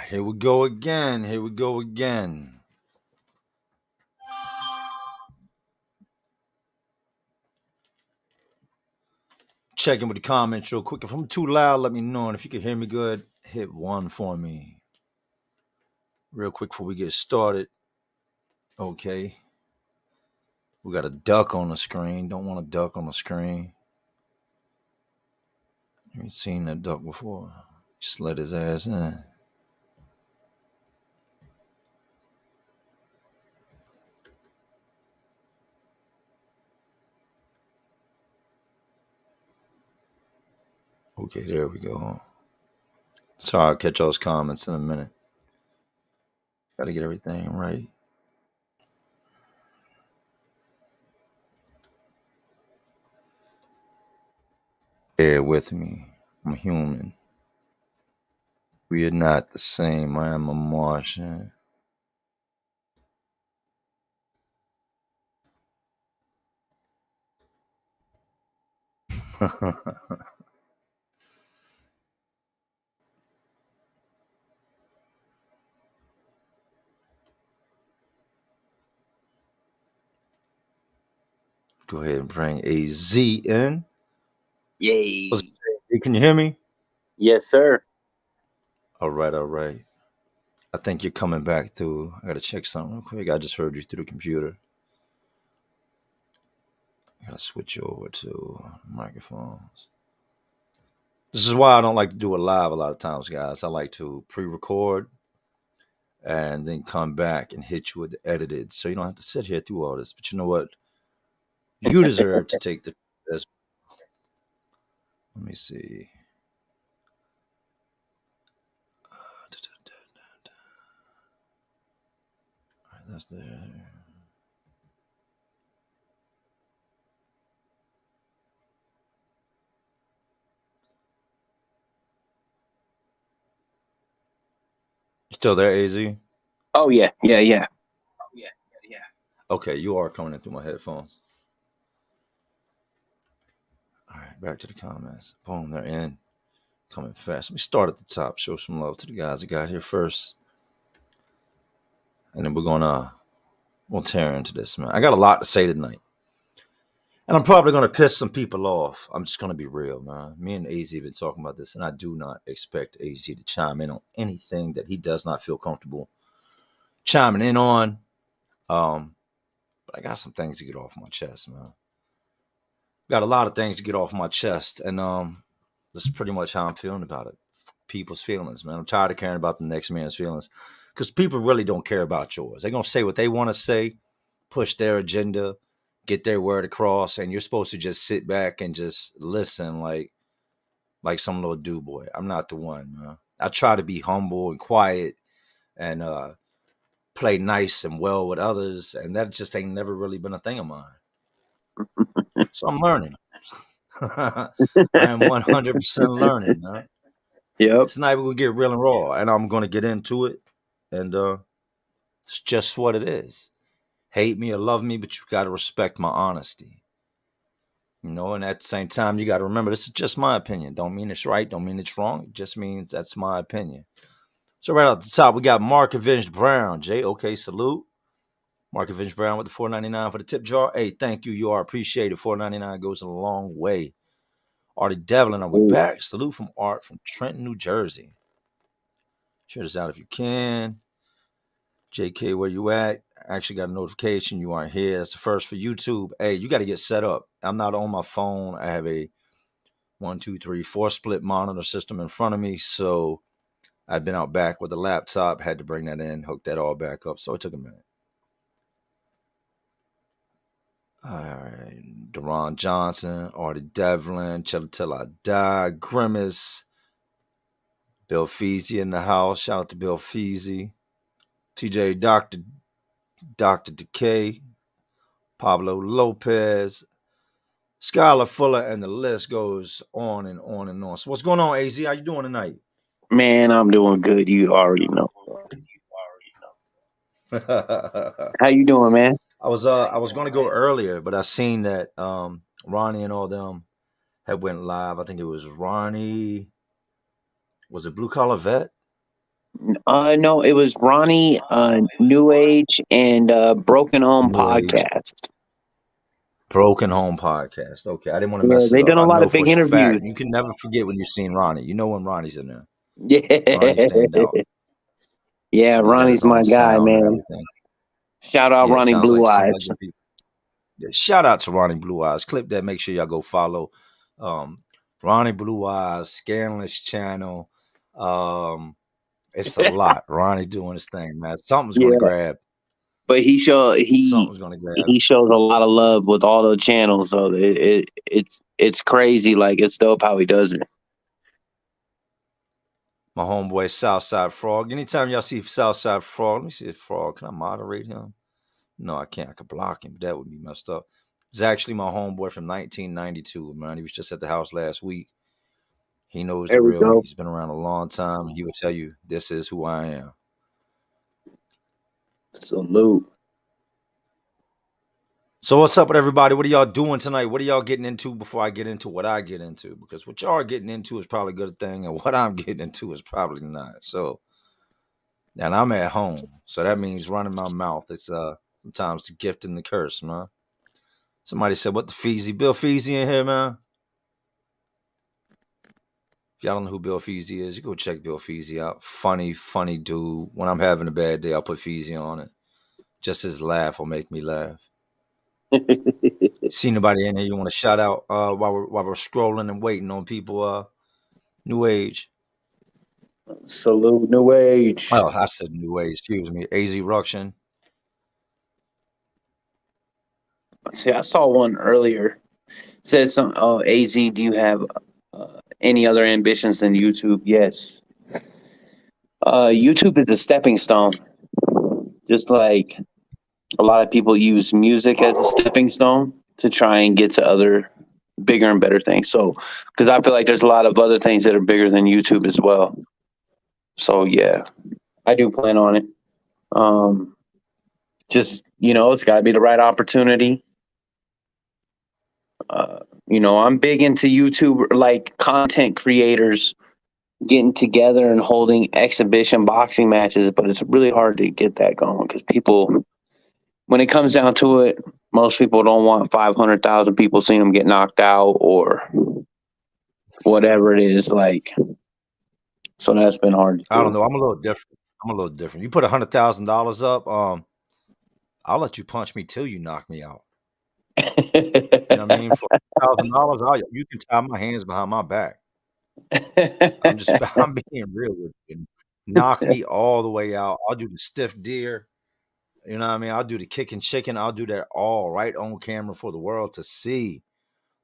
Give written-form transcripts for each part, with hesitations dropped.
Here we go again. Here we go again. Checking with the comments real quick. If I'm too loud, let me know. And if you can hear me good, hit one for me. Real quick before we get started. Okay. We got a duck on the screen. Don't want a duck on the screen. Haven't seen that duck before. Just let his ass in. Okay, there we go. Sorry, I'll catch y'all's comments in a minute. Gotta get everything right. Bear with me. I'm human. We are not the same. I am a Martian. Go ahead and bring AZ in. Yay. Can you hear me? Yes, sir. All right, all right. I think you're coming back through. I gotta check something real quick. I just heard you through the computer. I gotta switch you over to microphones. This is why I don't like to do it live a lot of times, guys. I like to pre-record and then come back and hit you with the edited, so you don't have to sit here through all this. But you know what? You deserve to take the test. Let me see. All right, that's there. You still there, AZ? Oh, yeah. Okay, you are coming in through my headphones. All right, back to the comments. Boom, they're in. Coming fast. Let me start at the top. Show some love to the guys that got here first. And then we'll tear into this, man. I got a lot to say tonight. And I'm probably gonna piss some people off. I'm just gonna be real, man. Me and AZ have been talking about this, and I do not expect AZ to chime in on anything that he does not feel comfortable chiming in on. But I got some things to get off my chest, man. Got a lot of things to get off my chest, and this is pretty much how I'm feeling about it. People's feelings, man. I'm tired of caring about the next man's feelings because people really don't care about yours. They're gonna say what they want to say, push their agenda, get their word across, and you're supposed to just sit back and just listen like some little dude boy. I'm not the one, man. I try to be humble and quiet and play nice and well with others, and that just ain't never really been a thing of mine. So I'm learning. I am 100% learning, man. Yep. Tonight we're gonna get real and raw, and I'm gonna get into it, and it's just what it is. Hate me or love me, but you gotta respect my honesty. And at the same time, you gotta remember this is just my opinion. Don't mean it's right, don't mean it's wrong. It just means that's my opinion. So right at the top, we got Mark Avenged Brown. Jay, okay, salute. Mark Avenged Brown with the $4.99 for the tip jar. Hey, thank you. You are appreciated. $4.99 goes a long way. Artie Devlin, are we back? Salute from Art from Trenton, New Jersey. Share this out if you can. JK, where you at? I actually got a notification you aren't here. That's the first for YouTube. Hey, you got to get set up. I'm not on my phone. I have a 1, 2, 3, 4 split monitor system in front of me. So I've been out back with the laptop, had to bring that in, hook that all back up. So it took a minute. All right. Deron Johnson, Artie Devlin, Chill Till I Die, Grimace, Bill Feezy in the house. Shout out to Bill Feezy. TJ Dr. Decay, Pablo Lopez, Skylar Fuller, and the list goes on and on and on. So what's going on, AZ? How you doing tonight? Man, I'm doing good. You already know. How you doing, man? I was gonna go earlier, but I seen that Ronnie and all them had went live. I think it was Ronnie. Was it Blue Collar Vet? No, it was Ronnie, New Age, and Broken Home New Age, podcast. Broken Home podcast. Okay, I didn't want to Yeah, mess it they up. done a I lot know of for big a fact interviews. you can never forget when you've seen Ronnie. You know when Ronnie's in there. Ronnie Yeah, stand out. yeah, He's got Ronnie's his my own guy, sound and man. everything. Shout out Yeah, Ronnie sounds Blue like seem like Eyes. good people. Yeah, shout out to Ronnie Blue Eyes. Clip that. Make sure y'all go follow um, Ronnie Blue Eyes, Scandalous channel. Um, it's a lot. Ronnie doing his thing, man. Something's gonna Yeah, grab. but Something's gonna grab. he shows a lot of love with all the channels, so it's crazy. Like it's dope how he does it. My homeboy Southside Frog. Anytime y'all see Southside Frog, let me see if Frog. Can I moderate him? No, I can't. I could block him, but that would be messed up. It's actually my homeboy from 1992, man. He was just at the house last week. He knows the There we real me. go. He's been around a long time. He will tell you this is who I am. Salute. So what's up with everybody? What are y'all doing tonight? What are y'all getting into before I get into what I get into? Because what y'all are getting into is probably a good thing, and what I'm getting into is probably not. So, and I'm at home, so that means running my mouth. It's sometimes the gift and the curse, man. Somebody said, "What the Feezy? Bill Feezy in here, man." If y'all don't know who Bill Feezy is, you go check Bill Feezy out. Funny, funny dude. When I'm having a bad day, I'll put Feezy on it. Just his laugh will make me laugh. See anybody in here you want to shout out while we're scrolling and waiting on people? New Age. Salute New Age. Oh, I said New Age. Excuse me. AZ Ruction. See, I saw one earlier. It said some. Oh, Az, do you have any other ambitions than YouTube? Yes. YouTube is a stepping stone. Just like a lot of people use music as a stepping stone to try and get to other bigger and better things. So, because I feel like there's a lot of other things that are bigger than YouTube as well. So yeah, I do plan on it. Um, just it's got to be the right opportunity. I'm big into YouTube, like content creators getting together and holding exhibition boxing matches, but it's really hard to get that going because people, when it comes down to it, most people don't want 500,000 people seeing them get knocked out or whatever it is. Like, so that's been hard to I don't do. know. I'm a little different. You put $100,000 up, I'll let you punch me till you knock me out. You know what I mean? For $1,000, you can tie my hands behind my back. I'm being real with you. Knock me all the way out. I'll do the stiff deer. You know what I mean? I'll do the kicking chicken. I'll do that all right on camera for the world to see.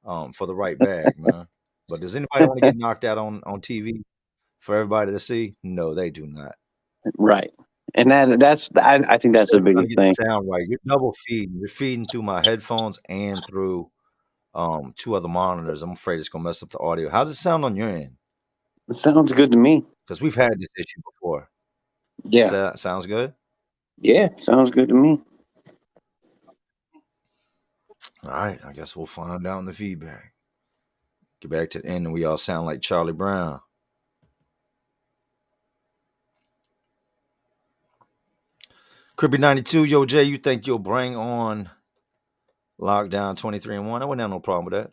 For the right bag, man. But does anybody want to get knocked out on TV for everybody to see? No, they do not. Right. And I think I'm that's still the trying biggest to get the thing. sound right. You're double feeding. You're feeding through my headphones and through two other monitors. I'm afraid it's gonna mess up the audio. How's it sound on your end? It sounds good to me. Because we've had this issue before. Yeah. Sounds good. Yeah. Sounds good to me. All right, I guess we'll find out in the feedback. Get back to the end, and we all sound like Charlie Brown. Crippy92, yo Jay, you think you'll bring on Lockdown 23-1? I wouldn't have no problem with that.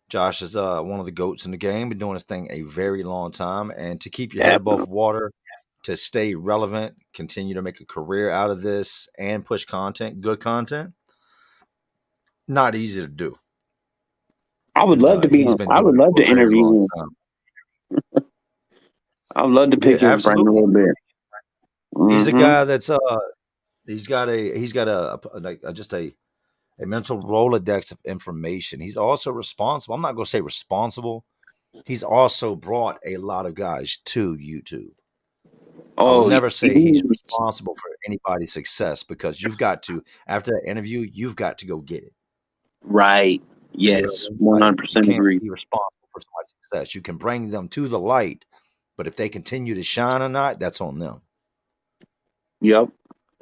Josh is one of the GOATs in the game, been doing this thing a very long time. And to keep your head above water, to stay relevant, continue to make a career out of this, and push content, good content, not easy to do. I would And love to be he's on. been I doing would it love for to a very long interview him. I would love to Yeah, pick his brain a absolutely. little bit. He's a Mm-hmm. guy that's he's got just a mental Rolodex of information. He's also responsible. I'm not going to say responsible. He's also brought a lot of guys to YouTube. I will Oh, never say he's responsible for anybody's success because you've got to, after that interview, you've got to go get it. right. You get what Yes. I mean? Like, you 100% can't agree. be responsible for somebody's success. You can bring them to the light, but if they continue to shine or not, that's on them. Yep.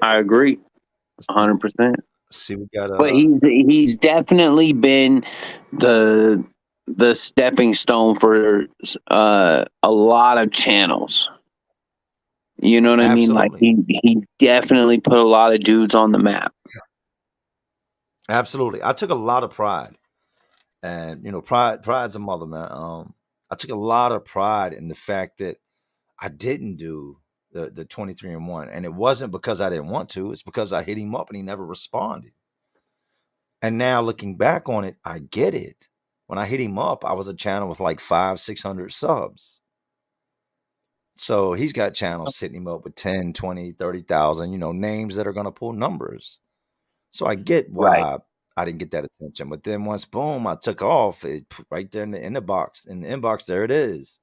I agree. 100%. See, we got But he's definitely been the stepping stone for a lot of channels. You know what I mean? Like Absolutely. he definitely put a lot of dudes on the map. Absolutely. I took a lot of pride. And pride's a mother, man. I took a lot of pride in the fact that I didn't do the 23-1. And it wasn't because I didn't want to, it's because I hit him up and he never responded. And now looking back on it, I get it. When I hit him up, I was a channel with like 500-600 subs. So he's got channels hitting him up with 10, 20, 30,000, names that are going to pull numbers. So I get Right. why I didn't get that attention. But then once, boom, I took off, right there in the box. In the inbox, there it is.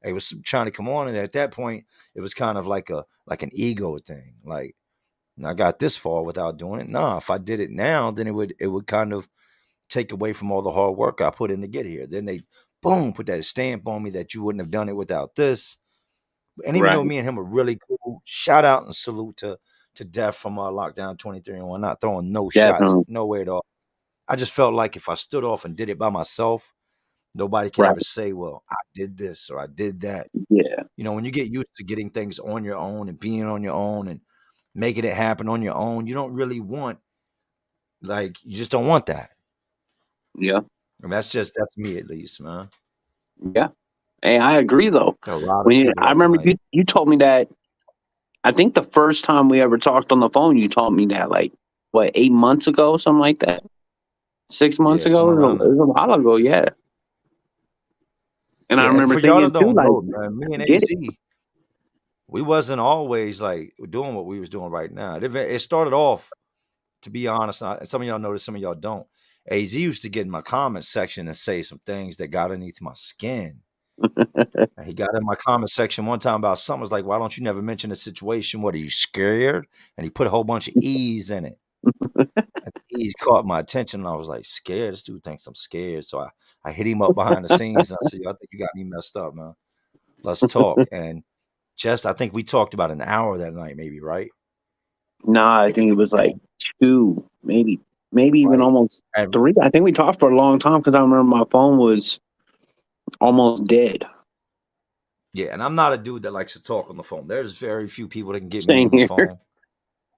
It was trying to come on. And at that point, it was kind of like an ego thing. Like, I got this far without doing it. Nah, if I did it now, then it would kind of take away from all the hard work I put in to get here. Then they, boom, put that stamp on me that you wouldn't have done it without this. And even though Right. me and him are really cool, shout out and salute to Def from Lockdown 23-1, not throwing no shots, Definitely. no way at all. I just felt like if I stood off and did it by myself, nobody can Right. ever say, well, I did this or I did that. Yeah. When you get used to getting things on your own and being on your own and making it happen on your own, you don't really want, you just don't want that. Yeah. And that's me at least, man. Yeah. Hey, I agree though. Got a lot of people I that remember tonight. you told me that. I think the first time we ever talked on the phone, you told me that like what 8 months ago, something like that. 6 months Yeah, ago, somewhere around it there. was a while ago. Yeah. And I Yeah, and remember for y'all thinking that too, don't like, know, man, me and get it. AZ, we wasn't always like doing what we was doing right now. It started off, to be honest, some of y'all know this, some of y'all don't. AZ used to get in my comment section and say some things that got underneath my skin. And he got in my comment section one time about something. Was like, why don't you never mention the situation? What, are you scared? And he put a whole bunch of E's in it. And the E's caught my attention, and I was like, scared? This dude thinks I'm scared. So I hit him up behind the scenes, and I said, yo, I think you got me messed up, man. Let's talk. And I think we talked about an hour that night, maybe, right? Nah, I think it was like And two, maybe even right. almost And three. I think we talked for a long time because I remember my phone was almost dead. yeah, and I'm not a dude that likes to talk on the phone. There's very few people that can get me Same on the here. phone.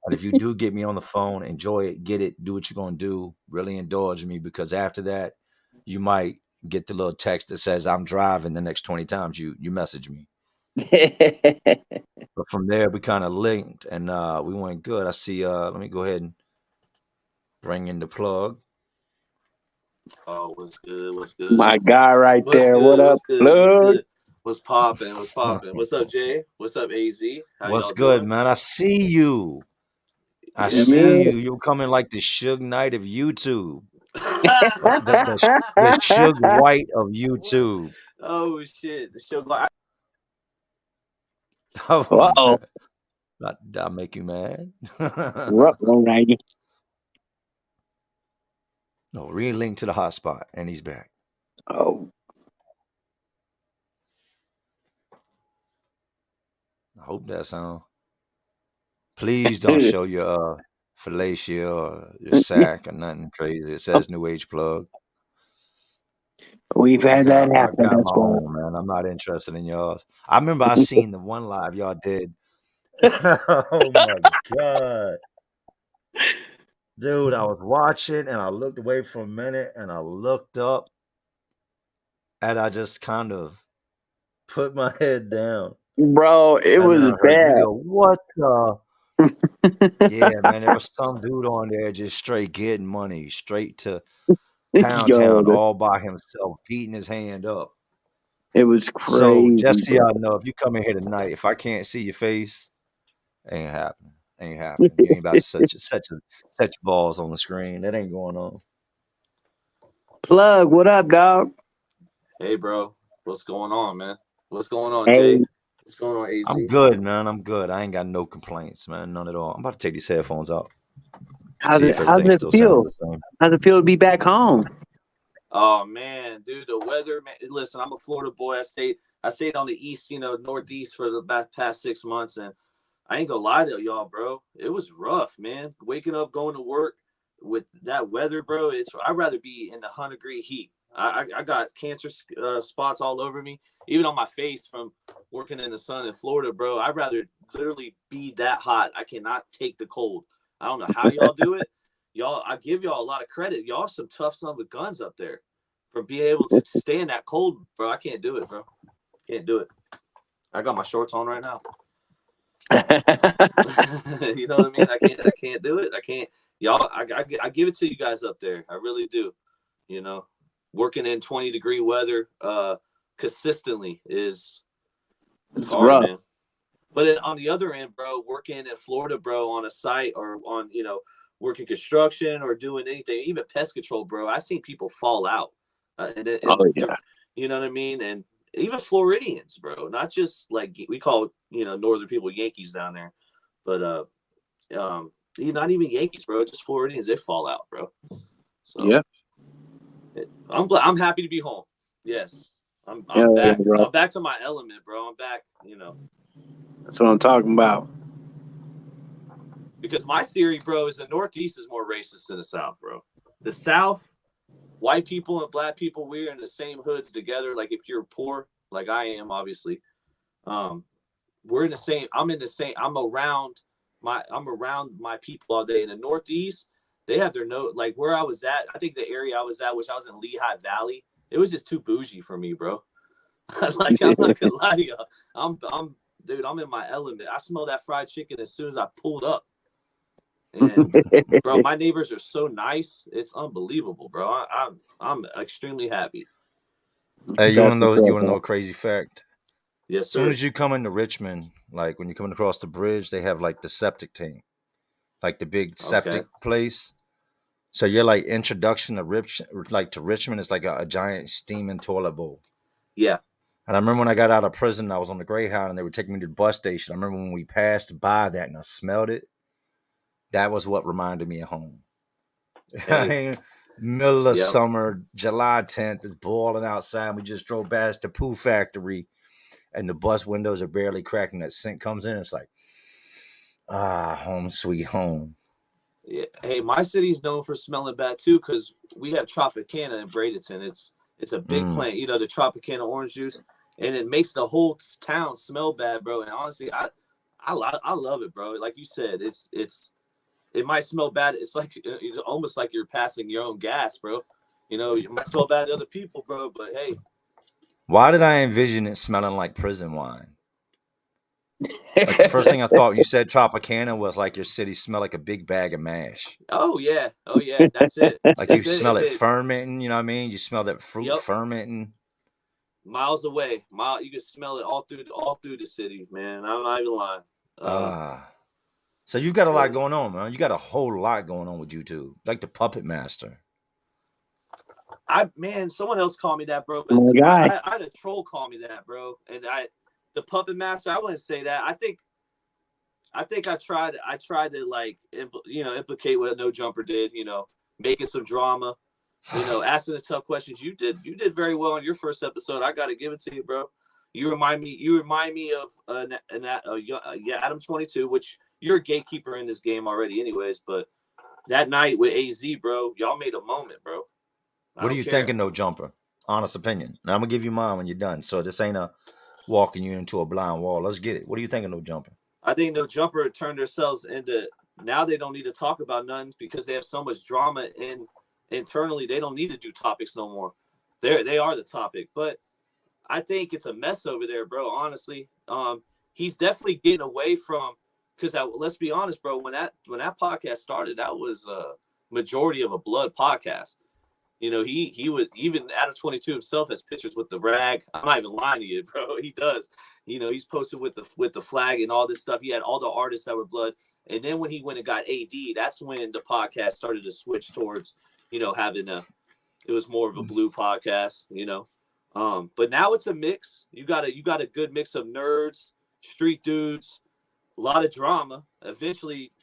And if you do get me on the phone, enjoy it, get it, do what you're gonna do, really indulge me, because after that, you might get the little text that says I'm driving the next 20 times you message me. But from there we kind of linked and we went good. I see let me go ahead and bring in the plug. Oh, what's good? What's good? My guy right What's there. What good? up, What's good? What's plug? good? What's popping? What's popping? What's up, Jay? What's up, AZ? How What's y'all good, doing? man? I see you. I Yeah, see man. Yeah. you. You're coming like the Suge Knight of YouTube. The Suge White of YouTube. Oh shit! The show. I, Oh Uh-oh. man. Did I make you mad? Ruh-roh, righty. No, re-link to the hotspot, and he's back. Oh. I hope that's on. Please don't show your fellatio or your sack or nothing crazy. It says New Age Plug. We've I had that got I happen. got That's my why. own, man. I'm not interested in yours. I remember I seen the one live y'all did. Oh my god. Dude, I was watching and I looked away for a minute and I looked up and I just kind of put my head down. Bro, it And then was I heard you bad. go, what the? Yeah, man, there was some dude on there just straight getting money, straight to Pound Yo, Town all by himself, beating his hand up. it was So crazy, just so bro. y'all know, if you come in here tonight, if I can't see your face, ain't happening. Ain't happening. You ain't about to set your balls on the screen. That ain't going on. Plug, what up, dog? hey, bro. What's going on, man? What's going on, Hey, Jay? What's going on, I'm AZ? good, man. I'm good. I ain't got no complaints, man. None at all. I'm about to take these headphones out. how's See it if how's everything it still sounds feel? the same. How's it feel to be back home? Oh man, dude, the weather. Man, listen, I'm a Florida boy. I stayed on the east, northeast for the past 6 months, and I ain't gonna lie to y'all, bro. It was rough, man. Waking up, going to work with that weather, bro. I'd rather be in the 100-degree heat. I got cancer spots all over me, even on my face from working in the sun in Florida, bro. I'd rather literally be that hot. I cannot take the cold. I don't know how y'all do it. Y'all, I give y'all a lot of credit. Y'all some tough son of guns up there for being able to stand that cold, bro. I can't do it, bro. Can't do it. I got my shorts on right now. You know what I mean? I can't do it. I can't. Y'all, I give it to you guys up there. I really do. You know, working in 20-degree weather consistently it's hard, rough. man. But on the other end, bro, working in Florida, bro, on a site or on, working construction or doing anything, even pest control, bro, I seen people fall out. Oh yeah. You know what I mean? And even Floridians, bro, not just like we call, northern people Yankees down there, but not even Yankees, bro, just Floridians, they fall out, bro. So yeah. I'm happy to be home. Yes. I'm back. Bro. I'm back to my element, bro. I'm back, That's what I'm talking about. Because my theory, bro, is the Northeast is more racist than the South, bro. The South, white people and black people, we're in the same hoods together. Like if you're poor, like I am, obviously, we're in the same. I'm around my people all day. In the Northeast, they have their like where I was at. I think the area I was at, which I was in Lehigh Valley, it was just too bougie for me, bro. Like I'm not gonna lie to you. Dude, I'm in my element. I smell that fried chicken as soon as I pulled up. And bro, my neighbors are so nice. It's unbelievable, bro. I'm extremely happy. Hey, you want to know a crazy fact? Yes, as soon sir. as you come into Richmond, like when you're coming across the bridge, they have like the septic tank, like the big septic place. So you're like introduction to Richmond is like a giant steaming toilet bowl. Yeah. And I remember when I got out of prison, I was on the Greyhound and they were taking me to the bus station. I remember when we passed by that and I smelled it. That was what reminded me of home. Hey. Middle of summer, July 10th, it's boiling outside. We just drove past the Pooh factory and the bus windows are barely cracking. That scent comes in. It's like, home sweet home. Yeah. Hey, my city's known for smelling bad too because we have Tropicana in Bradenton. It's a big plant, the Tropicana orange juice, and it makes the whole town smell bad, bro. And honestly, I love it, bro. Like you said, it might smell bad. It's almost like you're passing your own gas, bro. You might smell bad to other people, bro, but hey. Why did I envision it smelling like prison wine? Like the first thing I thought when you said Tropicana was like your city smelled like a big bag of mash. Oh yeah, that's it. Like you smell it fermenting, you know what I mean? You smell that fruit fermenting. Miles away, you can smell it all through the city, man. I'm not even lying. So you've got a lot going on, man. You got a whole lot going on with YouTube, like the Puppet Master. Someone else called me that, bro. But I had a troll call me that, bro. And the Puppet Master, I wouldn't say that. I think I tried to like, implicate what No Jumper did, making some drama, asking the tough questions. You did very well on your first episode. I got to give it to you, bro. You remind me of Adam 22, which you're a gatekeeper in this game already anyways. But that night with AZ, bro, y'all made a moment, bro. What are you thinking, No Jumper? Honest opinion. Now I'm gonna give you mine when you're done. So this ain't a walking you into a blind wall. Let's get it. What are you thinking, No Jumper? I think No Jumper turned themselves into, now they don't need to talk about nothing because they have so much drama internally. They don't need to do topics no more. They are the topic. But I think it's a mess over there, bro. Honestly, he's definitely getting away from, because let's be honest, bro. When that podcast started, that was a majority of a blood podcast. He was, even Adam 22 himself has pictures with the rag. I'm not even lying to you, bro. He does. He's posted with the flag and all this stuff. He had all the artists that were blood. And then when he went and got AD, that's when the podcast started to switch towards, having it was more of a blue podcast, But now it's a mix. You got a good mix of nerds, street dudes, a lot of drama. Eventually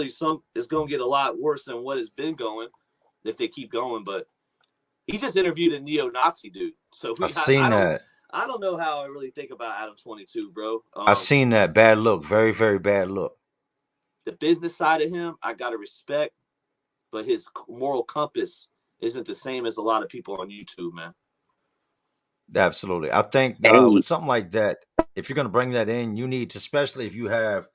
some is going to get a lot worse than what has been going if they keep going. But he just interviewed a neo-Nazi dude. So I've seen that. I don't know how I really think about Adam 22, bro. I've seen that. Bad look. Very, very bad look. The business side of him, I got to respect. But his moral compass isn't the same as a lot of people on YouTube, man. Absolutely. I think with something like that, if you're going to bring that in, you need to, especially if you have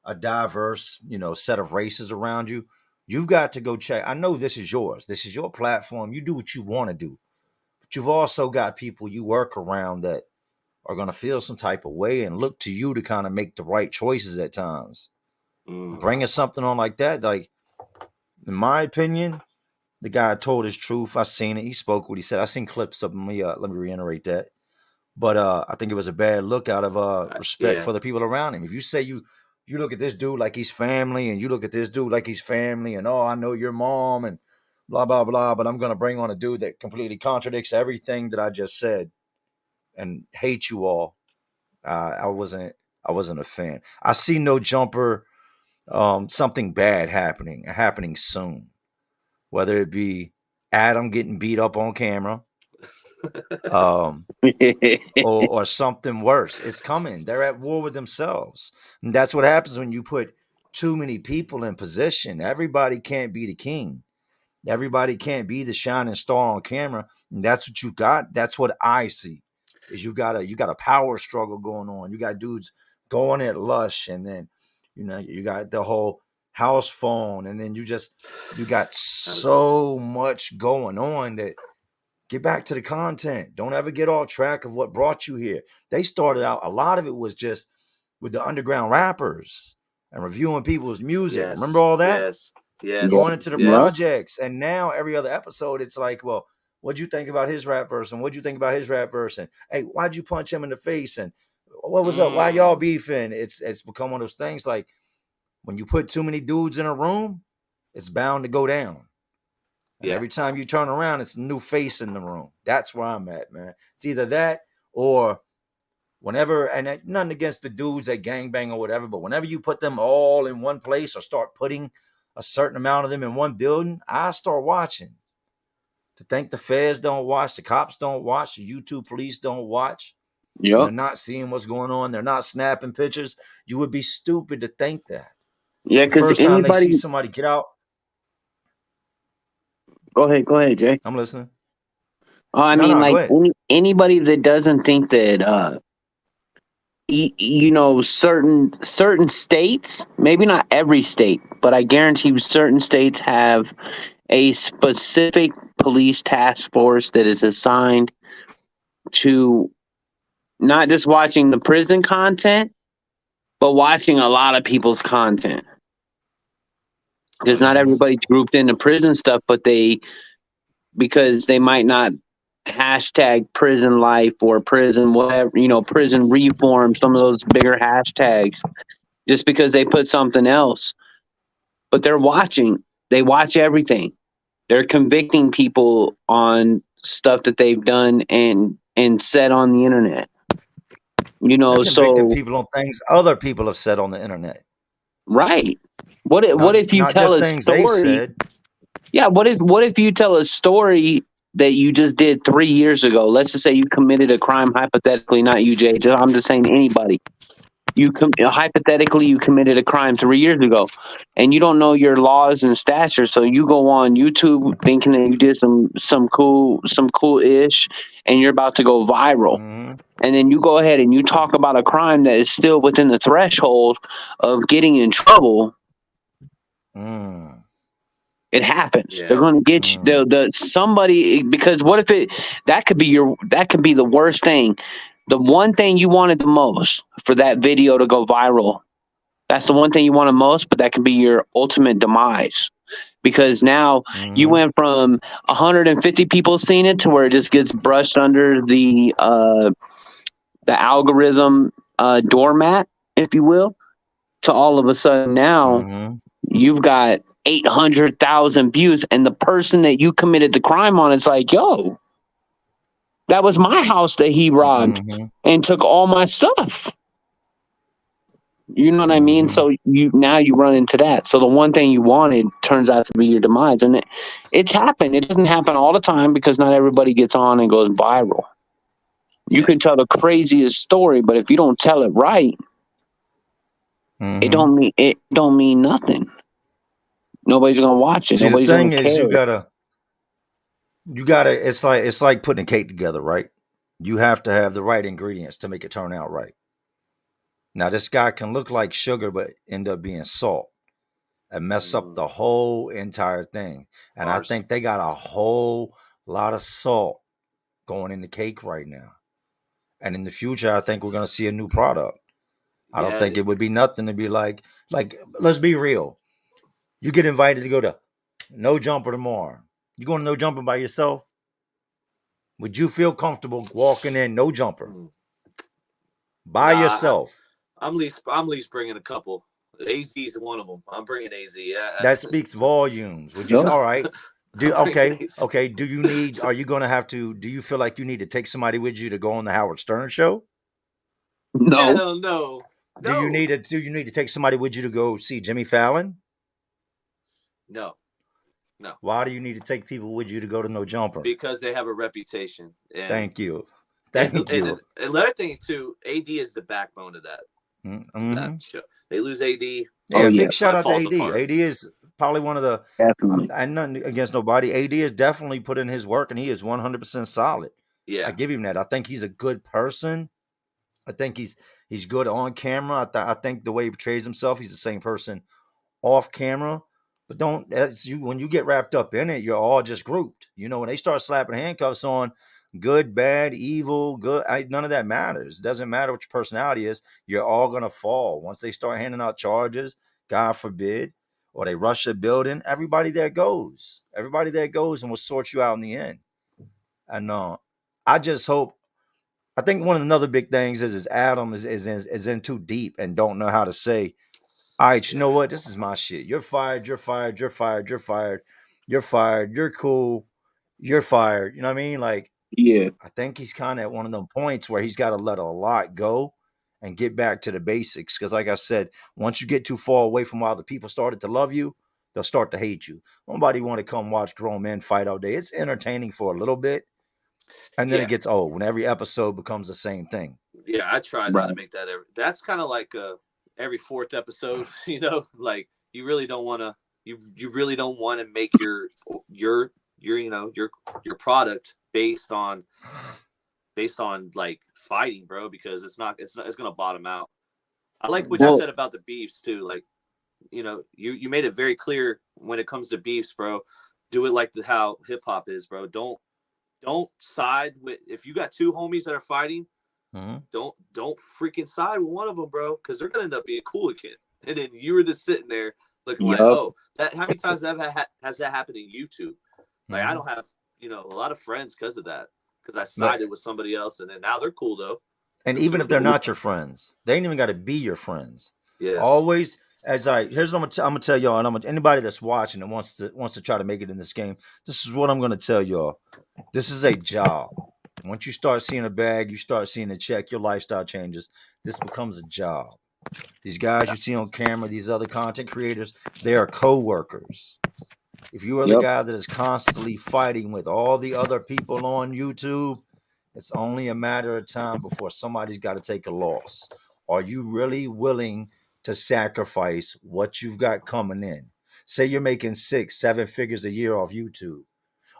a diverse, set of races around you, you've got to go check. I know this is yours. This is your platform. You do what you want to do. But you've also got people you work around that are going to feel some type of way and look to you to kind of make the right choices at times. Bringing something on like that, like, in my opinion, the guy told his truth. I seen it. He spoke what he said. I seen clips of him. Let me reiterate that. But I think it was a bad look out of respect for the people around him. If you say you look at this dude like he's family, and you look at this dude like he's family, and I know your mom, and blah blah blah, but I'm gonna bring on a dude that completely contradicts everything that I just said and hate you all. I wasn't a fan. I see No Jumper. Something bad happening soon, whether it be Adam getting beat up on camera, or something worse. It's coming. They're at war with themselves. And that's what happens when you put too many people in position. Everybody can't be the king. Everybody can't be the shining star on camera. And that's what you got. That's what I see. Is you got a power struggle going on. You got dudes going at Lush, and then you got the whole house phone, and then you got so much going on that get back to the content. Don't ever get off track of what brought you here. They started out, a lot of it was just with the underground rappers and reviewing people's music. Yes, remember all that? yes, Going into the yes. projects, and now every other episode it's like, well, what'd you think about his rap verse, and what'd you think about his rap verse, and hey, why'd you punch him in the face, and what was up, why y'all beefing? It's become one of those things, like, when you put too many dudes in a room, it's bound to go down. And every time you turn around, it's a new face in the room. That's where I'm at, man. It's either that or whenever, and nothing against the dudes that gangbang or whatever, but whenever you put them all in one place or start putting a certain amount of them in one building, I start watching. To think the feds don't watch, the cops don't watch, the YouTube police don't watch. Yep. They're not seeing what's going on. They're not snapping pictures. You would be stupid to think that. Yeah, The because first time they see somebody get out. Go ahead, Jay. I'm listening. I mean, like anybody that doesn't think that, certain states, maybe not every state, but I guarantee you certain states have a specific police task force that is assigned to not just watching the prison content, but watching a lot of people's content. Because not everybody's grouped into prison stuff, but because they might not hashtag prison life or prison whatever, prison reform, some of those bigger hashtags, just because they put something else. But they watch everything. They're convicting people on stuff that they've done and said on the internet. They're convicting people on things other people have said on the internet. Right. What if you tell a story? Yeah, what if you tell a story that you just did 3 years ago? Let's just say you committed a crime, hypothetically, not you, Jay. I'm just saying anybody. Hypothetically, you committed a crime 3 years ago, and you don't know your laws and statutes. So you go on YouTube thinking that you did some cool ish, and you're about to go viral. And then you go ahead and you talk about a crime that is still within the threshold of getting in trouble. It happens. Yeah. They're going to get you somebody, because what if that could be the worst thing. The one thing you wanted the most for that video to go viral. That's the one thing you wanted most, but that could be your ultimate demise. Because now you went from 150 people seeing it to where it just gets brushed under the algorithm doormat, if you will, to all of a sudden now you've got 800,000 views, and the person that you committed the crime on is like, yo, that was my house that he robbed and took all my stuff. You know what I mean? So you run into that. So the one thing you wanted turns out to be your demise. And it's happened. It doesn't happen all the time because not everybody gets on and goes viral. You can tell the craziest story, but if you don't tell it right, it don't mean nothing. Nobody's gonna watch it. See, Nobody's the thing gonna is, care. you gotta. It's like putting a cake together, right? You have to have the right ingredients to make it turn out right. Now this guy can look like sugar, but end up being salt and mess up the whole entire thing. And I think they got a whole lot of salt going in the cake right now. And in the future, I think we're going to see a new product. I don't think it would be nothing to be like, let's be real. You get invited to go to No Jumper tomorrow. You going to No Jumper by yourself? Would you feel comfortable walking in No Jumper by yourself? I'm at least bringing a couple. AZ is one of them. I'm bringing AZ. Yeah. That speaks volumes. Would you? All right. Okay. Do you need? Are you going to have to? Do you feel like you need to take somebody with you to go on the Howard Stern show? No. Hell no. Do you need to take somebody with you to go see Jimmy Fallon? No. Why do you need to take people with you to go to No Jumper? Because they have a reputation. And, Thank you. Thank you. And another thing too, AD is the backbone of that show. They lose AD. Yeah, big shout out to AD. AD is probably one of the. And nothing against nobody. AD has definitely put in his work, and he is 100% solid. Yeah, I give him that. I think he's a good person. I think he's good on camera. I think the way he portrays himself, he's the same person off camera. But when you get wrapped up in it, you're all just grouped. You know, when they start slapping handcuffs on good, bad, evil, good, none of that matters. It doesn't matter what your personality is. You're all going to fall. Once they start handing out charges, God forbid, or they rush a building, everybody there goes. Everybody there goes and will sort you out in the end. And I just hope. I think one of the another big things is Adam is in too deep and don't know how to say, all right, you know what? This is my shit. You're fired. You're fired. You're fired. You're fired. You're fired. You're cool. You're fired. You know what I mean? Like, yeah. I think he's kind of at one of them points where he's got to let a lot go and get back to the basics. Because, like I said, once you get too far away from where the people started to love you, they'll start to hate you. Nobody want to come watch grown men fight all day. It's entertaining for a little bit, and then it gets old when every episode becomes the same thing. Yeah, I try not to make that that's kind of like every fourth episode, you know, like you really don't want to you really don't want to make your you know your product based on like fighting, bro, because it's going to bottom out. I like what you said about the beefs too. Like, you know, you made it very clear when it comes to beefs, bro. Do it like how hip hop is, bro. Don't side with, if you got two homies that are fighting, don't freaking side with one of them, bro, because they're gonna end up being cool again. And then you were just sitting there looking like, oh, how many times has that happened in YouTube? Like, I don't have, you know, a lot of friends because of that, because I sided with somebody else, and then now they're cool though. And even if they're not your friends, they ain't even got to be your friends. Yes. Always, here's what I'm gonna tell y'all, and anybody that's watching and wants to try to make it in this game, this is what I'm gonna tell y'all. This is a job. Once you start seeing a bag, you start seeing a check, your lifestyle changes. This becomes a job. These guys you see on camera, these other content creators, they are co-workers. If you are the guy that is constantly fighting with all the other people on YouTube, it's only a matter of time before somebody's got to take a loss. Are you really willing to sacrifice what you've got coming in? Say you're making 6-7 figures a year off YouTube.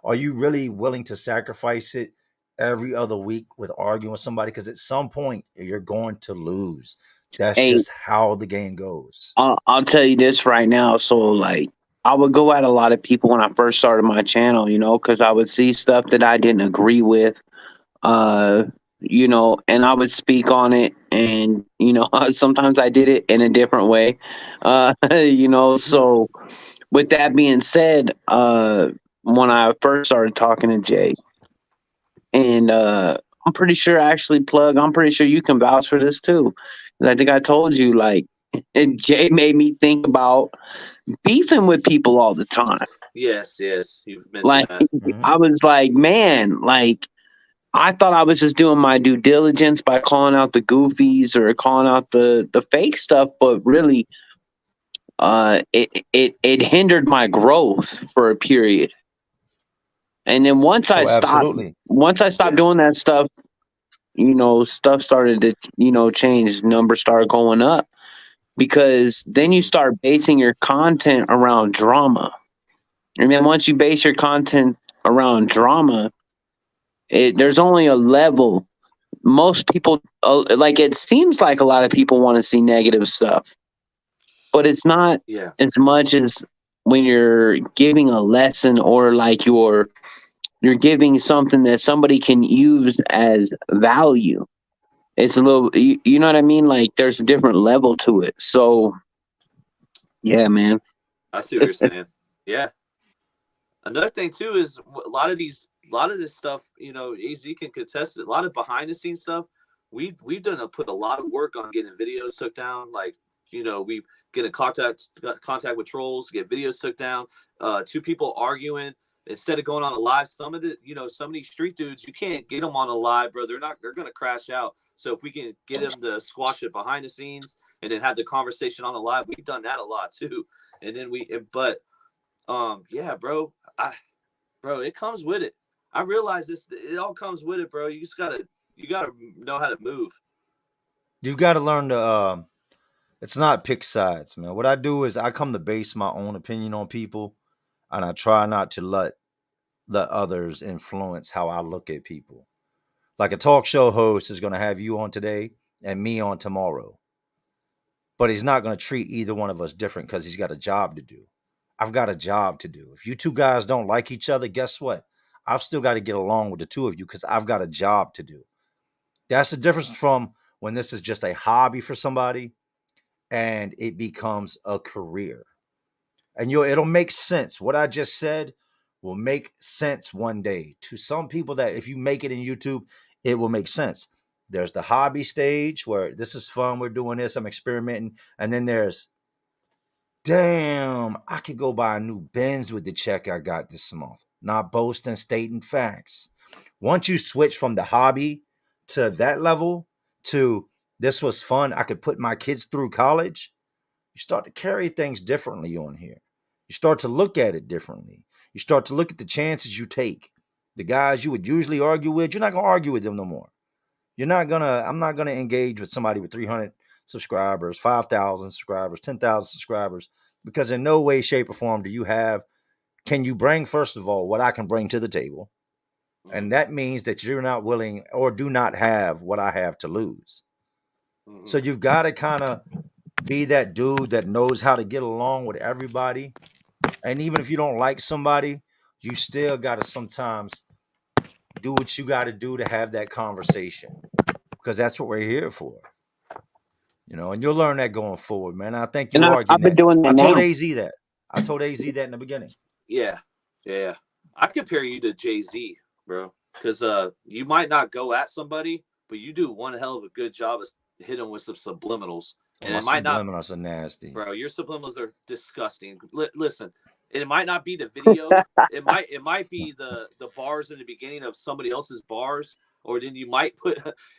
Are you really willing to sacrifice it every other week with arguing with somebody? Because at some point you're going to lose. That's just how the game goes. I'll tell you this right now. So, like, I would go at a lot of people when I first started my channel, you know, because I would see stuff that I didn't agree with, you know, and I would speak on it. And, you know, sometimes I did it in a different way, you know. So, with that being said, when I first started talking to Jay, and I'm pretty sure, actually, Plug, I'm pretty sure you can vouch for this too. I think I told you, like, Jay made me think about beefing with people all the time. Yes, you've mentioned like, that. I was like, man, like, I thought I was just doing my due diligence by calling out the goofies or calling out the fake stuff, but really, it hindered my growth for a period. And then once I stopped doing that stuff, you know, stuff started to, you know, change. Numbers started going up, because then you start basing your content around drama. And then once you base your content around drama, there's only a level most people like it seems like a lot of people want to see negative stuff, but it's not Yeah. as much as when you're giving a lesson or like you're giving something that somebody can use as value. It's a little, you know what I mean? Like there's a different level to it. So yeah, man. I see what you're saying. Yeah. Another thing too is a lot of this stuff. You know, Az can contest it. A lot of behind the scenes stuff. We've done put a lot of work on getting videos took down. Like, you know, we get in contact with trolls, get videos took down. Two people arguing instead of going on a live. Some of these street dudes, you can't get them on a live, bro. They're gonna crash out. So if we can get them to squash it behind the scenes and then have the conversation on the live, we've done that a lot too. And then yeah, bro. It comes with it. I realize this. It all comes with it, bro. You gotta know how to move. You've got to learn to. It's not pick sides, man. What I do is I come to base my own opinion on people, and I try not to let others influence how I look at people. Like a talk show host is going to have you on today and me on tomorrow, but he's not going to treat either one of us different because he's got a job to do. I've got a job to do. If you two guys don't like each other, guess what? I've still got to get along with the two of you because I've got a job to do. That's the difference from when this is just a hobby for somebody and it becomes a career. And it'll make sense. What I just said will make sense one day to some people that if you make it in YouTube, it will make sense. There's the hobby stage where this is fun. We're doing this. I'm experimenting. And then there's, damn, I could go buy a new Benz with the check I got this month. Not boasting, stating facts. Once you switch from the hobby to that level to this was fun, I could put my kids through college, you start to carry things differently on here. You start to look at it differently. You start to look at the chances you take. The guys you would usually argue with, you're not going to argue with them no more. I'm not going to engage with somebody with 300 subscribers, 5,000 subscribers, 10,000 subscribers, because in no way, shape, or form can you bring, first of all, what I can bring to the table? And that means that you're not willing or do not have what I have to lose. Mm-hmm. So you've got to kind of be that dude that knows how to get along with everybody. And even if you don't like somebody, you still got to sometimes do what you got to do to have that conversation because that's what we're here for. And you'll learn that going forward, man. I think And you are I've getting been that. doing that I told now. AZ that. I told AZ that in the beginning. Yeah. I compare you to Jay-Z, bro, because you might not go at somebody, but you do one hell of a good job of hitting them with some subliminals. Oh, And my it might not, subliminals are nasty. bro. Your subliminals are disgusting. Listen, it might not be the video. it might be the bars in the beginning of somebody else's bars, or then you might put,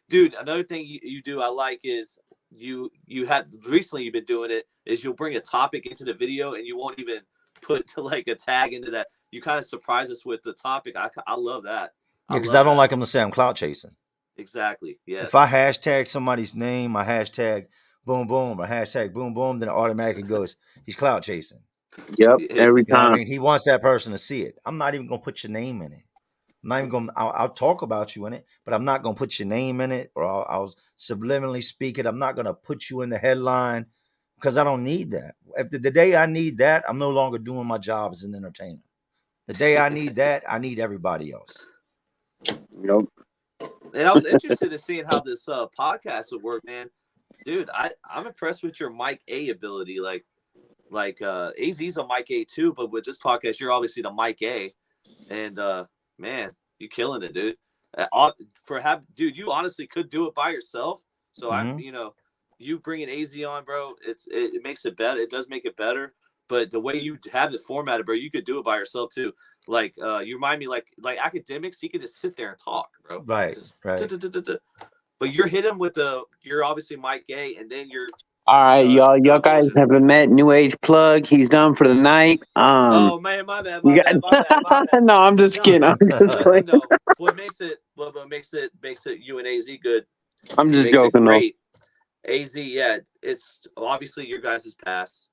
dude. Another thing you do I like is you had recently you've been doing it is you'll bring a topic into the video and you won't even put like a tag into that. You kind of surprise us with the topic. I love that. Yeah, because I don't like them to say I'm clout chasing. Exactly. Yes. If I hashtag somebody's name, I hashtag boom boom or hashtag boom boom, then it automatically goes, he's clout chasing. Yep, every You know what I time. mean? He wants that person to see it. I'm not even gonna put your name in it. I'm not even gonna. I'll talk about you in it, but I'm not gonna put your name in it, or I'll subliminally speak it. I'm not gonna put you in the headline because I don't need that. If the day I need that, I'm no longer doing my job as an entertainer. The day I need that, I need everybody else. Yep. And I was interested in seeing how this podcast would work, man. Dude, I'm impressed with your Mike A ability. Like AZ's a Mike A too, but with this podcast, you're obviously the Mike A. And man, you killing it, dude. Dude, you honestly could do it by yourself. So you bringing AZ on, bro. It makes it better. It does make it better. But the way you have it formatted, bro, you could do it by yourself too. Like you remind me, like academics, he could just sit there and talk, bro. Right, just, right. But you're hitting with you're obviously Mike A, and then you're. All right, y'all guys haven't met New Age Plug. He's done for the night. Oh man, my bad. No, I'm just kidding. I'm just listen, no. What makes it you and AZ good? I'm just joking, great. AZ, yeah, it's obviously your guys' past.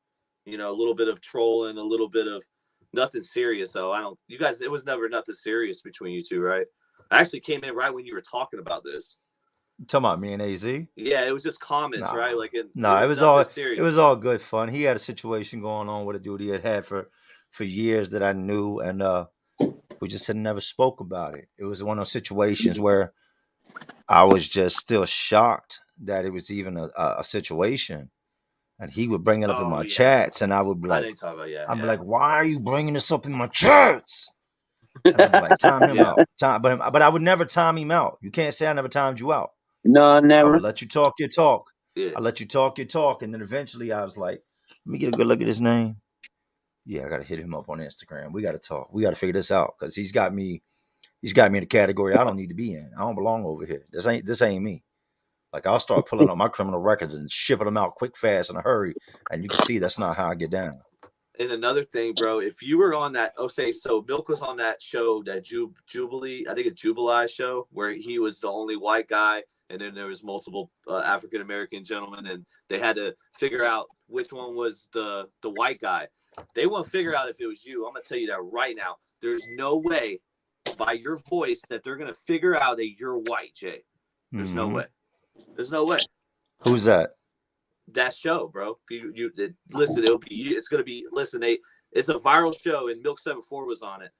A little bit of trolling, a little bit of nothing serious. So it was never nothing serious between you two, right? I actually came in right when you were talking about this. You talking about me and AZ? Yeah, it was just comments, right? Nah, Like it nah. It was was nothing all serious. good fun. He had a situation going on with a dude he had for years that I knew, and we just had never spoke about it. It was one of those situations where I was just still shocked that it was even a situation, and he would bring it up in Oh my yeah, chats, and I would be I like, know you talk about why are you bringing this up in my chats? And I'd be like, time him yeah. out, but I would never time him out. You can't say I never timed you out. No, I would never. let you talk your talk. Yeah. I let you talk your talk, and then eventually I was like, let me get a good look at his name. Yeah, I got to hit him up on Instagram. We got to talk. We got to figure this out because he's got me. He's got me in a category I don't need to be in. I don't belong over here. This ain't me. Like I'll start pulling up my criminal records and shipping them out quick, fast, in a hurry, and you can see that's not how I get down. And another thing, bro, if you were on that, so Milk was on that show, that Jubilee, I think it's Jubilee show, where he was the only white guy, and then there was multiple African American gentlemen, and they had to figure out which one was the white guy. They won't figure out if it was you. I'm gonna tell you that right now. There's no way, by your voice, that they're gonna figure out that you're white, Jay. There's no Mm-hmm. way. There's no way. Who's that? That show, bro. Listen, it'll be you. It's gonna be it's a viral show, and Milk 74 was on it,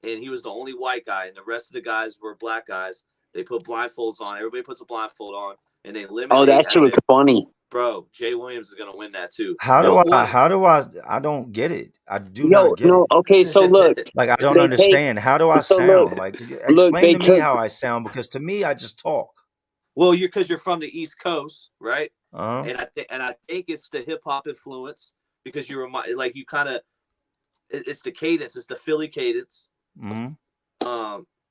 and he was the only white guy, and the rest of the guys were black guys. They put blindfolds on. Everybody puts a blindfold on, and they Oh, eliminate that shit was funny. bro. Jay Williams is gonna win that too. How do No I? one. How do I? I don't get it. I do not Yo, get no, it. okay, so look, Like I don't they take, understand. How do I so look, sound? Like could you look, explain they to me took, how I sound because to me I just talk. Well, because you're from the East Coast, right? Uh-huh. And I think it's the hip hop influence because you remind like you kind of it's the cadence, it's the Philly cadence. Mm-hmm.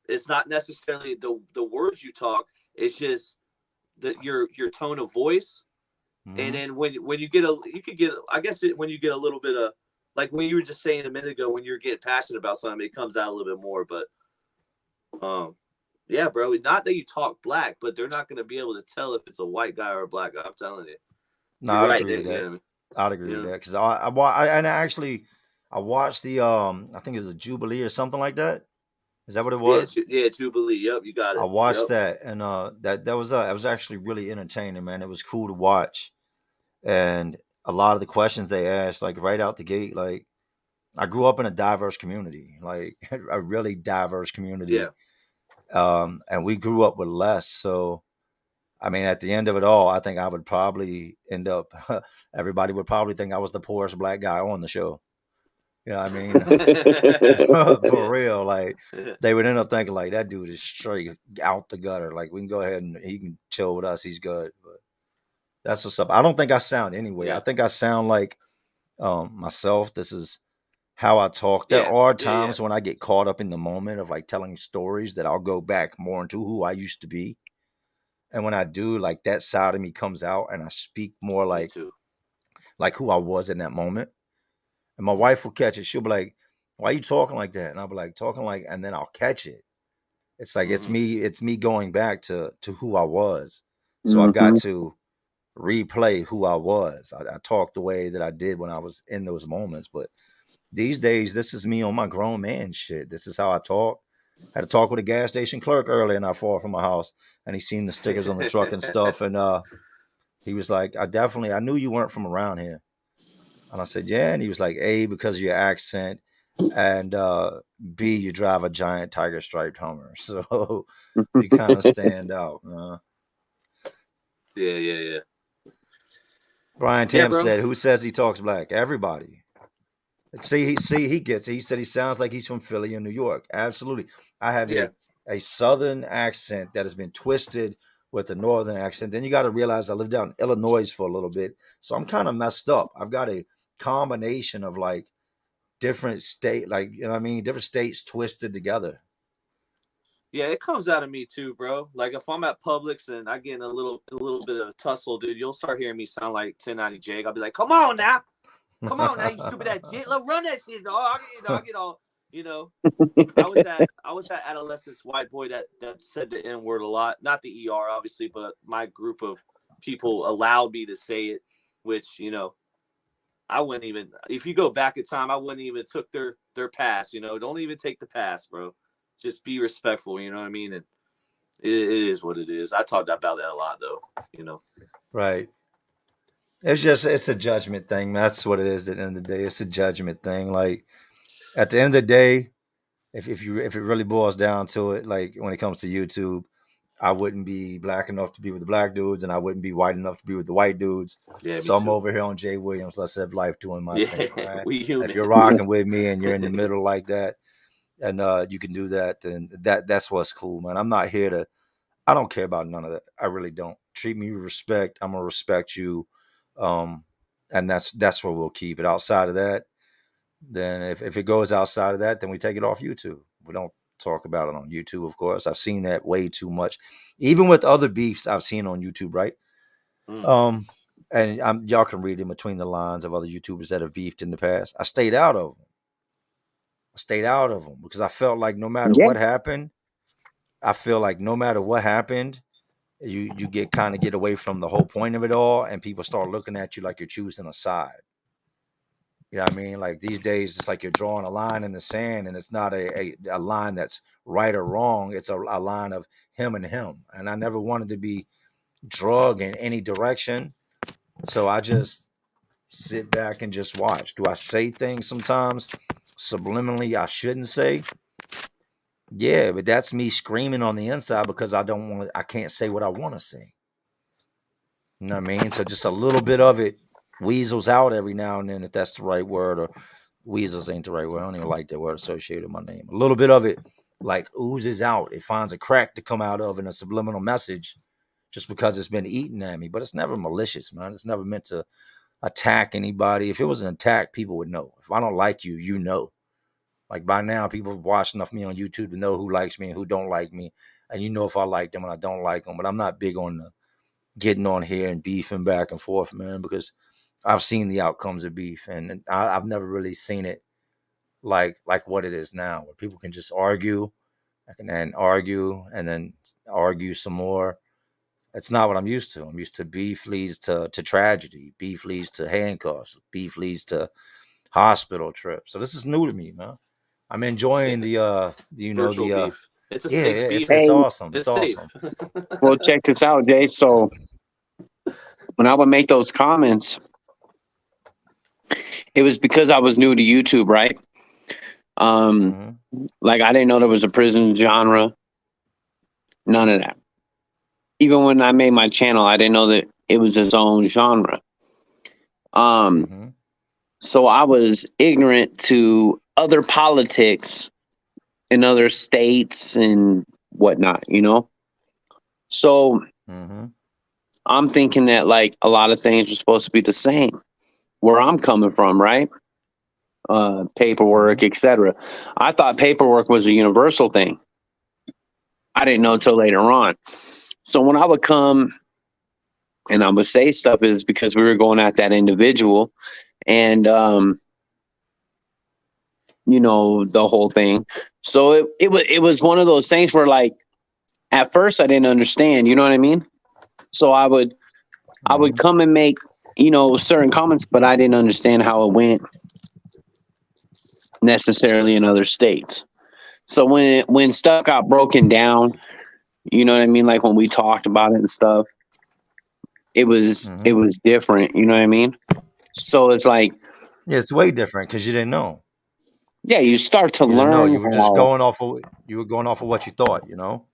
It's not necessarily the words you talk. It's just your tone of voice. And Mm-hmm. then when you get you could get, I guess when you get a little bit of, like when you were just saying a minute ago, when you're getting passionate about something, it comes out a little bit more. But yeah, bro, not that you talk black, but they're not going to be able to tell if it's a white guy or a black guy. I'm telling you, No, you're I'd right. agree with You know that. what I mean? I'd agree You with know? that because and actually I watched the I think it was a Jubilee or something like that. Is that what it Yeah, was? yeah, Jubilee. Yep, you got I it. watched Yep. that, and that was it was actually really entertaining, man. It was cool to watch, and a lot of the questions they asked, like right out the gate, like I grew up in a diverse community, like a really diverse Yeah. community, and we grew up with less. So, I mean, at the end of it all, I think I would probably end up. Everybody would probably think I was the poorest black guy on the show. You know what I mean? For Yeah. real, like they would end up thinking like that dude is straight out the gutter. Like we can go ahead and he can chill with us. He's good. But that's what's up. I don't think I sound anyway. I Yeah. think I sound like myself. This is how I talk. There Yeah. are Yeah. Yeah. times when I get caught up in the moment of like telling stories that I'll go back more into who I used to be. And when I do, like that side of me comes out and I speak more Me too. like who I was in that moment. And my wife will catch it. She'll be like, "Why are you talking like that?" And I'll be like, "Talking like," and then I'll catch it. It's like Mm-hmm. it's me going back to who I was. So I've got hmm to replay who I was. I talk the way that I did when I was in those moments. But these days, this is me on my grown man shit. This is how I talk. I had to talk with a gas station clerk earlier, not far from my house, and he seen the stickers on the truck and stuff. And he was like, I knew you weren't from around here." And I said, "Yeah." And he was like, "A, because of your accent, and B, you drive a giant tiger striped Hummer, so you kind of stand out." Yeah. Yeah. Yeah. Brian Yeah, Tam bro. said, "Who says he talks black? Everybody." He gets it. He said he sounds like he's from Philly and New York. Absolutely. I have Yeah. a southern accent that has been twisted with a northern accent. Then you got to realize I lived down in Illinois for a little bit. So I'm kind of messed up. I've got a combination of like different state, like you know what I mean, different states twisted together. Yeah, it comes out of me too, bro. Like if I'm at Publix and I get in a little bit of a tussle, dude, you'll start hearing me sound like 1090 Jake. I'll be like, come on now, you stupid that shit. Let's run that shit, dog. I get all, you know. I was that adolescence white boy that said the N word a lot. Not the ER, obviously, but my group of people allowed me to say it, which I wouldn't even. If you go back in time, I wouldn't even took their pass. Don't even take the pass, bro. Just be respectful. You know what I mean? It is what it is. I talked about that a lot, though. You know. Right. It's a judgment thing. That's what it is. At the end of the day, it's a judgment thing. Like at the end of the day, if it really boils down to it, like when it comes to YouTube, I wouldn't be black enough to be with the black dudes, and I wouldn't be white enough to be with the white dudes. Yeah, me So I'm too. over here on Jay Williams. Let's have life doing my thing. Yeah, Right? we And human. if you're rocking with me and you're in the middle like that, and you can do that, then that's what's cool, man. I'm not here to. I don't care about none of that. I really don't. Treat me with respect. I'm gonna respect you, um, and that's where we'll keep it. Outside of that, then if it goes outside of that, then we take it off YouTube. We don't talk about it on YouTube, of course. I've seen that way too much, even with other beefs I've seen on YouTube, right? Mm. And y'all can read in between the lines of other YouTubers that have beefed in the past. I stayed out of them. I stayed out of them because I felt like no matter Yeah. what happened, I feel like no matter what happened, you get away from the whole point of it all, and people start looking at you like you're choosing a side. You know what I mean? Like these days, it's like you're drawing a line in the sand, and it's not a line that's right or wrong. It's a line of him and him. And I never wanted to be drug in any direction. So I just sit back and just watch. Do I say things sometimes subliminally I shouldn't say? Yeah, but that's me screaming on the inside because I can't say what I want to say. You know what I mean? So just a little bit of it weasels out every now and then, if that's the right word, or weasels ain't the right word. I don't even like that word associated with my name. A little bit of it like oozes out. It finds a crack to come out of in a subliminal message just because it's been eaten at me. But it's never malicious, man. It's never meant to attack anybody. If it was an attack, people would know. If I don't like you, you know. Like by now, people have watched enough of me on YouTube to know who likes me and who don't like me. And you know if I like them and I don't like them. But I'm not big on getting on here and beefing back and forth, man, because I've seen the outcomes of beef, and I've never really seen it like what it is now, where people can just argue and argue and then argue some more. It's not what I'm used to. I'm used to beef leads to tragedy, beef leads to handcuffs, beef leads to hospital trips. So this is new to me, man. I'm enjoying Virtual beef. It's a yeah, safe it's beef. it's Hey, awesome. It's It's safe. awesome. well, check this out, Jay. So when I would make those comments, it was because I was new to YouTube, right? Mhm. Like I didn't know there was a prison genre. None of that. Even when I made my channel, I didn't know that it was its own genre. Mhm. So I was ignorant to other politics in other states and whatnot, you know? So Mhm. I'm thinking that like a lot of things are supposed to be the same where I'm coming from, right? Paperwork, Mhm. etc. I thought paperwork was a universal thing. I didn't know until later on. So when I would come and I would say stuff is because we were going at that individual and you know, the whole thing. So it was one of those things where like at first I didn't understand, you know what I mean? So I would Mhm. come and make, you know, certain comments, but I didn't understand how it went necessarily in other states. So when stuff got broken down, you know what I mean? Like when we talked about it and stuff, it Mhm. was different, you know what I mean? So it's like, Yeah, it's way different because you didn't know. yeah, you start to You didn't know. learn You were just how. going off of what you thought, you know.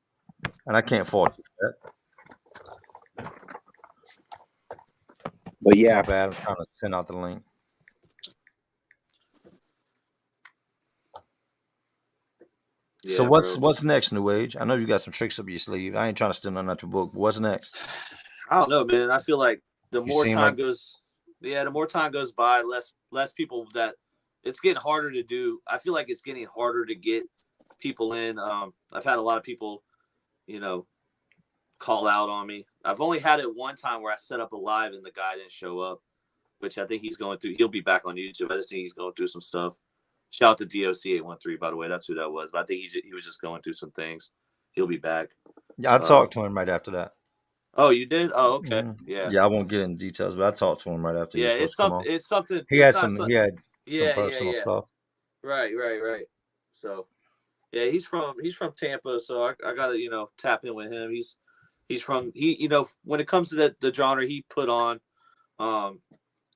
And I can't fault you for that. But My yeah, bad. I'm trying to send out the link. So Yeah, bro. what's next, New Age? I know you got some tricks up your sleeve. I ain't trying to steal nothing out your book, but what's next? I don't know, man. I feel like the You more seem time like goes, yeah, the more time goes by, less people that it's getting harder to do. I feel like it's getting harder to get people in. I've had a lot of people, you know, call out on me. I've only had it one time where I set up a live and the guy didn't show up, which I think he's going through. He'll be back on YouTube. I just think he's going through some stuff. Shout out to DOC813, by the way. That's who that was. But I think he was just going through some things. He'll be back. yeah, I Um, talked to him right after that. oh, you did? Oh, okay. Mhm. Yeah. Yeah, I won't get into details, but I talked to him right after he Yeah, was supposed to come on. it's something. He It's had not some so. he had some Yeah, yeah, personal yeah. stuff. Right. So Yeah, he's from Tampa, so I gotta tap in with him. He's from when it comes to the genre um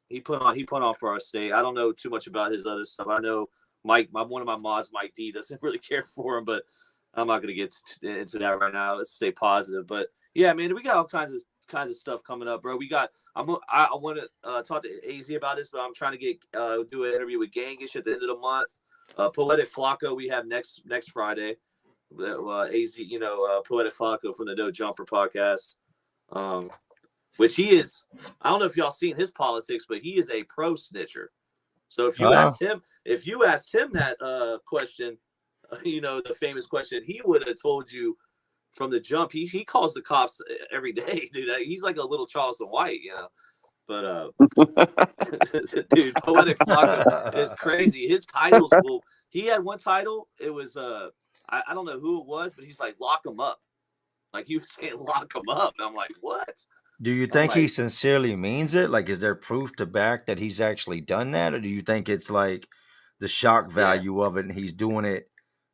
he put on for our state. I don't know too much about his other stuff. I know one of my mods, Mike D, doesn't really care for him, but I'm not gonna get into that right now. Let's stay positive. But yeah, man, we got all kinds of stuff coming up, bro. I want to talk to AZ about this, but I'm trying to get do an interview with Gangish at the end of the month. Poetic Flacco we have next Friday. AZ, Poetic Flacco from the No Jumper podcast. Which he is. I don't know if y'all seen his politics, but he is a pro snitcher. So if you asked him that question, the famous question, he would have told you from the jump. He calls the cops every day, dude. He's like a little Charleston White, But dude, Poetic Flocka is crazy. His titles he had one title. It was I don't know who it was, but he's like, lock him up. Like he was saying lock him up. And I'm like, what? Do you think he sincerely means it? Like, is there proof to back that he's actually done that? Or do you think it's like the shock value of it and he's doing it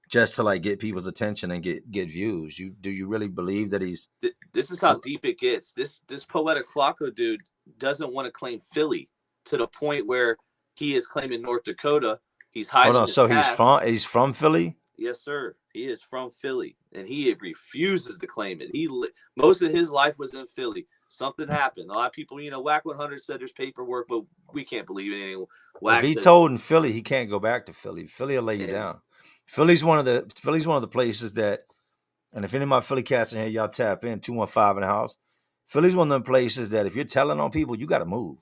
just to like get people's attention and get views? Do you really believe that he's this is how deep it gets. This Poetic Flacco dude doesn't want to claim Philly to the point where he is claiming North Dakota. He's hiding. Hold on, so past. He's from Philly? Yes, sir. He is from Philly, and he refuses to claim it. Most of his life was in Philly. Something happened. A lot of people, Whack 100 said there's paperwork, but we can't believe it anymore. If he told in Philly, he can't go back to Philly. Philly will lay you down. Philly's one of the places that, and if any of my Philly cats in here, y'all tap in 215 in the house. Philly's one of them places that if you're telling on people, you got to move.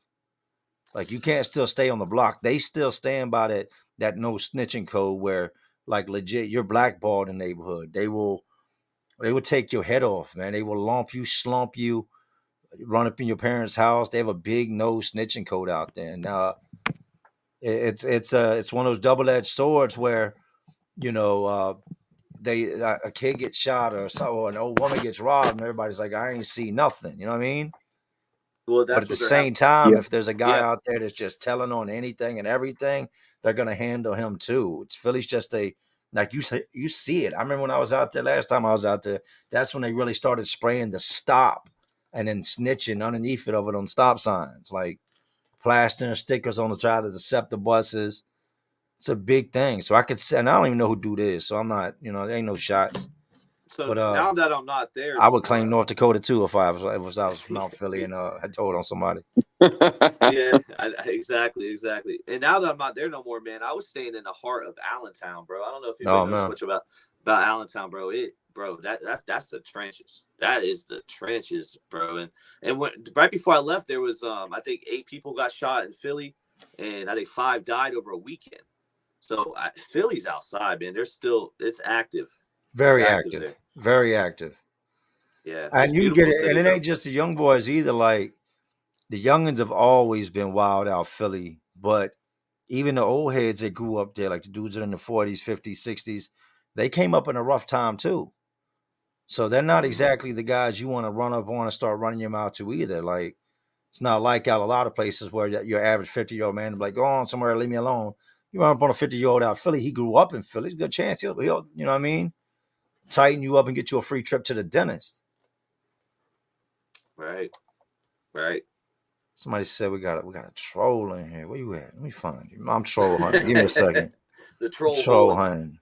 Like you can't still stay on the block. They still stand by that no snitching code where like legit you're blackballed in the neighborhood. They will take your head off, man. They will lump you, slump you, run up in your parents' house. They have a big no snitching code out there. And it's one of those double-edged swords where, a kid gets shot or an old woman gets robbed and everybody's like, I ain't see nothing. You know what I mean? Well, but at the same time, if there's a guy out there that's just telling on anything and everything, they're going to handle him too. Philly's just like you see it. I remember when I was out there last time I was out there, that's when they really started spraying the stop and then snitching underneath it on stop signs, like plastering stickers on the side to accept the buses. It's a big thing. So I could say, and I don't even know who do this. So I'm not, there ain't no shots. So now that I'm not there, I would claim North Dakota too if I was Mount Philly and I told on somebody. Yeah, exactly. And now that I'm not there no more, man, I was staying in the heart of Allentown, bro. I don't know if anybody knows much about Allentown, bro. That's the trenches. That is the trenches, bro. And right before I left, there was I think 8 people got shot in Philly, and I think 5 died over a weekend. So Philly's outside, man. It's active. Very active. Very active. Yeah. And you get it. And it ain't just the young boys either. Like the youngins have always been wild out Philly, but even the old heads that grew up there, like the dudes that are in the 40s, 50s, 60s, they came up in a rough time too. So they're not exactly the guys you want to run up on and start running your mouth to either. Like it's not like out a lot of places where your average 50-year-old man will be like, go on somewhere, leave me alone. You run up on a 50-year-old out Philly, he grew up in Philly. It's a good chance he'll you know what I mean? Tighten you up and get you a free trip to the dentist. Right. Somebody said we got a troll in here. Where you at? Let me find you. I'm troll hunting. Give me a second. The troll hunting.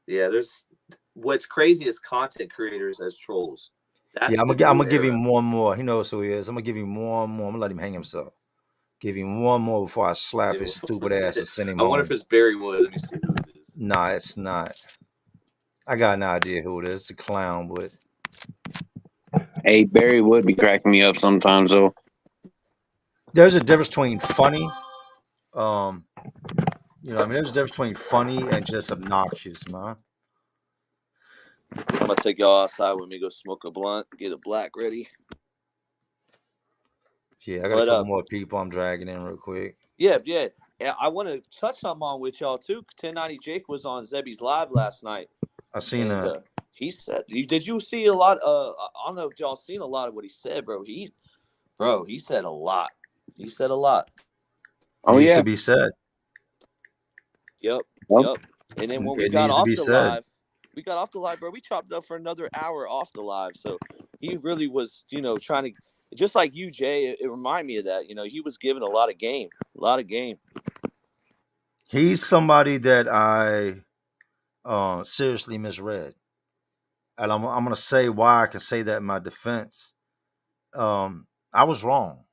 Yeah, there's what's crazy is content creators as trolls. I'm gonna give him one more. He knows who he is. I'm gonna give him one more. I'm gonna let him hang himself. Give him one more before I slap his stupid ass and send him home. I wonder if it's Barry Wood. Let me see who it is. Nah, it's not. I got an idea who it is. The clown would. Hey, Barry Wood be cracking me up sometimes though. There's a difference between funny, there's a difference between funny and just obnoxious, man. I'm gonna take y'all outside with me, go smoke a blunt, get a black ready. Yeah, I got a couple more people I'm dragging in real quick. Yeah. I want to touch something on with y'all too. 1090 Jake was on Zebby's live last night. I seen that. He said, "Did you see a lot? I don't know if y'all seen a lot of what he said, bro. He said a lot. He said a lot. Oh, needs to be said. Yep. Yep. Yep. And then when we It got needs to off be the said. live, bro. We chopped up for another hour off the live. So he really was, trying to, just like you, Jay. It reminded me of that. He was given a lot of game, a lot of game. He's somebody that I seriously misread, and I'm going to say why I can say that in my defense. I was wrong,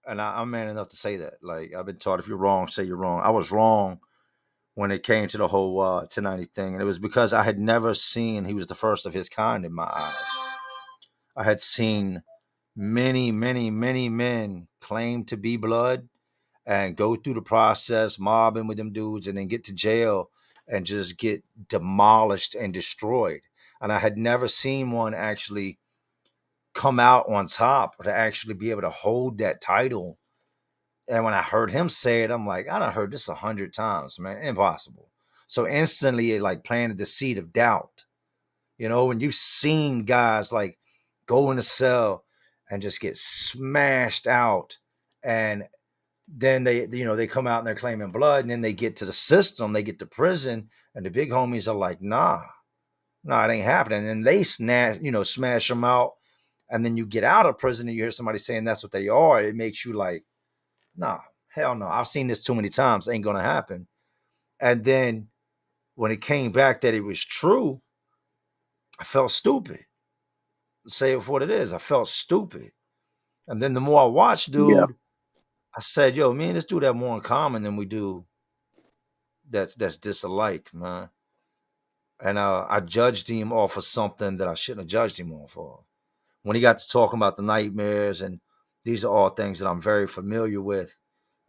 and I'm man enough to say that. Like I've been taught, if you're wrong, say you're wrong. I was wrong when it came to the whole 1090 thing, and it was because I had never seen. He was the first of his kind in my eyes. I had seen many, many, many men claim to be blood and go through the process, mobbing with them dudes, and then get to jail and just get demolished and destroyed. And I had never seen one actually come out on top to actually be able to hold that title. And when I heard him say it, I'm like, I done heard this 100 times, man. Impossible. So instantly it like planted the seed of doubt. When you've seen guys like go in a cell and just get smashed out, and then they come out and they're claiming blood, and then they get to the system, they get to prison, and the big homies are like, nah, it ain't happening. And then they smash them out, and then you get out of prison and you hear somebody saying that's what they are. It makes you like, nah, hell no. I've seen this too many times. Ain't gonna happen. And then when it came back that it was true, I felt stupid. Say it for what it is. I felt stupid. And then the more I watched, Yeah. dude, I said, yo, me and this dude have more in common than we do that's disalike, man. And I judged him off of something that I shouldn't have judged him off of. When he got to talking about the nightmares, and these are all things that I'm very familiar with,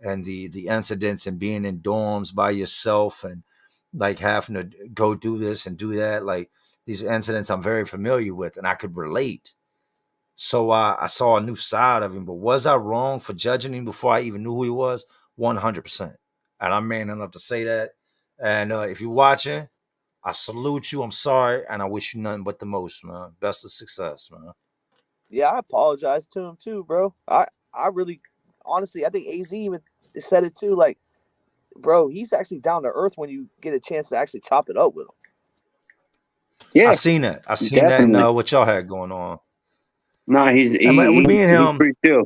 and the incidents and being in dorms by yourself and like having to go do this and do that, like these incidents I'm very familiar with, and I could relate. So I saw a new side of him. But was I wrong for judging him before I even knew who he was? 100%. And I'm man enough to say that. And if you're watching, I salute you. I'm sorry, and I wish you nothing but the most, man. Best of success, man. Yeah, I apologize to him too, bro. I really, honestly, I think AZ even said it too. Like, bro, he's actually down to earth when you get a chance to actually chop it up with him. I Yeah, seen that. I seen that and definitely. what y'all had going on. No, And with me and he's him, pretty chill.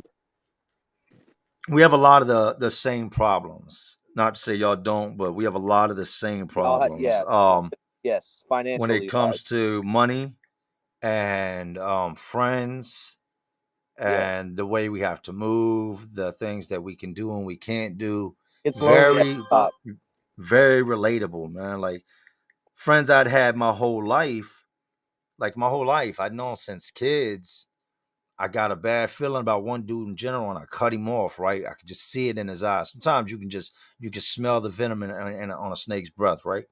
we have a lot of the same problems. Not to say y'all don't, but we have a lot of the same problems. Yeah, yes, When it financially wise, comes to money and friends yes. and the way we have to move, the things that we can do and we can't do. It's lonely at Very, the top. very relatable, man. Like friends I'd had my whole life, I'd known since kids. I got a bad feeling about one dude in general, and I cut him off. Right, I could just see it in his eyes. Sometimes you can smell the venom on a snake's breath, right?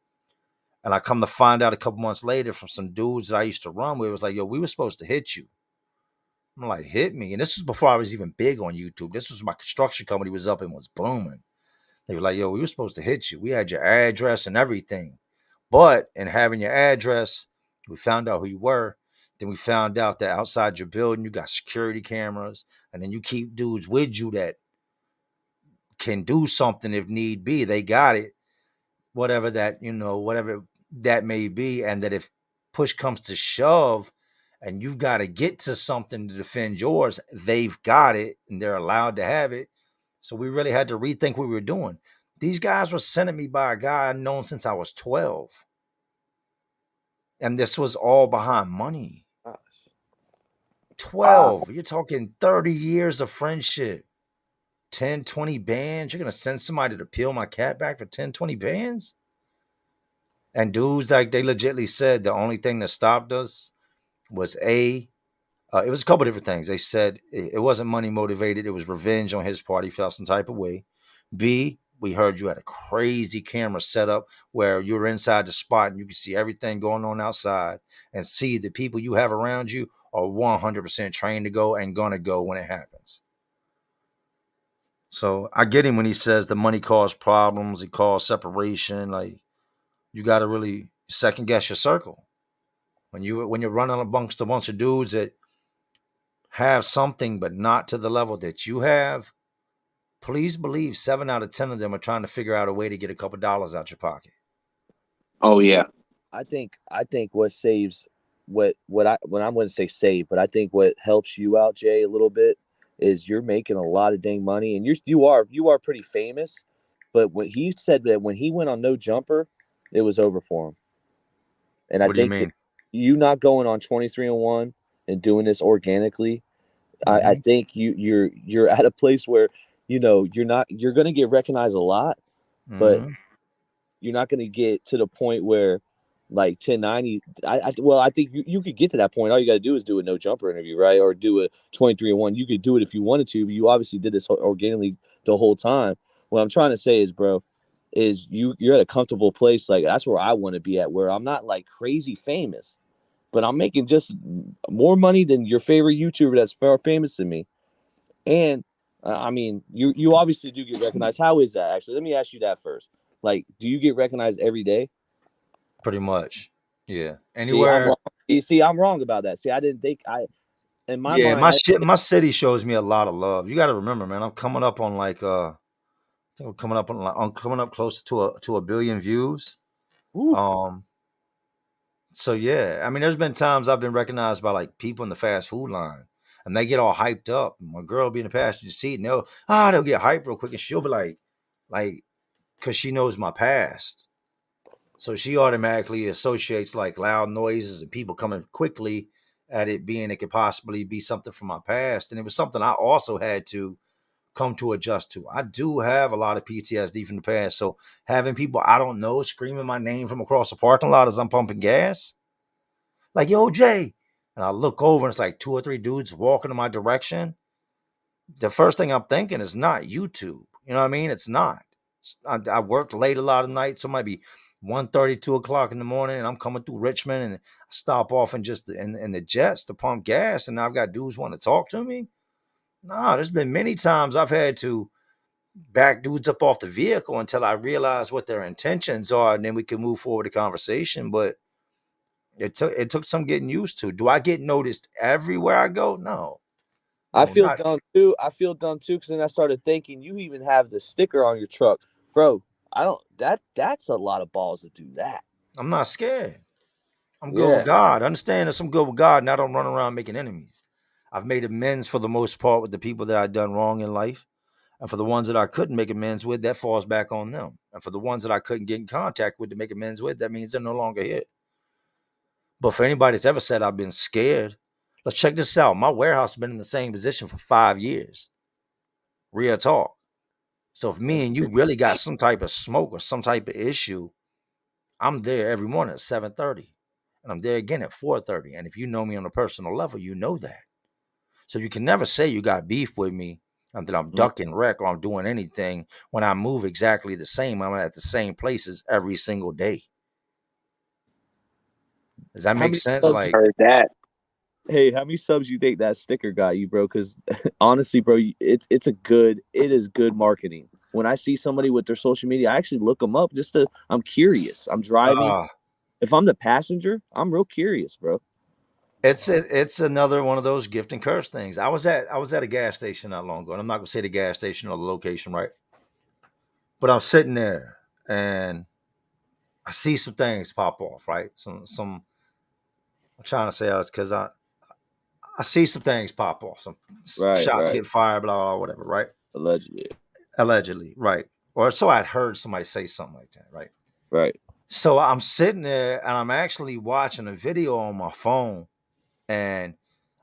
And I come to find out a couple months later from some dudes that I used to run with, it was like, yo, we were supposed to hit you. I'm like, hit me. And this was before I was even big on YouTube. This was my construction company was up and was booming. They were like, yo, we were supposed to hit you. We had your address and everything. But in having your address, we found out who you were. Then we found out that outside your building, you got security cameras. And then you keep dudes with you that can do something if need be. They got it. Whatever that may be. And that if push comes to shove and you've got to get to something to defend yours, they've got it and they're allowed to have it. So we really had to rethink what we were doing. These guys were sending me by a guy I'd known since I was 12. And this was all behind money. Gosh. Wow. 12. You're talking 30 years of friendship. 10, 20 bands. You're going to send somebody to peel my cat back for 10, 20 bands? And dudes, like they legitly said the only thing that stopped us was it was a couple different things. They said it wasn't money motivated. It was revenge on his part. He felt some type of way. B, we heard you had a crazy camera set up where you were inside the spot and you could see everything going on outside. And C, the people you have around you are 100% trained to go and going to go when it happens. So I get him when he says the money caused problems. It caused separation. Like you got to really second guess your circle. When you're running amongst a bunch of dudes that have something but not to the level that you have, please believe 7 out of 10 of them are trying to figure out a way to get a couple dollars out your pocket. Oh yeah. I think what saves what I when I'm going to say save, but I think what helps you out, Jay, a little bit is you're making a lot of dang money, and you are pretty famous. But when he said that when he went on No Jumper, it was over for him. And I What do you think that mean? you not going on 23-1 and doing this organically, I think you're at a place where you're going to get recognized a lot, but you're not going to get to the point where like 1090. I think you could get to that point. All you got to do is do a No Jumper interview, right? Or do a 23-1. You could do it if you wanted to, but you obviously did this organically the whole time. What I'm trying to say is, bro, is you're at a comfortable place. Like that's where I want to be at, where I'm not like crazy famous, but I'm making just more money than your favorite YouTuber that's famous to me. And I mean, you obviously do get recognized. How is that actually? Let me ask you that first. Like, do you get recognized every day? Pretty much. Yeah. See, I'm Anywhere. wrong. You see, I'm wrong about that. See, I didn't think in my Yeah, mind. my city shows me a lot of love. You got to remember, man. I'm coming up on like I think I'm coming up on like I'm coming up close to a billion views. Ooh, So yeah, I mean, there's been times I've been recognized by like people in the fast food line, and they get all hyped up. My girl be in the passenger seat, and they'll get hyped real quick, and she'll be like, because she knows my past, so she automatically associates like loud noises and people coming quickly at it being it could possibly be something from my past, and it was something I also had to come to adjust to. I do have a lot of PTSD from the past. So having people I don't know screaming my name from across the parking lot as I'm pumping gas, like, yo, Jay. And I look over and it's like 2 or 3 dudes walking in my direction. The first thing I'm thinking is not YouTube. You know what I mean? It's not. I worked late a lot of nights. So it might be 1:30, 2 o'clock in the morning, and I'm coming through Richmond and I stop off in the jets to pump gas. And now I've got dudes want to talk to me. Nah, there's been many times I've had to back dudes up off the vehicle until I realize what their intentions are, and then we can move forward the conversation. But it took some getting used to. Do I get noticed everywhere I go? No, I no, feel not. dumb too. I feel dumb too because then I started thinking you even have the sticker on your truck, bro. I don't. That's a lot of balls to do that. I'm not scared. I'm good with Yeah, God. Understand that I'm good with God, and I don't run around making enemies. I've made amends for the most part with the people that I've done wrong in life. And for the ones that I couldn't make amends with, that falls back on them. And for the ones that I couldn't get in contact with to make amends with, that means they're no longer here. But for anybody that's ever said I've been scared, let's check this out. My warehouse has been in the same position for 5 years. Real talk. So if me and you really got some type of smoke or some type of issue, I'm there every morning at 7:30. And I'm there again at 4:30. And if you know me on a personal level, you know that. So you can never say you got beef with me and that I'm ducking wreck or I'm doing anything when I move exactly the same. I'm at the same places every single day. Does that how make many sense? subs? Like, Heard that. Hey, how many subs you think that sticker got you, bro? Because honestly, bro, it is good marketing. When I see somebody with their social media, I actually look them up just to. I'm curious. I'm driving. uh, If I'm the passenger, I'm real curious, bro. it's another one of those gift and curse things. I was at a gas station not long ago, and I'm not gonna say the gas station or the location, right? But I'm sitting there and I see some things pop off, right? Some I'm trying to say us because I see some things pop off, some shots Right. get fired, blah, blah, whatever, right? Allegedly. Allegedly, right? Or so I'd heard somebody say something like that, right? Right. So I'm sitting there and I'm actually watching a video on my phone, and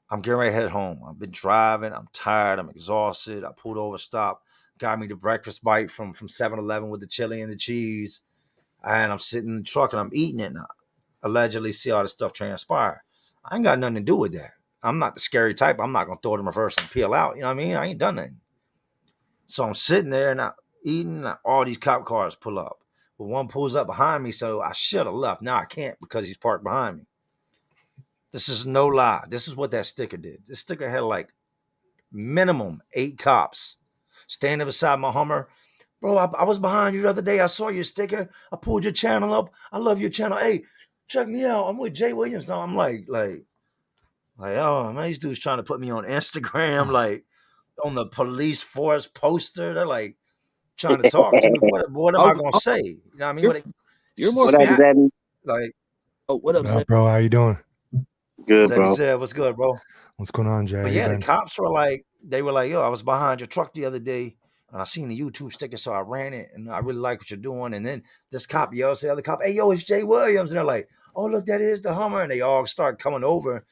I'm getting ready to head home. I've been driving. I'm tired. I'm exhausted. I pulled over, stopped, got me the breakfast bite from 7-Eleven with the chili and the cheese. And I'm sitting in the truck and I'm eating it now. Allegedly see all this stuff transpire. I ain't got nothing to do with that. I'm not the scary type. I'm not going to throw it in reverse and peel out. You know what I mean? I ain't done nothing. So I'm sitting there and I'm eating. All these cop cars pull up. But one pulls up behind me, so I should have left. Now I can't because he's parked behind me. This is no lie. This is what that sticker did. This sticker had like minimum 8 cops standing beside my Hummer. Bro, I was behind you the other day. I saw your sticker. I pulled your channel up. I love your channel. Hey, check me out. I'm with Jay Williams now. I'm like, oh man, these dudes trying to put me on Instagram. Like, on the police force poster. They're like trying to talk to me. What am I gonna say? You know what I mean? You're more. What up, snap Zebby? like Oh, what up, What up, Zeb? bro? How you doing? Good, Zebby bro. said, "What's good, bro?" What's going on, Jay? How But you yeah, the been? cops were like, yo, I was behind your truck the other day and I seen the YouTube sticker, so I ran it and I really like what you're doing. And then this cop yells to the other cop, "Hey, yo, it's Jay Williams." And they're like, "Oh, look, that is the Hummer." And they all start coming over.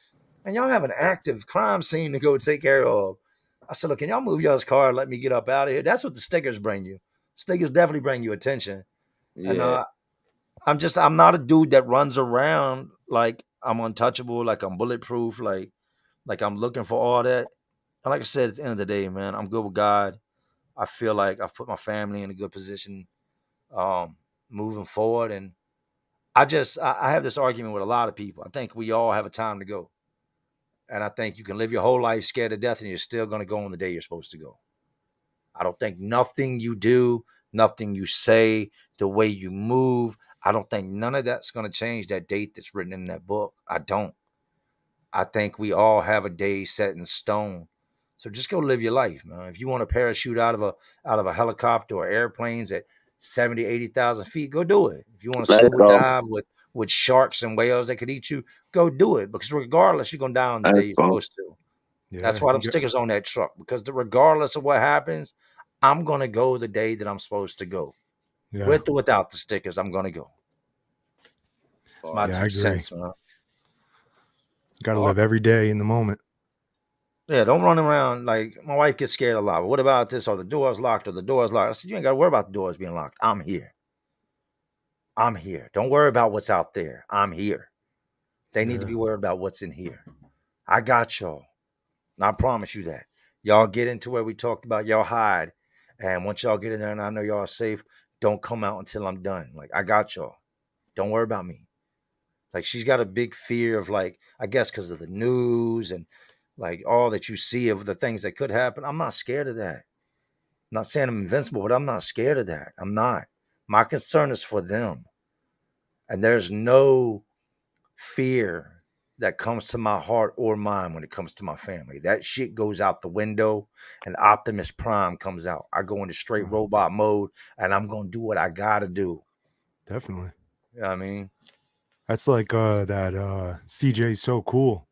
And y'all have an active crime scene to go take care of. I said, "Look, can y'all move y'all's car and let me get up out of here?" That's what the stickers bring you. Stickers definitely bring you attention. And Yeah. I'm not a dude that runs around like I'm untouchable, like I'm bulletproof, like I'm looking for all that. And like I said, at the end of the day, man, I'm good with God. I feel like I've put my family in a good position moving forward. And I have this argument with a lot of people. I think we all have a time to go. And I think you can live your whole life scared to death and you're still going to go on the day you're supposed to go. I don't think nothing you do, nothing you say, the way you move, I don't think none of that's going to change that date that's written in that book. I don't. I think we all have a day set in stone. So just go live your life, man. If you want to parachute out of a helicopter or airplanes at 70, 80,000 feet, go do it. If you want to Let's scuba go. dive with sharks and whales that could eat you, go do it. Because regardless, you're going to die on the day Let's you're go. supposed to. That's Yeah, why you them got, stickers on that truck. Because regardless of what happens, I'm going to go the day that I'm supposed to go. yeah, With or without the stickers, I'm going to go. It's my yeah. I 2 agree. cents, man. Got to All live every day in the moment. Yeah, don't run around like my wife gets scared a lot. What about this? Or the door's locked, or the door's locked. I said, you ain't got to worry about the doors being locked. I'm here. I'm here. Don't worry about what's out there. I'm here. They need to Yeah, be worried about what's in here. I got y'all. I promise you that. Y'all get into where we talked about, y'all hide. And once y'all get in there and I know y'all are safe, don't come out until I'm done. Like, I got y'all. Don't worry about me. Like, she's got a big fear of, like, I guess because of the news and like all that you see of the things that could happen. I'm not scared of that. I'm not saying I'm invincible, but I'm not scared of that. I'm not. My concern is for them. And there's no fear that comes to my heart or mind when it comes to my family. That shit goes out the window and Optimus Prime comes out. I go into straight robot mode and I'm going to do what I got to do. definitely. You know what I mean? That's like that CJ's so cool.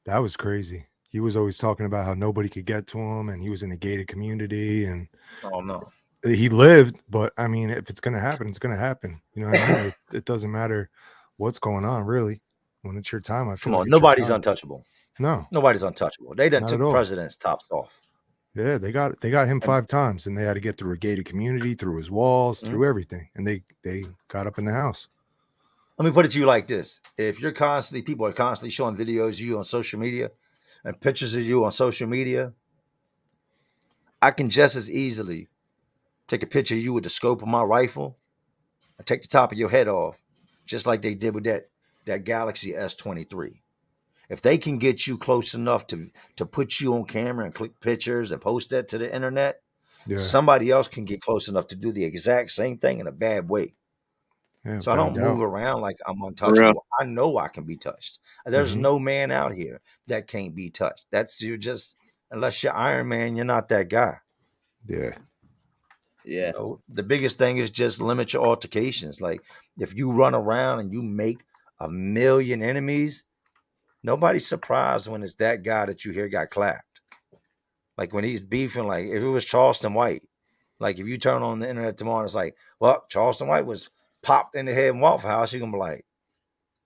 That was crazy. He was always talking about how nobody could get to him, and he was in a gated community, and Oh, no. he lived. But I mean, if it's gonna happen, it's gonna happen. You know what I mean? It doesn't matter what's going on, really. When it's your time, I feel Come like on. it's your Nobody's time. untouchable. No, Nobody's untouchable. They done not at took all. presidents' tops off. Yeah, they got him And 5 times, and they had to get through a gated community, through his walls, through everything, and they got up in the house. let me put it to you like this. If people are constantly showing videos of you on social media and pictures of you on social media, I can just as easily take a picture of you with the scope of my rifle and take the top of your head off, just like they did with that Galaxy S23. If they can get you close enough to put you on camera and click pictures and post that to the internet, Yeah, somebody else can get close enough to do the exact same thing in a bad way. yeah, So I without a don't move doubt. around like I'm For real. untouchable. I know I can be touched. There's Mm-hmm. no man out here that can't be touched. You're just, unless you're Iron Man, you're not that guy. Yeah, Yeah. The biggest thing is just limit your altercations. Like if you run around and you make 1,000,000 enemies, nobody's surprised when it's that guy that you hear got clapped. Like when he's beefing, like if it was Charleston White, like if you turn on the internet tomorrow and it's like, well, Charleston White was popped in the head in Waffle House, you're gonna be like,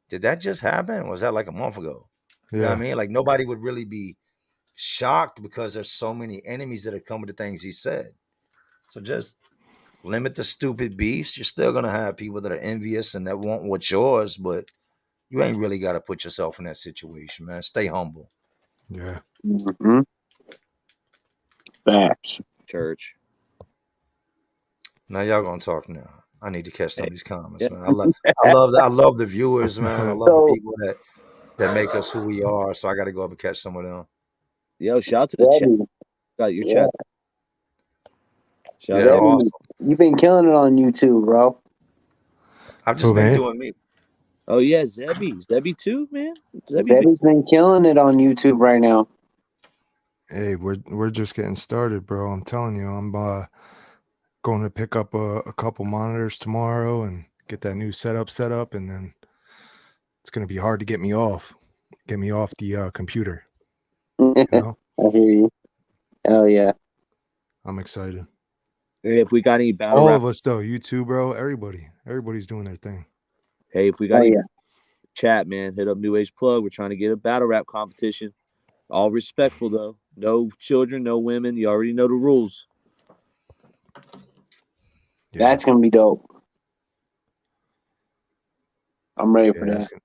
did that just happen? Or was that like a month ago? You know what I yeah, mean? Like nobody would really be shocked because there's so many enemies that are coming to things he said. So just limit the stupid beefs. You're still gonna have people that are envious and that want what's yours, but you ain't really got to put yourself in that situation, man. Stay humble. yeah. Mm-hmm. Facts. Church. Now y'all gonna talk now. I need to catch some Hey, of these comments, yeah. man. I love the viewers, man. I love the So, people that make us who we are. So I got to go up and catch some of them. Yo, shout out to the chat. Zebby, Got your yeah, chat. Shout Yeah, out to awesome. Zebby, you've been killing it on YouTube, bro. I've just Who, been man? doing me. Oh yeah, Zebby. Zebby too, man. Zebby. Zebby's been killing it on YouTube right now. Hey, we're just getting started, bro. I'm telling you, I'm going to pick up a couple monitors tomorrow and get that new setup set up, and then it's gonna be hard to get me off the computer. You know, I hear you. Hell yeah. I'm excited. Hey, if we got any battle All rap, of us though, you too, bro. Everybody's doing their thing. hey, if we got Oh any yeah. chat, man, hit up New Age Plug. We're trying to get a battle rap competition. All respectful though. No children, no women. You already know the rules. Yeah, That's gonna be dope. I'm ready for that's that.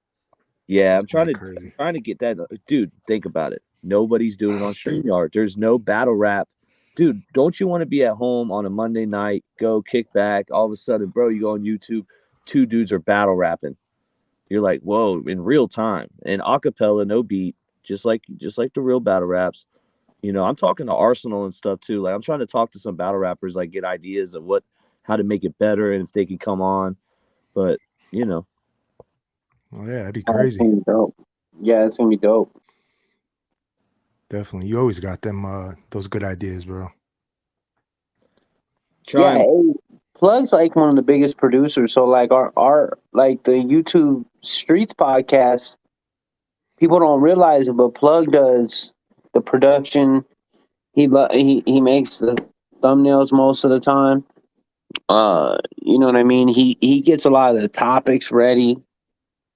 Yeah, that's I'm gonna trying be to crazy. get that. Dude, think about it. Nobody's doing it on StreamYard. There's no battle rap. Dude, don't you want to be at home on a Monday night, go kick back, all of a sudden, bro, you go on YouTube, two dudes are battle rapping. You're like, whoa, in real time. And acapella, no beat, just like the real battle raps. You know, I'm talking to Arsenal and stuff too. Like I'm trying to talk to some battle rappers, like get ideas of how to make it better and if they can come on. But, you know. Oh yeah, that'd be Oh, it's crazy. gonna be dope. Yeah, it's gonna be dope. Definitely. You always got them those good ideas, bro. Yeah, Trying. hey, Plug's like one of the biggest producers. So like our like the YouTube Streets podcast, people don't realize it, but Plug does the production. He makes the thumbnails most of the time. You know what I mean? He gets a lot of the topics ready.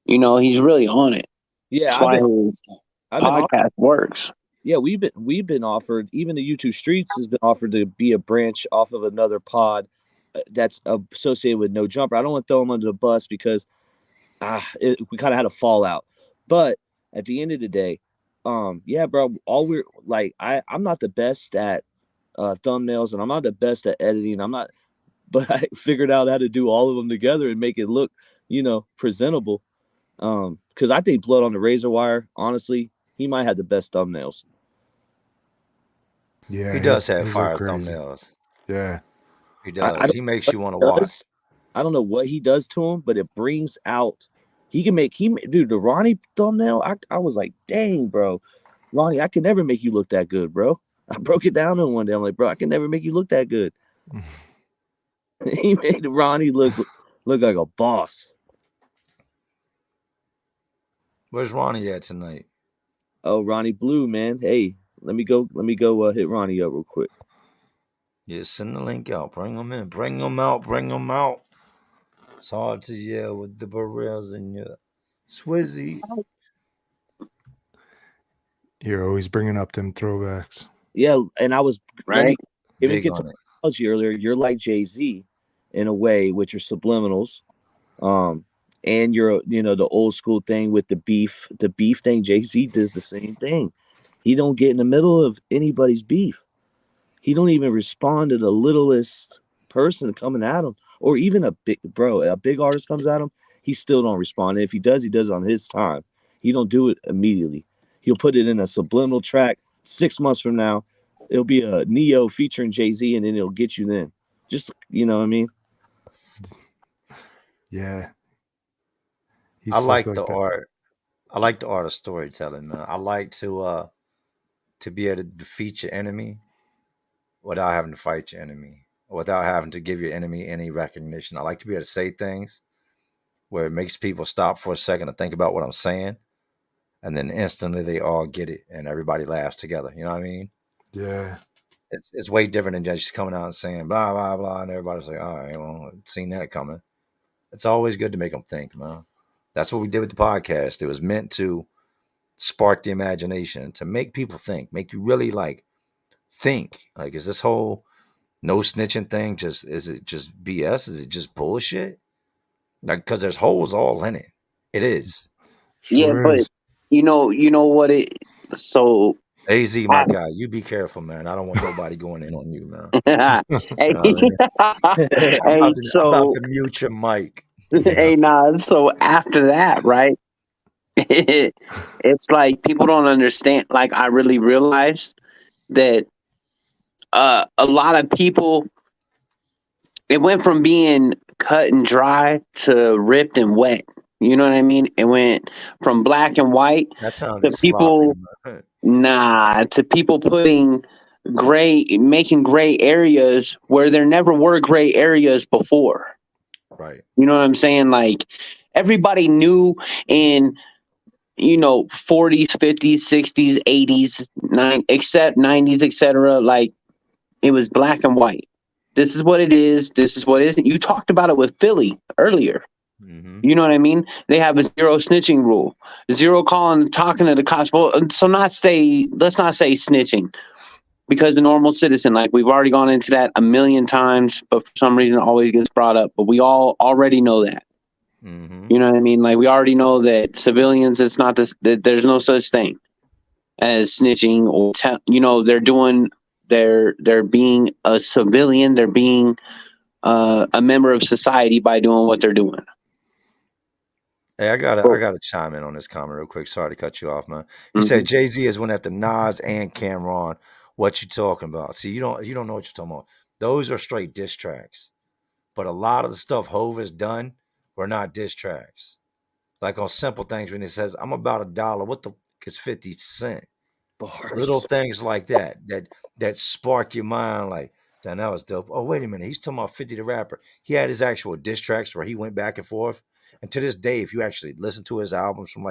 You know, he's really on it. Yeah, That's why his I've been podcast works. yeah, we've been offered. Even the YouTube Streets has been offered to be a branch off of another pod that's associated with No Jumper. I don't want to throw him under the bus because we kind of had a fallout. But at the end of the day, yeah, bro. All we're like, I'm not the best at thumbnails, and I'm not the best at editing. I'm not, but I figured out how to do all of them together and make it look, presentable. Because I think Blood on the Razor Wire, honestly, he might have the best thumbnails. Yeah, He does have his look fire crazy. thumbnails. Yeah. He I does. don't He makes know you want to what he watch. does. I don't know what he does to him, but it brings out. He can make dude the Ronnie thumbnail. I was like, dang, bro, Ronnie, I can never make you look that good, bro. I broke it down in one day. I'm like, bro, I can never make you look that good. He made Ronnie look like a boss. Where's Ronnie at tonight? Oh, Ronnie Blue, man. Hey, let me go hit Ronnie up real quick. Yeah, send the link out. Bring them in. Bring them out. Bring them out. It's hard to yell with the barrels in your Swizzy. You're always bringing up them throwbacks. Yeah, and I was let me Big get to on it. analogy earlier. You're like Jay-Z in a way with your subliminals. And you're the old school thing with the beef thing. Jay-Z does the same thing. He don't get in the middle of anybody's beef. He don't even respond to the littlest person coming at him, or even a big artist comes at him. He still don't respond. And if he does it on his time. He don't do it immediately. He'll put it in a subliminal track. 6 months from now, it'll be a Neo featuring Jay-Z, and then it'll get you then. Just what I mean. Yeah. I like the art. I like the art of storytelling, man. I like to be able to defeat your enemy without having to fight your enemy, without having to give your enemy any recognition. I like to be able to say things where it makes people stop for a second to think about what I'm saying, and then instantly they all get it and everybody laughs together. You know what I mean? Yeah. It's way different than just coming out and saying blah blah blah, and everybody's like, all right, well, I've seen that coming. It's always good to make them think, man. That's what we did with the podcast. It was meant to spark the imagination, to make people think, make you really think. Like, is this whole no snitching thing is it just BS? Is it just bullshit? Like, because there's holes all in it. It is. Yeah, Sure but is. you know what it so AZ, my guy, you be careful, man. I don't want nobody going in on you, man. hey, You know what I mean? hey, I'm about so to mute your mic. hey, nah, so after that, right? It's like people don't understand. Like I really realized that a lot of people, it went from being cut and dry to ripped and wet. You know what I mean? It went from black and white That to sounded sloppy, people. man. Nah, to people making gray areas where there never were gray areas before. Right. You know what I'm saying? Like everybody knew in 40s, 50s, 60s, 80s, except 90s, etc. Like it was black and white. This is what it is. This is what it isn't. You talked about it with Philly earlier. Mm-hmm. You know what I mean? They have a zero snitching rule, zero talking to the cops. Well, so let's not say snitching, because the normal citizen, like we've already gone into that a million times, but for some reason it always gets brought up. But we all already know that. Mm-hmm. You know what I mean? Like we already know that civilians, it's not this. That there's no such thing as snitching or they're being a civilian. They're being a member of society by doing what they're doing. Hey, I gotta chime in on this comment real quick. Sorry to cut you off, man. He said Jay-Z is went after Nas and Cameron. What you talking about? See, you don't know what you're talking about. Those are straight diss tracks. But a lot of the stuff Hov has done were not diss tracks. Like on Simple Things when it says, I'm about $1. What the fuck is 50 cents? Bars. Little things like that spark your mind like, damn, that was dope. Oh, wait a minute. He's talking about 50 the rapper. He had his actual diss tracks where he went back and forth. And to this day, if you actually listen to his albums from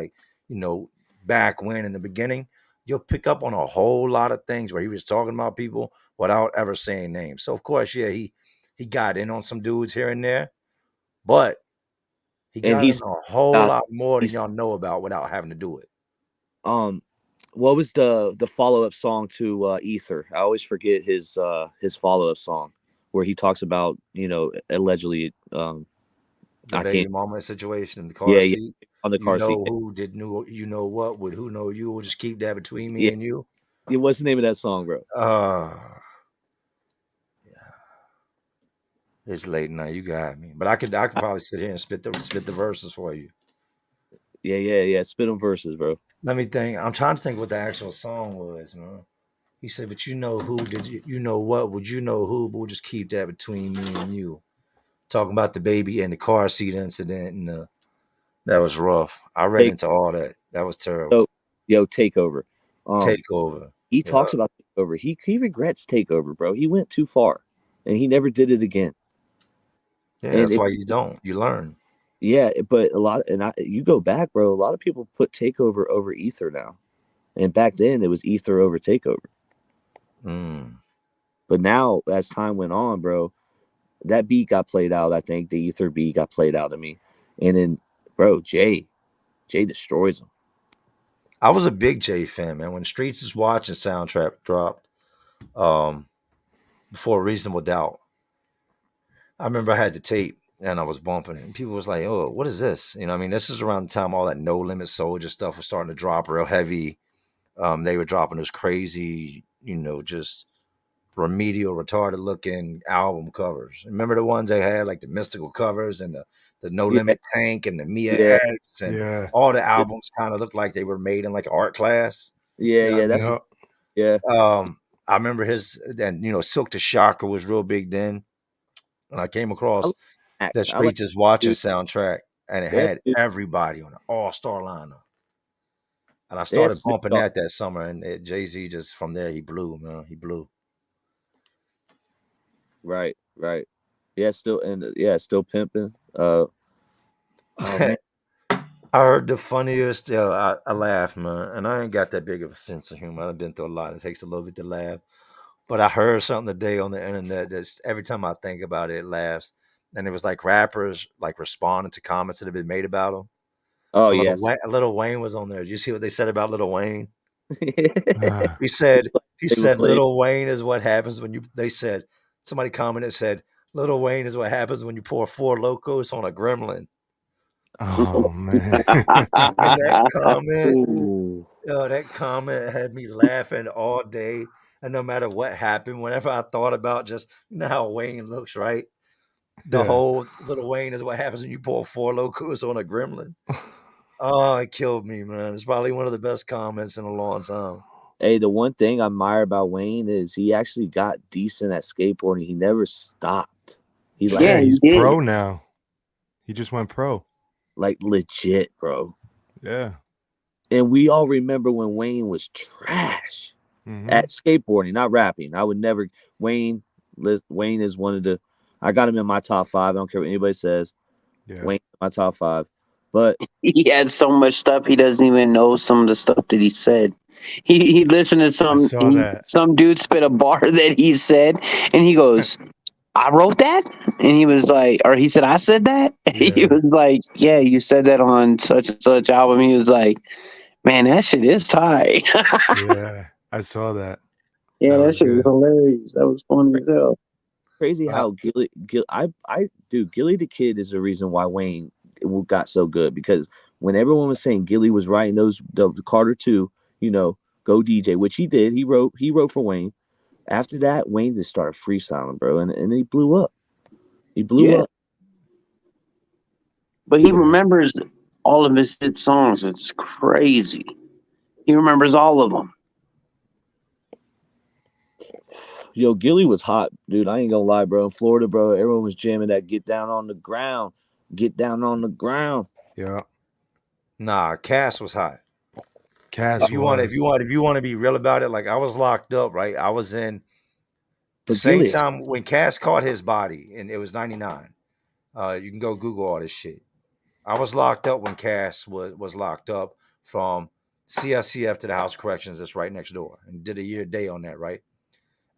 back when in the beginning, you'll pick up on a whole lot of things where he was talking about people without ever saying names. So of course, yeah, he got in on some dudes here and there, but he got in a whole lot more than y'all know about without having to do it. What was the follow-up song to Ether? I always forget his follow-up song where he talks about, allegedly the baby mama situation in the car seat. On the car seat. You know what? Would who know you? We'll just keep that between me and you. What's the name of that song, bro? It's late now. You got me. But I could probably sit here and spit the verses for you. Yeah. Spit them verses, bro. Let me think. I'm trying to think what the actual song was, man. He said, but you know who? You know what? Would you know who? But we'll just keep that between me and you. Talking about the baby and the car seat incident, and that was rough. I read into all that. That was terrible. Takeover. Takeover. He talks about Takeover. He regrets Takeover, bro. He went too far, and he never did it again. Yeah, that's why you don't. You learn. Yeah, but you go back, bro. A lot of people put Takeover over Ether now, and back then it was Ether over Takeover. But now, as time went on, bro, that beat got played out. I think the Ether beat got played out to me, and then, bro, Jay destroys him. I was a big Jay fan, man. When Streets is Watching soundtrack dropped, before Reasonable Doubt, I remember I had the tape and I was bumping it, and people was like, "Oh, what is this?" You know, I mean, this is around the time all that No Limit Soldier stuff was starting to drop real heavy. They were dropping this crazy, just remedial, retarded looking album covers. Remember the ones they had, like the Mystical covers and the No Limit Tank and the Mia X and all the albums kind of looked like they were made in like an art class. I remember his, and Silk the Shocker was real big then. And I came across that Streets is Watching soundtrack, and it had everybody on an all-star lineup. And I started bumping that summer, and Jay-Z just from there, he blew, man. He blew. Right. Yeah, still pimping. Oh man. I heard the funniest. I laughed, man, and I ain't got that big of a sense of humor. I've been through a lot. It takes a little bit to laugh. But I heard something today on the internet that every time I think about it, it laughs. And it was like rappers like responding to comments that have been made about them. Oh yes. Little Wayne was on there. Did you see what they said about Little Wayne? He said Little Wayne is what happens when you. They said somebody commented said Little Wayne is what happens when you pour 4 Locos on a gremlin. Oh man! And that comment had me laughing all day. And no matter what happened, whenever I thought about just how Wayne looks, right? The whole Little Wayne is what happens when you pour 4 Locos on a gremlin. Oh, it killed me, man. It's probably one of the best comments in a long time. Hey, the one thing I admire about Wayne is he actually got decent at skateboarding. He never stopped. He's pro now. He just went pro. Like legit, bro. Yeah. And we all remember when Wayne was trash at skateboarding, not rapping. I would never. Wayne is one of the. I got him in my top 5. I don't care what anybody says. Yeah. Wayne in my top 5. But he had so much stuff he doesn't even know some of the stuff that he said. He listened to saw that. some dude spit a bar that he said, and he goes, "I wrote that," and he was like, or he said, "I said that." He Yeah. was like, "Yeah, you said that on such and such album." He was like, "Man, that shit is tight." Yeah, I saw that. Yeah, that was shit was good. hilarious. That was funny as hell. crazy how Gilly the Kid is the reason why Wayne got so good, because when everyone was saying Gilly was writing the Carter 2, go DJ, which he did. He wrote for Wayne. After that, Wayne just started freestyling, bro, and he blew up. He blew up. But he remembers all of his hit songs. It's crazy. He remembers all of them. Yo, Gilly was hot, dude. I ain't gonna lie, bro. In Florida, bro, everyone was jamming that "Get Down on the Ground." Get down on the ground. Yeah. Nah, Cass was hot. Cass if you want to be real about it, like I was locked up, right? I was in the same time when Cass caught his body, and it was 99. You can go Google all this shit. I was locked up when Cass was locked up from CSCF to the House of Corrections that's right next door, and did a year day on that, right?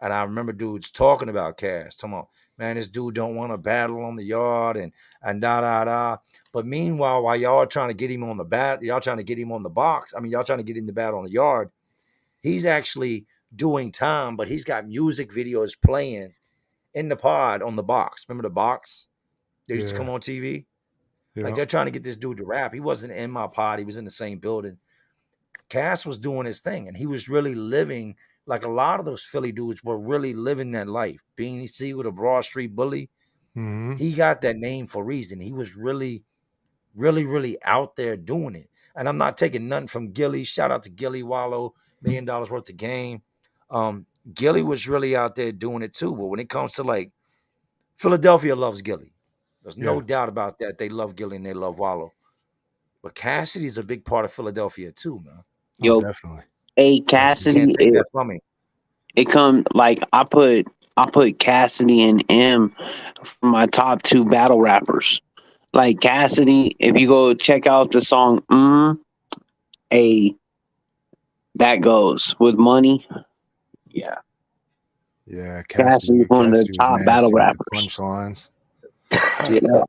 And I remember dudes talking about Cass, talking about, man, this dude don't want to battle on the yard and da da da. But meanwhile, while y'all are trying to get him on the bat, y'all trying to get him on the box. I mean, y'all trying to get him to bat on the yard. He's actually doing time, but he's got music videos playing in the pod on the box. Remember the box? They used to come on TV. Yeah. Like they're trying to get this dude to rap. He wasn't in my pod. He was in the same building. Cass was doing his thing, and he was really living like a lot of those Philly dudes were really living that life. Beanie Siegel, the Broad Street Bully, he got that name for a reason. He was really, really, really out there doing it. And I'm not taking nothing from Gilly. Shout out to Gilly Wallow, $1 million worth of game. Gilly was really out there doing it too. But when it comes to like Philadelphia loves Gilly. There's no doubt about that. They love Gilly and they love Wallow. But Cassidy's a big part of Philadelphia too, man. Yo, definitely. Hey, Cassidy, you can't take that from me. It come like I put Cassidy and M for my top 2 battle rappers. Like Cassidy, if you go check out the song that goes with Money. Yeah. Yeah, Cassidy's one of the top battle rappers. Punchlines. Well,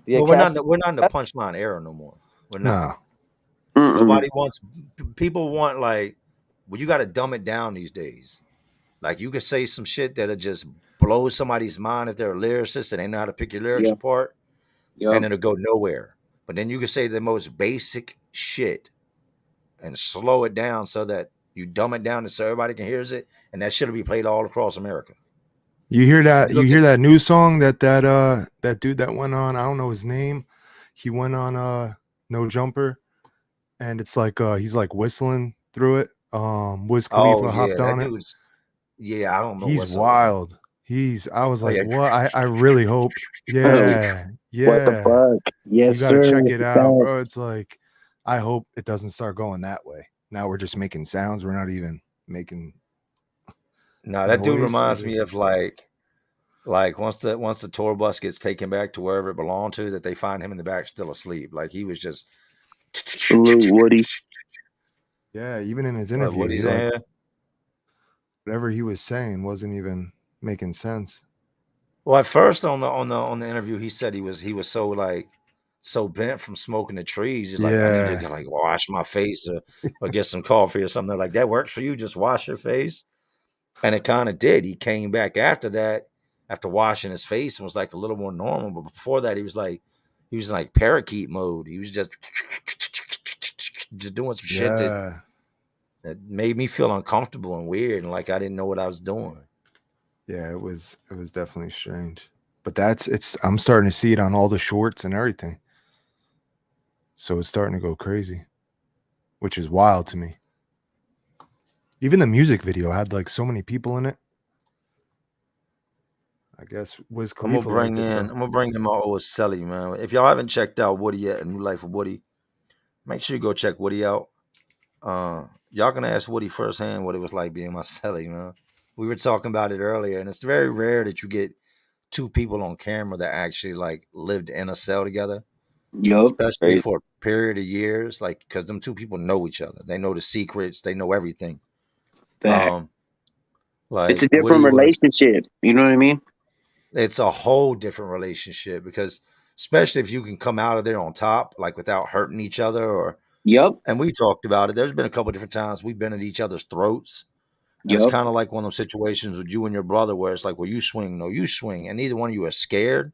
we're not in the punchline era no more. We're not. No. Nobody wants. People want like, well, you got to dumb it down these days. Like you could say some shit that'll just blow somebody's mind if they're a lyricist and they know how to pick your lyrics apart, and it'll go nowhere. But then you can say the most basic shit and slow it down so that you dumb it down so everybody can hear it, and that shit will be played all across America. You hear that? You hear that new song that dude that went on? I don't know his name. He went on No Jumper, and it's like he's like whistling through it. Wiz Khalifa hopped on it. Yeah, I don't know. He's wild. I was like, what? I really hope. Yeah, yeah. What the fuck? Yes, you gotta sir. check it out, bro. It's like, I hope it doesn't start going that way. Now we're just making sounds. We're not even making. No, that dude reminds me of like once the tour bus gets taken back to wherever it belonged to, that they find him in the back still asleep. Like he was just. Salute Woody. Yeah, even in his interview, Woody's in here. Whatever he was saying wasn't even making sense. Well, at first on the interview, he said he was so bent from smoking the trees. He's like, I need to like wash my face or get some coffee or something like that. Works for you? Just wash your face. And it kind of did. He came back after that, after washing his face, and was like a little more normal. But before that, he was in like parakeet mode. He was just doing some shit that made me feel uncomfortable and weird, and like I didn't know what I was doing. Yeah, it was definitely strange. But I'm starting to see it on all the shorts and everything. So it's starting to go crazy, which is wild to me. Even the music video had like so many people in it. I guess Wiz Khalifa. I'm gonna bring in my old Selly, man. If y'all haven't checked out Woody yet, A New Life of Woody, make sure you go check Woody out. Y'all can ask Woody firsthand what it was like being my celly, man. We were talking about it earlier, and it's very rare that you get two people on camera that actually like lived in a cell together, Yup. especially Right. for a period of years. Like, because them two people know each other, they know the secrets, they know everything. Fact. Um, It's like a different Woody was, relationship. You know what I mean? it's a whole different relationship because, especially if you can come out of there on top, like without hurting each other, or Yup. and we talked about it. There's been a couple different times we've been at each other's throats. And it's Yup. kind of like one of those situations with you and your brother where it's like, well, you swing, no, you swing. And neither one of you are scared,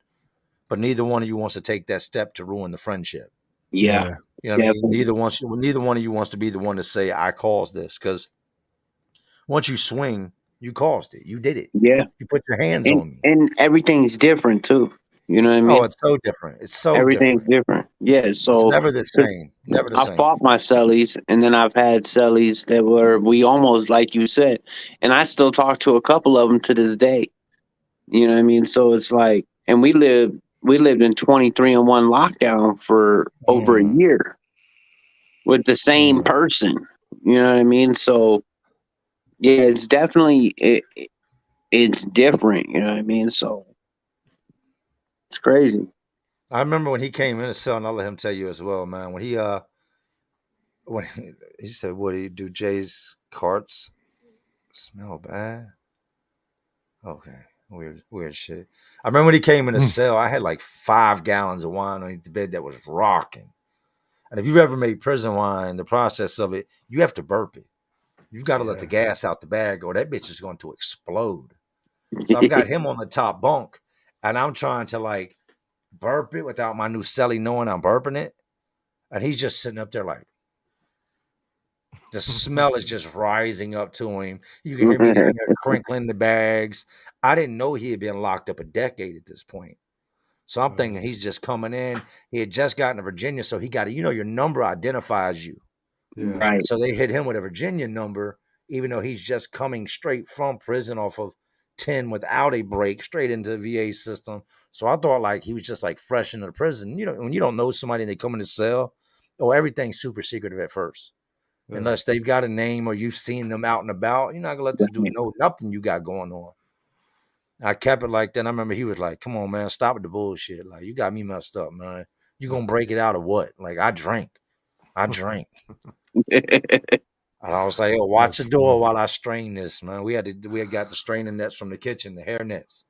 but neither one of you wants to take that step to ruin the friendship. Yeah. Yeah. You know what I mean? Definitely. Neither one of you wants to be the one to say, I caused this. Because once you swing, you caused it. You did it. Yeah. You put your hands And on me. and everything's different too. You know what I Oh, mean? it's so different. It's so Everything's different. different. Yeah. It's So never the 'cause same. Never the I same. fought my cellies, and then I've had cellies that were we almost like you said, and I still talk to a couple of them to this day. You know what I mean? So it's like, and we lived in 23-1 lockdown for over a Mm, year with the same mm. person. You know what I mean? So yeah, it's definitely it's different. You know what I mean? So it's crazy. I remember when he came in the cell, and I'll let him tell you as well, man. When he said, "What do you do, Jay's carts smell bad?" Okay, weird shit. I remember when he came in the cell, I had like 5 gallons of wine on the bed that was rocking. And if you've ever made prison wine, the process of it, you have to burp it. You've got to let the Yeah. gas out the bag, or that bitch is going to explode. So I've got him on the top bunk, and I'm trying to like burp it without my new celly knowing I'm burping it, and he's just sitting up there like. The smell is just rising up to him. You can hear me down there crinkling the bags. I didn't know he had been locked up a decade at this point. So I'm thinking he's just coming in. He had just gotten to Virginia, so he got to, your number identifies you. Yeah. Right. So they hit him with a Virginia number, even though he's just coming straight from prison off of 10 without a break, straight into the VA system. So I thought like he was just like fresh into the prison. When you don't know somebody and they come in the cell, everything's super secretive at first. Yeah. Unless they've got a name or you've seen them out and about, you're not gonna let this dude know nothing you got going on. I kept it like that. I remember he was like, "Come on, man, stop with the bullshit. Like, you got me messed up, man. You gonna break it out or what? Like, I drank. And I was like, "Oh, watch That's the door funny. while I strain this, man. We had got the straining nets from the kitchen, the hair nets.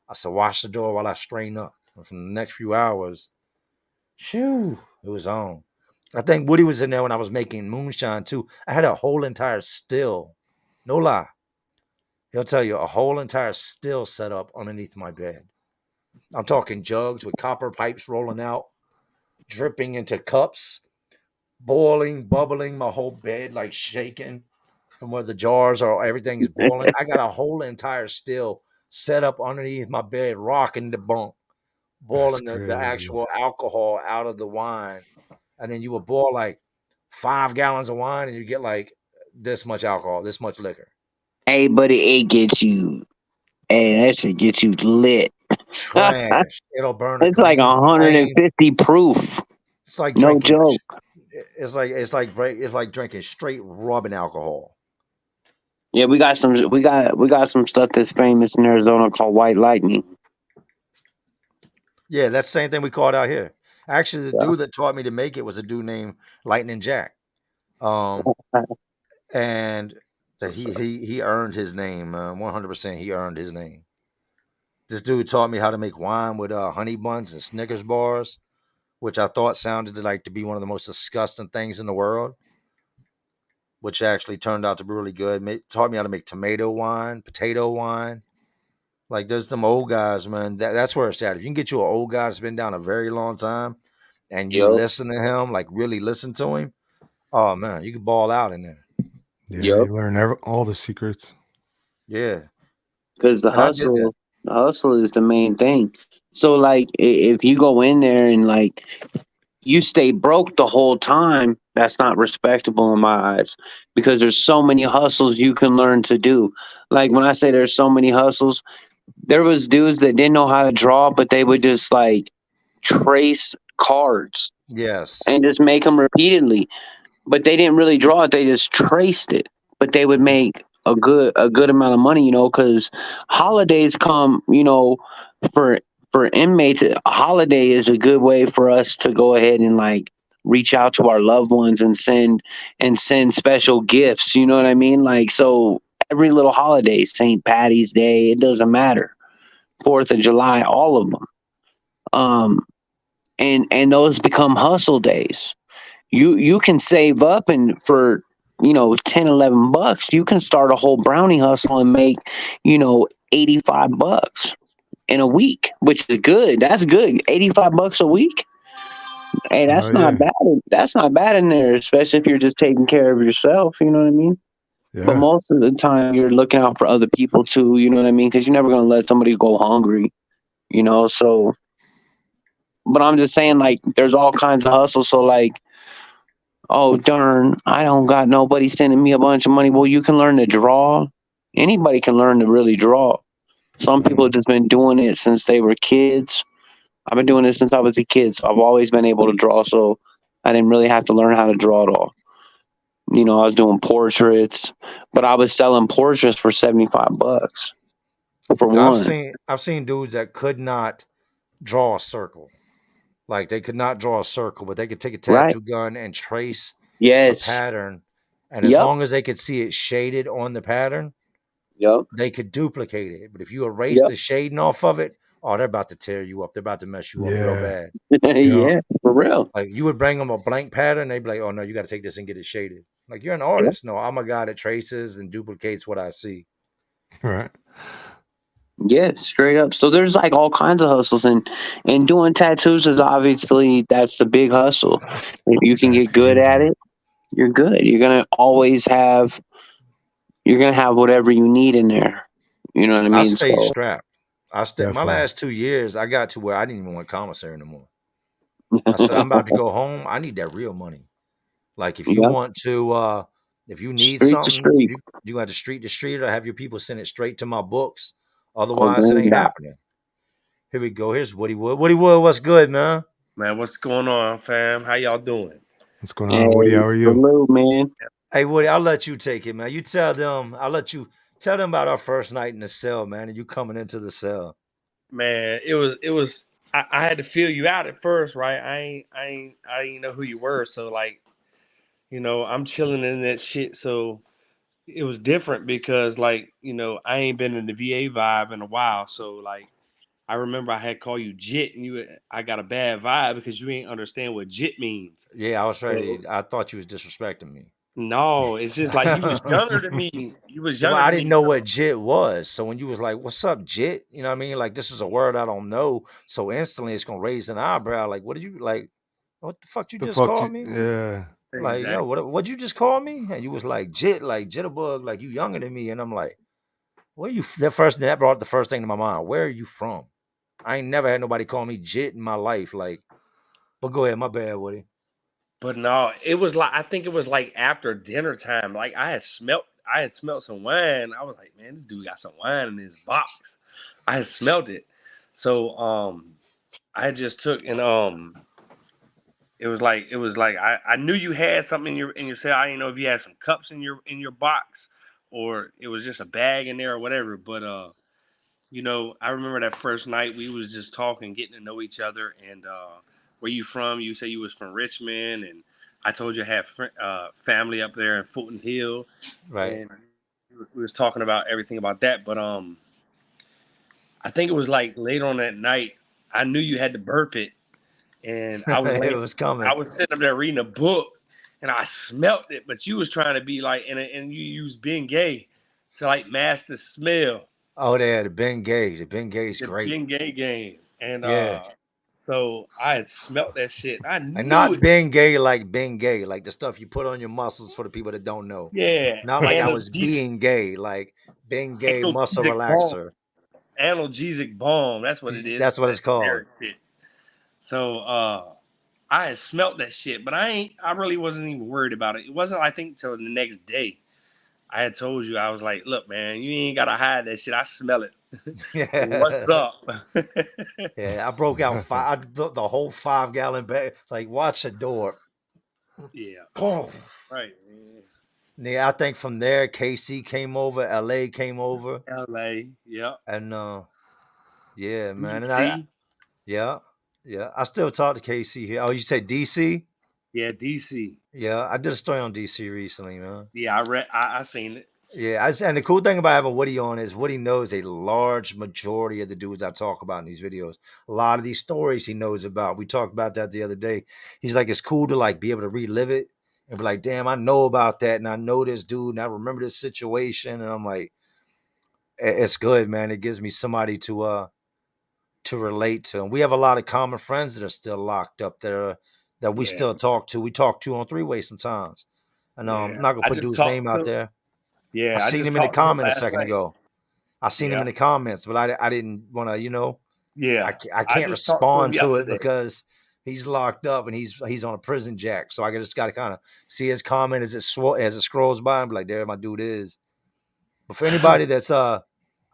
I said, watch the door while I strain up. And from the next few hours, shoo, it was on. I think Woody was in there when I was making moonshine too. I had a whole entire still, no lie. He'll tell you a whole entire still set up underneath my bed. I'm talking jugs with copper pipes rolling out, dripping into cups, boiling, bubbling, my whole bed like shaking from where the jars are. Everything's boiling. I got a whole entire still set up underneath my bed, rocking the bunk, That's boiling the crazy. actual alcohol out of the wine. And then you would boil like 5 gallons of wine and you get like this much alcohol, this much liquor. Hey, but it gets you. Hey, that shit gets you lit. Trash. It'll burn a It's like green flame. 150 proof. It's like No drinking. joke. It's like drinking straight rubbing alcohol. Yeah, we got some stuff that's famous in Arizona called White Lightning. Yeah, that's the same thing we called out here. Actually, the Yeah. dude that taught me to make it was a dude named Lightning Jack. And that he earned his name. 100%, he earned his name. This dude taught me how to make wine with honey buns and Snickers bars, which I thought sounded like to be one of the most disgusting things in the world, which actually turned out to be really good. Taught me how to make tomato wine, potato wine. Like there's some old guys, man. That's where it's at. If you can get you an old guy that's been down a very long time and you Yup. listen to him, like really listen to him, oh man, you can ball out in there. Yeah, Yup. you learn all the secrets. Yeah. Because And I did that. the hustle is the main thing. So like, if you go in there and like you stay broke the whole time, that's not respectable in my eyes. Because there's so many hustles you can learn to do. Like when I say there's so many hustles, there was dudes that didn't know how to draw, but they would just like trace cards Yes. and just make them repeatedly. but they didn't really draw it. They just traced it. But they would make a good amount of money, because holidays come, for inmates. A holiday is a good way for us to go ahead and like reach out to our loved ones and send special gifts. You know what I mean? Like, so every little holiday, St. Patty's Day, it doesn't matter. 4th of July, all of them. And those become hustle days. You can save up, and for 10-11 bucks you can start a whole brownie hustle and make 85 bucks in a week, which is good. That's good. 85 bucks a week. Hey, Oh that's not yeah. bad. That's not bad in there, especially if you're just taking care of yourself. You know what I mean? But Yeah. most of the time you're looking out for other people too. You know what I mean? Because you're never gonna let somebody go hungry. So, but I'm just saying, like, there's all kinds of hustles. So, like, oh darn, I don't got nobody sending me a bunch of money. Well, you can learn to draw. Anybody can learn to really draw. Some people have just been doing it since they were kids. I've been doing this since I was a kid, so I've always been able to draw. So I didn't really have to learn how to draw at all. I was doing portraits, but I was selling portraits for 75 bucks for I've one. seen dudes that could not draw a circle. Like they could not draw a circle, but they could take a Right? tattoo gun and trace a Yes. pattern. And as Yep. long as they could see it shaded on the pattern, Yep. they could duplicate it. But if you erase Yep. the shading off of it, oh, they're about to tear you up. They're about to mess you up real Yeah. bad. Yeah. Yeah, for real. Like you would bring them a blank pattern, they'd be like, "Oh no, you got to take this and get it shaded." Like you're an Yeah. artist. No, I'm a guy that traces and duplicates what I see. Right. Yeah, straight up. So there's like all kinds of hustles, and doing tattoos is obviously that's the big hustle. If you can That's get good huge, at man. it, you're good. You're gonna have whatever you need in there. You know what I I mean? stayed So strapped. My Definitely. last 2 years, I got to where I didn't even want commissary anymore. I said, I'm about to go home. I need that real money. Like if you yeah, want to if you need street to something, street. you got to street to street or have your people send it straight to my books. Or Otherwise it green ain't dot. happening. Here we go. Here's Woody Wood. Woody Wood, what's good, man? Man, what's going on, fam? How y'all doing? What's going Hey, on, Woody? How are you? salute, man. Hey Woody, I'll let you take it, man. You tell them, I'll let you tell them about our first night in the cell, man, and you coming into the cell. Man, it was I had to feel you out at first, right? I didn't know who you were. So like, I'm chilling in that shit. So it was different because like, I ain't been in the VA vibe in a while. So like I remember I had called you Jit and I got a bad vibe because you ain't understand what Jit means. Yeah, I was So, ready. I thought you was disrespecting me. no, it's just like you was younger than me. You was Well, younger I than didn't me. know So what jit was. So when you was like, "What's up, jit?" You know what I mean? Like this is a word I don't know. So instantly it's gonna raise an eyebrow. Like, what did you like? What the fuck you The just fuck called you? me? Yeah. Like, yo, exactly. what'd you just call me? And you was like jit, like jitterbug, like you younger than me. And I'm like, where you? That brought the first thing to my mind. Where are you from? I ain't never had nobody call me jit in my life. Like, but go ahead, my bad, Woody. But no, it was like I think it was like after dinner time. Like I had smelt some wine. I was like, man, this dude got some wine in his box. I had smelled it. So I just took and it was like I knew you had something in your cell. I didn't know if you had some cups in your box or it was just a bag in there or whatever. But I remember that first night we was just talking, getting to know each other. And where you from? You say you was from Richmond, and I told you I had family up there in Fulton Hill, Right. and we was talking about everything about that. But I think it was like later on that night. I knew you had to burp it, and It was I coming. was sitting up there reading a book, and I smelt it. But you was trying to be like, and you used being gay to like mask the smell. Oh, they had the Ben Gay. The Ben Gay's The great. Ben Gay game. And Yeah. so I had smelt that shit. I And knew not it. being gay like being gay, like the stuff you put on your muscles for the people that don't know. Yeah. Not like I was being gay, like being gay muscle Analgesic bomb. relaxer. Analgesic bomb. That's what it is. That's It's what that it's called. generic shit. So I had smelt that shit, but I really wasn't even worried about it. It wasn't, I think, till the next day. I had told you, I was like, look, man, you ain't gotta hide that shit. I smell it. What's Yeah. up? Yeah. I broke out I built the whole 5-gallon bag. It's like, watch the door. Yeah. Boom. Right. Yeah, I think from there, KC came over, LA came over, LA. Yep. and yeah, man, and DC. yeah, I still talk to KC here. Oh, you say DC? Yeah, DC. Yeah, I did a story on DC recently, man. Yeah, I seen it. Yeah, and the cool thing about having Woody on is Woody knows a large majority of the dudes I talk about in these videos. A lot of these stories he knows about. We talked about that the other day. He's like, it's cool to like be able to relive it and be like, damn, I know about that, and I know this dude, and I remember this situation, and I'm like, it's good, man. It gives me somebody to relate to. And we have a lot of common friends that are still locked up there that we Yeah. still talk to. We talk to on three-way sometimes. And I'm Yeah. not gonna I put just dude's talked name out to. there. I Yeah, I seen just him in the talked to him comment a last second night. ago. I seen him in Yeah. the comments, but I didn't want to, Yeah. I can't just talked to him respond to it yesterday. because he's locked up and he's on a prison jack. So I just got to kind of see his comment as it scrolls by and be like, there my dude is. But for anybody that's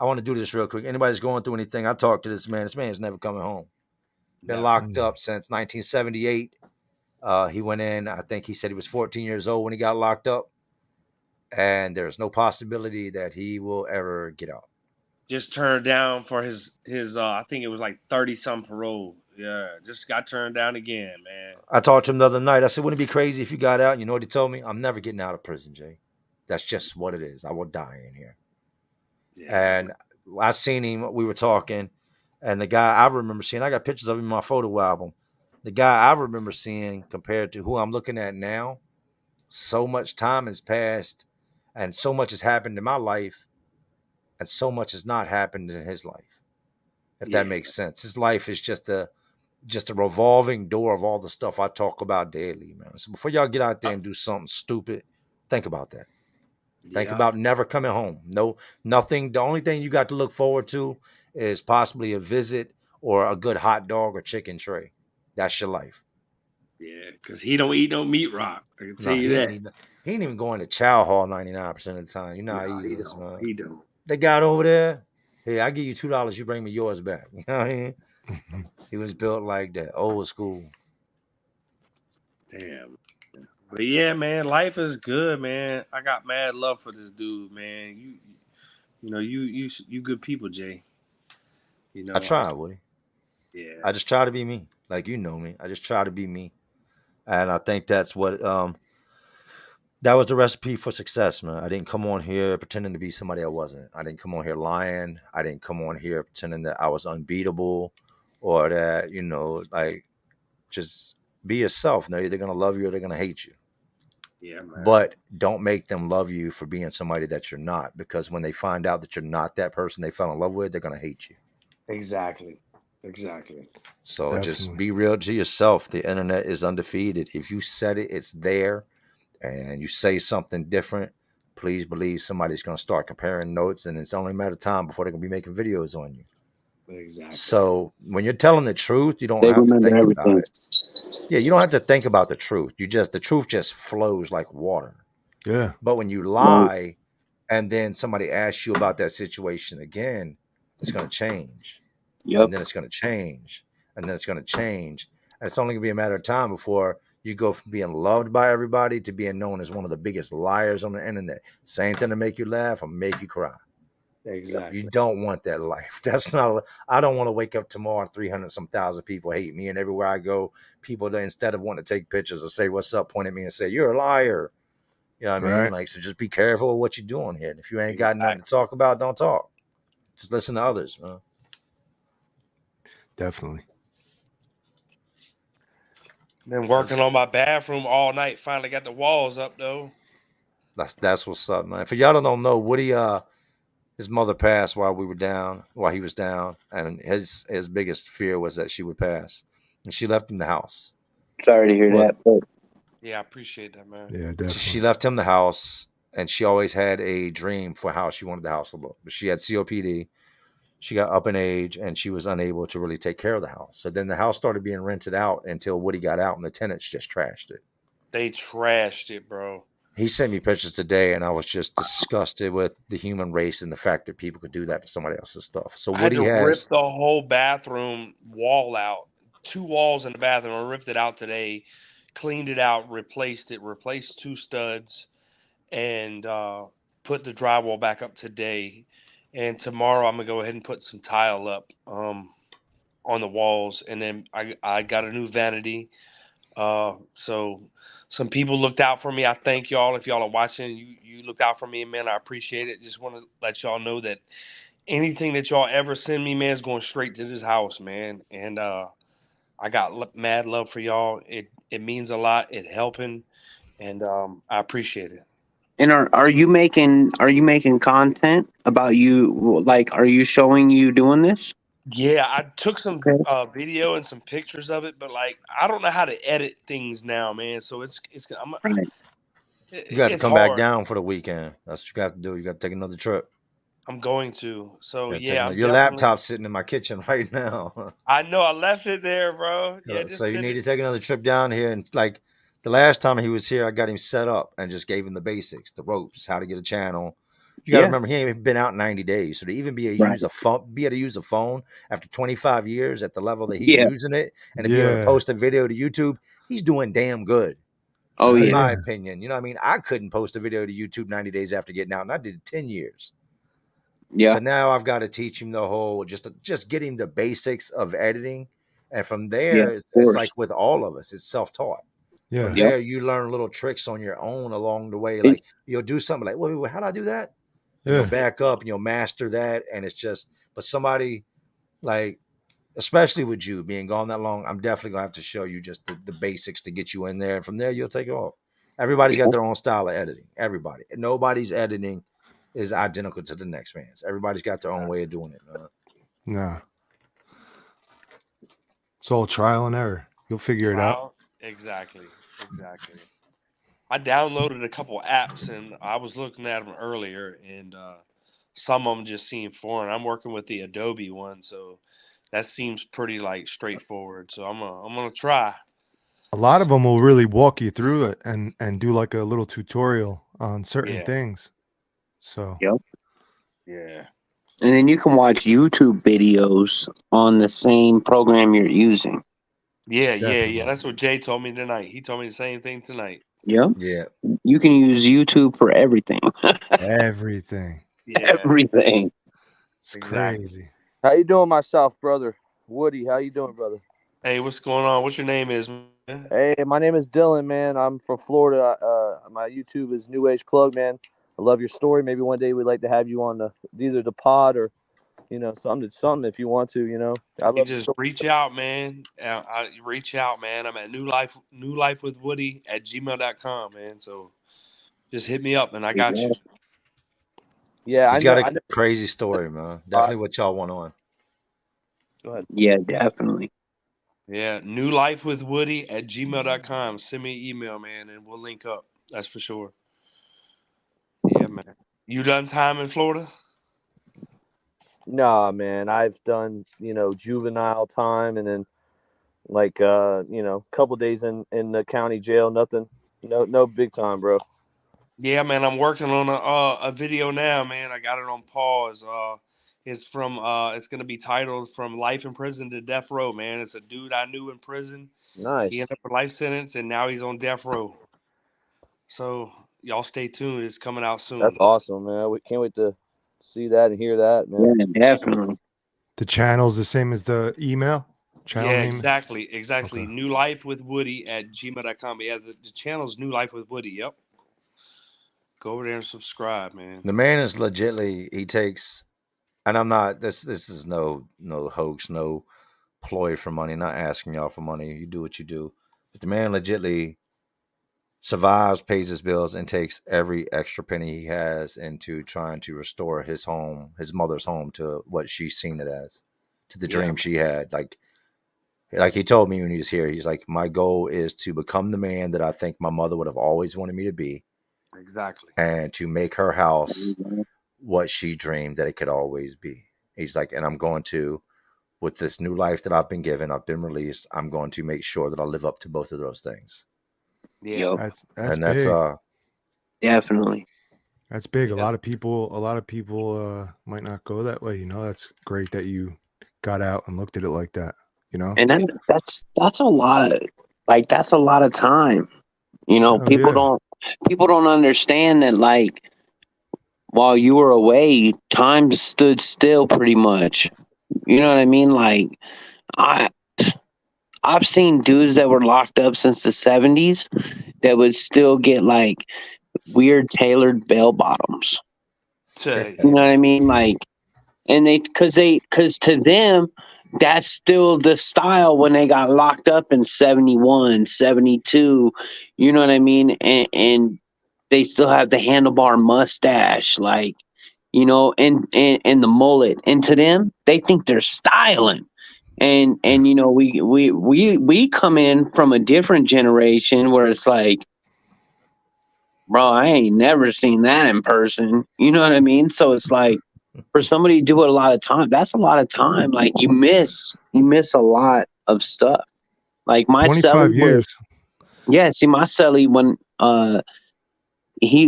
I want to do this real quick. Anybody that's going through anything, I talked to this man. This man's never coming home. Been locked up since 1978. He went in. I think he said he was 14 years old when he got locked up, and there's no possibility that he will ever get out. Just turned down for his I think it was like 30-some parole. Yeah, just got turned down again, man. I talked to him the other night. I said, wouldn't it be crazy if you got out? You know what he told me? I'm never getting out of prison, Jay. That's just what it is. I will die in here. Yeah. And I seen him. We were talking, and the guy I remember seeing, I got pictures of him in my photo album. The guy I remember seeing compared to who I'm looking at now, so much time has passed and so much has happened in my life and so much has not happened in his life. If that makes sense. His life is just a revolving door of all the stuff I talk about daily, man. So before y'all get out there and do something stupid, think about that. Think about never coming home. No, nothing. The only thing you got to look forward to is possibly a visit or a good hot dog or chicken tray. That's your life. Yeah, because he don't eat no meat rock. I can tell No, you that. He ain't even going to chow hall 99% of the time. You know how he is, don't. man. He don't. They got over there. Hey, I give you $2. You bring me yours back. You know what I mean? He was built like that, old school. Damn. But yeah, man, life is good, man. I got mad love for this dude, man. You good people, Jay. You know, I try, Woody. yeah. I just try to be me. Like, you know me. I just try to be me. And I think that's what that was the recipe for success, man. I didn't come on here pretending to be somebody I wasn't. I didn't come on here lying. I didn't come on here pretending that I was unbeatable or that, like, just be yourself. They're either going to love you or they're going to hate you. Yeah, man. But don't make them love you for being somebody that you're not, because when they find out that you're not that person they fell in love with, they're going to hate you. Exactly. So Definitely. just be real to yourself. The internet is undefeated. If you said it, it's there. And you say something different, please believe somebody's going to start comparing notes, and it's only a matter of time before they're going to be making videos on you. Exactly. So when you're telling the truth, you don't They have to remember think about everything. it. Yeah, you don't have to think about the truth. The truth just flows like water. Yeah. But when you lie and then somebody asks you about that situation again, it's going to change. Yep. And then it's going to change. And then it's going to change. And it's only going to be a matter of time before you go from being loved by everybody to being known as one of the biggest liars on the internet. Same thing to make you laugh or make you cry. Exactly. You don't want that life. I don't want to wake up tomorrow and 300 some thousand people hate me. And everywhere I go, people, instead of wanting to take pictures or say, what's up, point at me and say, you're a liar. You know what I mean? Right. Like, so just be careful of what you're doing here. And if you ain't got nothing to talk about, don't talk. Just listen to others, man. Definitely. Been working on my bathroom all night. Finally got the walls up though. That's what's up, man. For y'all that don't know, Woody, his mother passed while he was down, and his biggest fear was that she would pass, and she left him the house. Sorry to hear that, but yeah, I appreciate that, man. Yeah, definitely. She left him the house, and she always had a dream for how she wanted the house to look, but she had COPD. She got up in age, and she was unable to really take care of the house. So then the house started being rented out until Woody got out, and the tenants just trashed it. They trashed it, bro. He sent me pictures today, and I was just disgusted with the human race and the fact that people could do that to somebody else's stuff. So I had Woody to rip the whole bathroom wall out. 2 walls in the bathroom. I ripped it out today, cleaned it out, replaced 2 studs, and put the drywall back up today. And tomorrow I'm gonna go ahead and put some tile up on the walls, and then I got a new vanity. So some people looked out for me. I thank y'all. If y'all are watching, you looked out for me, man. I appreciate it. Just want to let y'all know that anything that y'all ever send me, man, is going straight to this house, man. And I got mad love for y'all. It means a lot. It helping, and I appreciate it. And are you making content about you? Like, are you showing you doing this? Yeah, I took some Okay. video and some pictures of it, but like I don't know how to edit things now, man. So Right. You got to it's come back hard. down for the weekend. That's what you got to do. You got to take another trip. I'm going to. So yeah, I'm Your definitely. laptop's sitting in my kitchen right now. I know I left it there, bro. Yeah, So just you send need it. to take another trip down here. And like the last time he was here, I got him set up and just gave him the basics, the ropes, how to get a channel. You got to Yeah. remember, he ain't even been out 90 days. So to even be able to Right. use a phone after 25 years at the level that he's Yeah. using it, and to be able to Yeah. post a video to YouTube, he's doing damn good. Oh In yeah. my opinion. You know what I mean? I couldn't post a video to YouTube 90 days after getting out, and I did it 10 years. Yeah. So now I've got to teach him the whole, just get him the basics of editing. And from Yeah. there, Of it's course. like with all of us, it's self-taught. From Yeah. Yep. there, you learn little tricks on your own along the way. It's, Like you'll do something like, wait, how do I do that? And you'll Yeah. back up and you'll master that. And it's just, but somebody like, especially with you being gone that long, I'm definitely gonna have to show you just the basics to get you in there. And from there, you'll take it off. Everybody's got their own style of editing. Everybody. Nobody's editing is identical to the next man's. Everybody's got their own way of doing it. Nah. It's all trial and error. You'll figure it out. Trial. Exactly. I downloaded a couple apps and I was looking at them earlier, and some of them just seem foreign. I'm working with the Adobe one, so that seems pretty like straightforward. So I'm gonna try. A lot of them will really walk you through it and do like a little tutorial on certain Yeah. things. So yep. Yeah. And then you can watch YouTube videos on the same program you're using. Yeah. Definitely. That's what Jay told me tonight. He told me the same thing tonight. Yep. Yeah. You can use YouTube for everything. Everything. Yeah. Everything. It's Exactly. crazy. How you doing, myself, brother? Woody, how you doing, brother? Hey, what's going on? What's your name is, man? Hey, my name is Dylan, man. I'm from Florida. My YouTube is New Age Plug, man. I love your story. Maybe one day we'd like to have you on either the pod or, something if you want to, I You love the just story. reach out, man. Reach out, man. I'm at New Life with Woody at gmail.com, man. So just hit me up and I got you. Yeah, He's got a I know. crazy story, man. Definitely what y'all want on. Go ahead. Yeah, definitely. Yeah, New Life with Woody at gmail.com. Send me an email, man, and we'll link up. That's for sure. Yeah, man. You done time in Florida? Nah, man. I've done, juvenile time and then like couple days in the county jail. Nothing, no big time, bro. Yeah, man. I'm working on a video now, man. I got it on pause. It's gonna be titled "From Life in Prison to Death Row." Man, it's a dude I knew in prison. Nice. He ended up a life sentence, and now he's on death row. So y'all stay tuned. It's coming out soon. That's awesome, man. We can't wait to see that and hear that, man. Yeah, definitely. The channel's the same as the email channel Yeah, name. exactly. Okay. New Life with Woody at gmail.com. Yeah, the channel's New Life with Woody. Yep. Go over there and subscribe, man. The man is legitly, he takes, and I'm not, this is no hoax, no ploy for money, not asking y'all for money. You do what you do. But the man legitly survives, pays his bills, and takes every extra penny he has into trying to restore his home, his mother's home, to what she's seen it as, to the dream she had. Like he told me when he was here, he's like, my goal is to become the man that I think my mother would have always wanted me to be, Exactly. and to make her house what she dreamed that it could always be. He's like, and I'm going to, with this new life that I've been given, I've been released, I'm going to make sure that I live up to both of those things. Yeah. Yep. That's And big. Definitely. That's big. Yeah. A lot of people might not go that way. That's great that you got out and looked at it like that. And then that's a lot Like that's a lot of time. You know, Oh, yeah. people don't understand that like while you were away, time stood still pretty much. You know what I mean? Like I I've seen dudes that were locked up since the 70s that would still get like weird tailored bell bottoms. Yeah. You know what I mean? Like, and because to them, that's still the style when they got locked up in 71, 72. You know what I mean? And they still have the handlebar mustache, like, you know, and the mullet. And to them, they think they're styling. And you know, we come in from a different generation where it's like, bro, I ain't never seen that in person. You know what I mean? So it's like for somebody to do it a lot of time, that's a lot of time. Like you miss a lot of stuff. Like my 25 celly was, years. yeah, see my celly when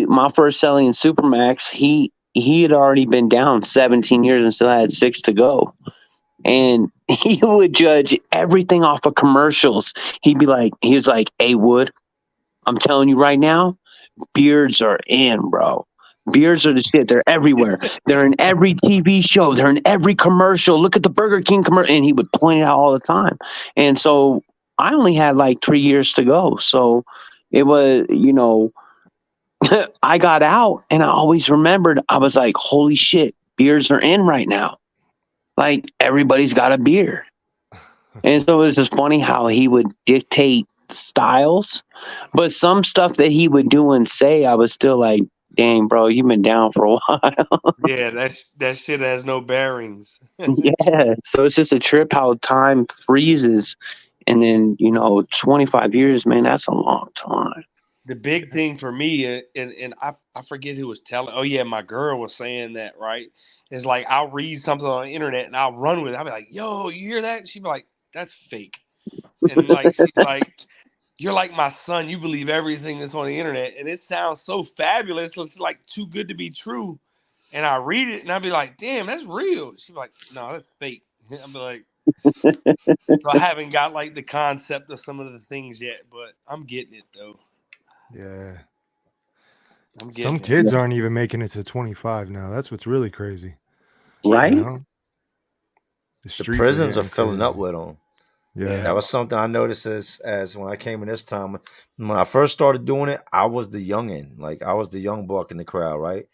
my first celly in Supermax, he had already been down 17 years and still had 6 to go. And he would judge everything off of commercials. He was like, "Hey Wood, I'm telling you right now, beards are in, bro. Beards are the shit. They're everywhere. They're in every TV show. They're in every commercial. Look at the Burger King commercial." And he would point it out all the time. And so I only had like 3 years to go. So it was, you know, I got out and I always remembered, I was like, holy shit, beards are in right now. Like everybody's got a beard. And so it was just funny how he would dictate styles, but some stuff that he would do and say, I was still like, dang, bro, you've been down for a while. Yeah, that shit has no bearings. Yeah. So it's just a trip how time freezes. And then, you know, 25 years, man, that's a long time. The big thing for me, and I forget who was telling. Oh yeah, my girl was saying that, right? It's like I'll read something on the internet and I'll run with it. I'll be like, "Yo, you hear that?" She'd be like, "That's fake," and like she's like, "You're like my son. You believe everything that's on the internet, and it sounds so fabulous. It's like too good to be true." And I read it and I'd be like, "Damn, that's real." She'd be like, "No, that's fake." I'd be like, so I haven't got like the concept of some of the things yet, but I'm getting it though. Yeah. I'm Some getting it. kids aren't even making it to 25 now. That's what's really crazy. Yeah. You Right? know? The The streets are prisons are getting filling up crazy. with them. Yeah. That was something I noticed as when I came in this time. When I first started doing it, I was the youngin'. Like I was the young buck in the crowd, right?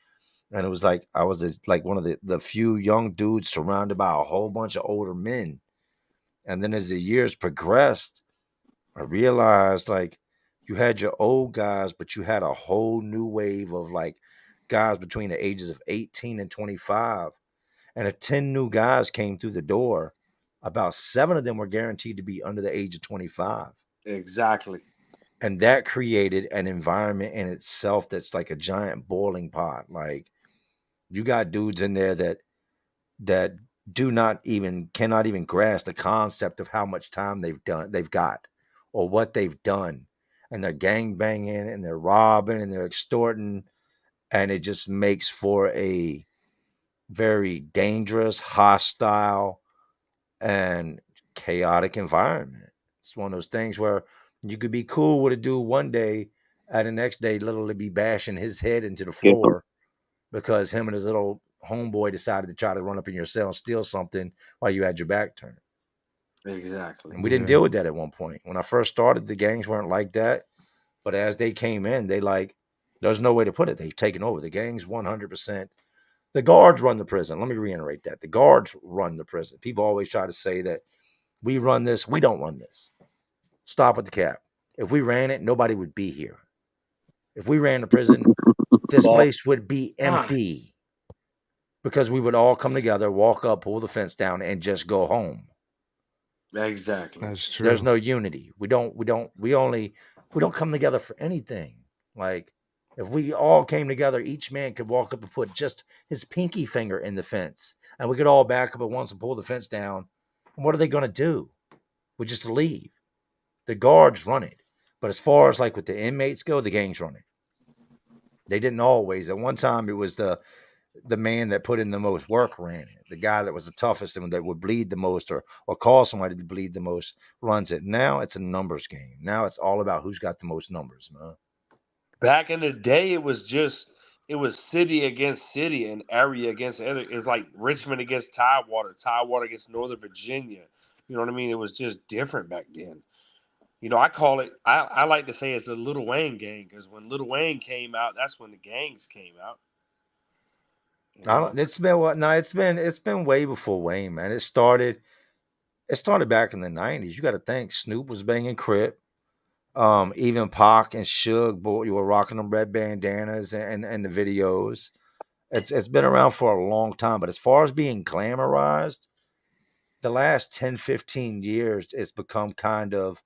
And it was like I was like one of the few young dudes surrounded by a whole bunch of older men. And then as the years progressed, I realized like you had your old guys, but you had a whole new wave of like guys between the ages of 18 and 25. And if 10 new guys came through the door, about 7 of them were guaranteed to be under the age of 25. Exactly. And that created an environment in itself that's like a giant boiling pot. Like you got dudes in there that cannot even grasp the concept of how much time they've got or what they've done. And they're gang banging and they're robbing and they're extorting. And it just makes for a very dangerous, hostile, and chaotic environment. It's one of those things where you could be cool with a dude one day, and the next day literally be bashing his head into the Yeah. floor because him and his little homeboy decided to try to run up in your cell and steal something while you had your back turned. Exactly. And we didn't deal with that at one point. When I first started, the gangs weren't like that. But as they came in, there's no way to put it. They've taken over. The gangs 100%. The guards run the prison. Let me reiterate that. The guards run the prison. People always try to say that we run this. We don't run this. Stop with the cap. If we ran it, nobody would be here. If we ran the prison, this Ball. place would be empty because we would all come together, walk up, pull the fence down, and just go home. Exactly. That's true. There's no unity. We don't come together for anything. Like if we all came together, each man could walk up and put just his pinky finger in the fence, and we could all back up at once and pull the fence down. And what are they going to do? We just leave. The guards run it, but as far as like with the inmates go, the gangs run it. They didn't always. At one time, it was the man that put in the most work ran it. The guy that was the toughest and that would bleed the most or cause somebody to bleed the most runs it. Now it's a numbers game. Now it's all about who's got the most numbers, man. Back in the day, it was city against city and area against area. It was like Richmond against Tidewater against Northern Virginia. You know what I mean? It was just different back then. You know, I call it. I like to say it's the Lil Wayne gang because when Lil Wayne came out, that's when the gangs came out. You know? It's been what? No, it's been way before Wayne, man. It started back in the 90s. You got to think Snoop was banging Crip. Even Pac and Suge, boy, you were rocking them red bandanas and the videos. It's been around for a long time, but as far as being glamorized, the last 10, 15 years, it's become kind of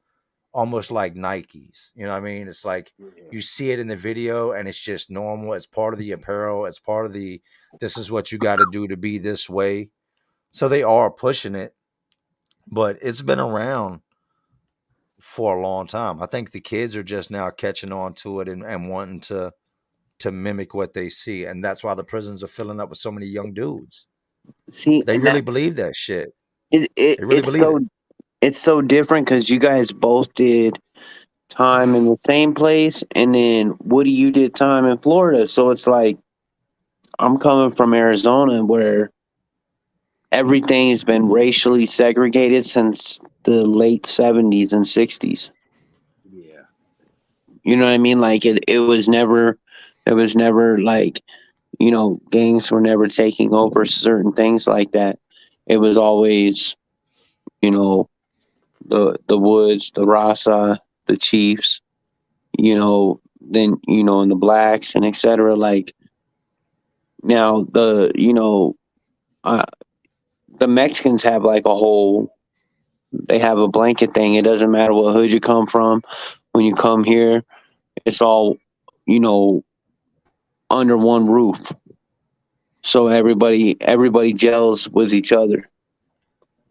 almost like Nikes. You know what I mean? It's like you see it in the video and it's just normal. It's part of the apparel. It's part of this is what you got to do to be this way. So they are pushing it, but it's been around for a long time. I think the kids are just now catching on to it and wanting to mimic what they see. And that's why the prisons are filling up with so many young dudes. See, They and really believe that shit. it, it They really it's believe so it. it's so different because you guys both did time in the same place, and then Woody, you did time in Florida. So it's like I'm coming from Arizona, where everything has been racially segregated since the late 70s and 60s. Yeah. You know what I mean? Like it was never, like, gangs were never taking over certain things like that. It was always, you know, the Woods, the Rasa, the Chiefs, then, and the blacks and etc. Like now uh, the Mexicans have like they have a blanket thing. It doesn't matter what hood you come from. When you come here, it's all, you know, under one roof. So everybody gels with each other.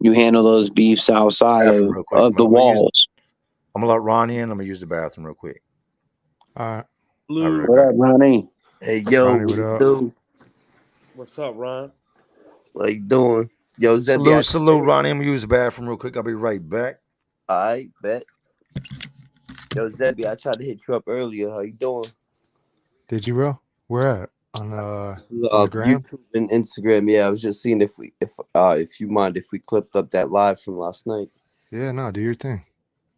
You handle those beefs outside Bathroom of, real quick. of the walls. I'm gonna let Ronnie in. I'm gonna use the bathroom real quick. All right. I'll be right What back. up, Ronnie? Hey, yo, Ronnie, what what you up? do? What's up, Ron? What you doing? Yo, Zebby, Salute, Ronnie. I'm gonna use the bathroom real quick. I'll be right back. I bet. Yo, Zebby, I tried to hit you up earlier. How you doing? Did you, bro? Where at? On the gram? YouTube and Instagram. Yeah, I was just seeing if you mind if we clipped up that live from last night. Yeah, no, do your thing.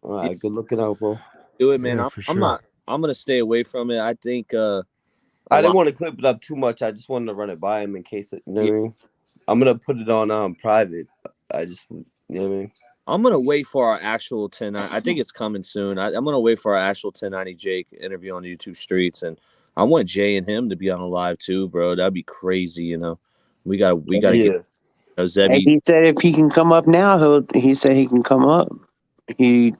All right, good looking out, bro. Do it, man. Yeah, I'm, for I'm sure. not. I'm gonna stay away from it. I think. I didn't want to clip it up too much. I just wanted to run it by him in case you know what I mean. I'm gonna put it on private. I just you know what I mean. I'm gonna wait for our actual 1090. I think it's coming soon. I'm gonna wait for our actual 1090 Jake interview on the YouTube streets, and I want Jay and him to be on a live too, bro. That'd be crazy. You know, we got to get Zebby. And he said if he can come up now, he said he can come up. He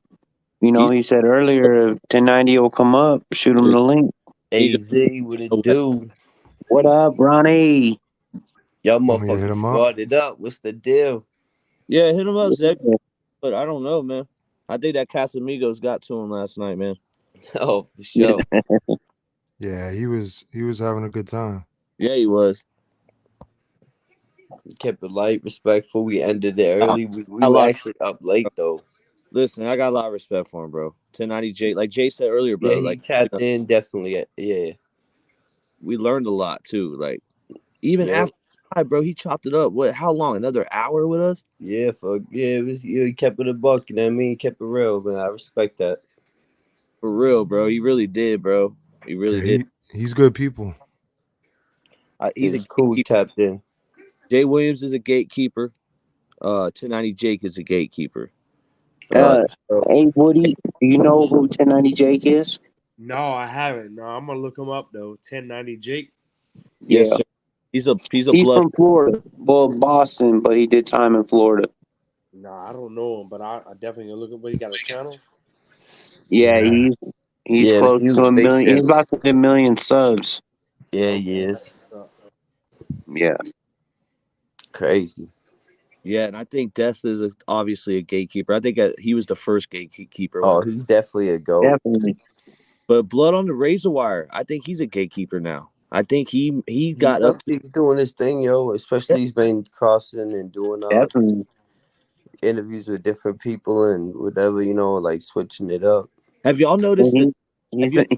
said earlier if 1090 will come up, shoot him the link. AZ, what it do? What up, Ronnie? Y'all Want me to hit motherfuckers him up? squatted up. What's the deal? Yeah, hit him up, Zebby. But I don't know, man. I think that Casamigos got to him last night, man. Oh, for sure. Yeah, he was having a good time. Yeah, he was. Kept it light, respectful. We ended it early. We were actually up late though. Listen, I got a lot of respect for him, bro. 1090 Jay, like Jay said earlier, bro. Yeah, he like tapped in definitely. Yeah, we learned a lot too. Like even after, bro, he chopped it up. What? How long? Another hour with us? Yeah, it was. He kept it a buck. You know what I mean? He kept it real, man. I respect that. For real, bro. He really did, bro. He really did. He's good people. He's cool. Tapped in. Jay Williams is a gatekeeper. 1090 Jake is a gatekeeper. Hey, Woody, do you know who 1090 Jake is? No, I haven't. No, I'm gonna look him up though. 1090 Jake. Yes, sir. He's He's from Florida. Well, Boston, but he did time in Florida. No, I don't know him, but I definitely gonna look up. But he got a channel. Yeah, he's close to 1 million. He's about to hit 1 million subs. Yeah, he is. Yeah. Crazy. Yeah, and I think Death is obviously a gatekeeper. I think he was the first gatekeeper. Oh, he's definitely a goat. Definitely. But Blood on the Razor Wire, I think he's a gatekeeper now. I think he got He's up. he's doing his thing, yo. Especially he's been crossing and doing Definitely. interviews with different people and whatever, you know, like switching it up. Have y'all noticed that?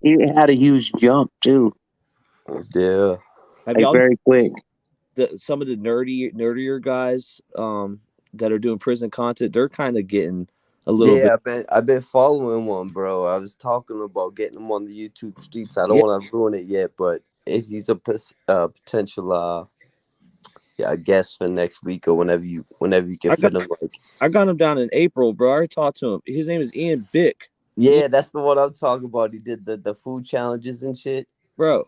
He had a huge jump too, Yeah. Have like y'all very quick. some of the nerdier guys that are doing prison content? They're kind of getting a little bit. I've been following one, bro. I was talking about getting him on the YouTube streets. I don't Yeah. want to ruin it yet, but he's a potential guest for next week or whenever you can fit him. Like, I got him down in April, bro. I already talked to him. His name is Ian Bick. yeah, that's the one I'm talking about. He did the food challenges and shit. Bro,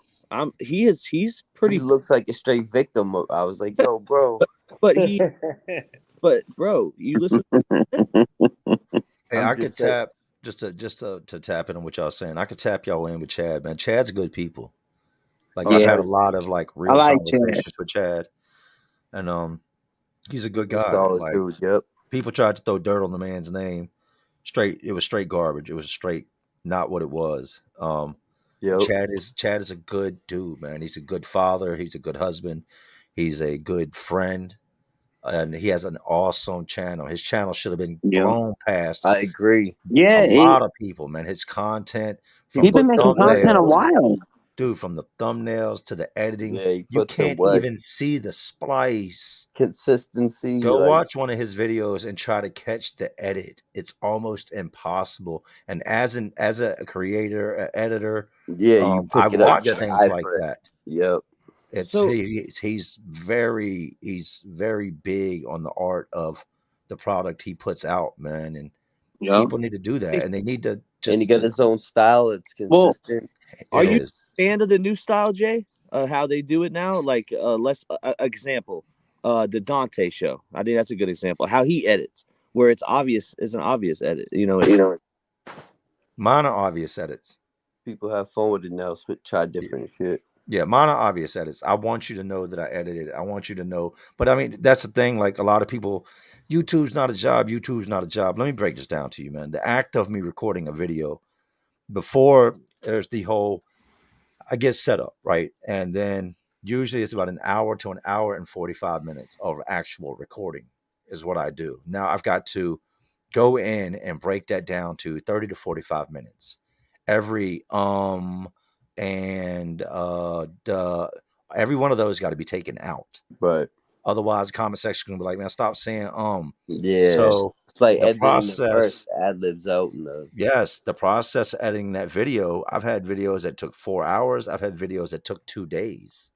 he's pretty. He looks like a straight victim. I was like, yo, bro. But bro, you listen. Hey, I could tap just to tap in on what y'all saying. I could tap y'all in with Chad, man. Chad's good people. Like I've had a lot of like real like conversations with Chad, and he's a good guy. Solid Like dude. Yep. people tried to throw dirt on the man's name. It was straight garbage. It was straight not what it was. Yep. Chad is a good dude, man. He's a good father. He's a good husband. He's a good friend. And he has an awesome channel. His channel should have been blown past. I agree. Yeah, a lot of people, man. His content from he's been making content a while. Dude, from the thumbnails to the editing, Yeah, you can't even see the splice. Consistency. Go watch one of his videos and try to catch the edit. It's almost impossible. And as a creator, an editor, you pick I it up, watch get an things eye like for it. that. Yep. It's So- he's very big on the art of the product he puts out, man. And people need to do that, and they need to just. And he got his own style. It's consistent. Are you a fan of the new style, Jay? How they do it now? Like, let's example, the Dante show. I think that's a good example. How he edits, where it's obvious, is an obvious edit. You know, mine are obvious edits. People have fun with it now. Try different shit. Yeah, mine are obvious edits. I want you to know that I edited it. I want you to know. But I mean, that's the thing. Like a lot of people, YouTube's not a job. YouTube's not a job. Let me break this down to you, man. The act of me recording a video before there's the whole, I get set up, right? And then usually it's about an hour to an hour and 45 minutes of actual recording is what I do. Now I've got to go in and break that down to 30 to 45 minutes. Every every one of those got to be taken out. Right. Otherwise, the comment section is gonna be like, man, stop saying Yeah. So it's like the editing process, the first ad libs out and the process of editing that video. I've had videos that took 4 hours. I've had videos that took 2 days.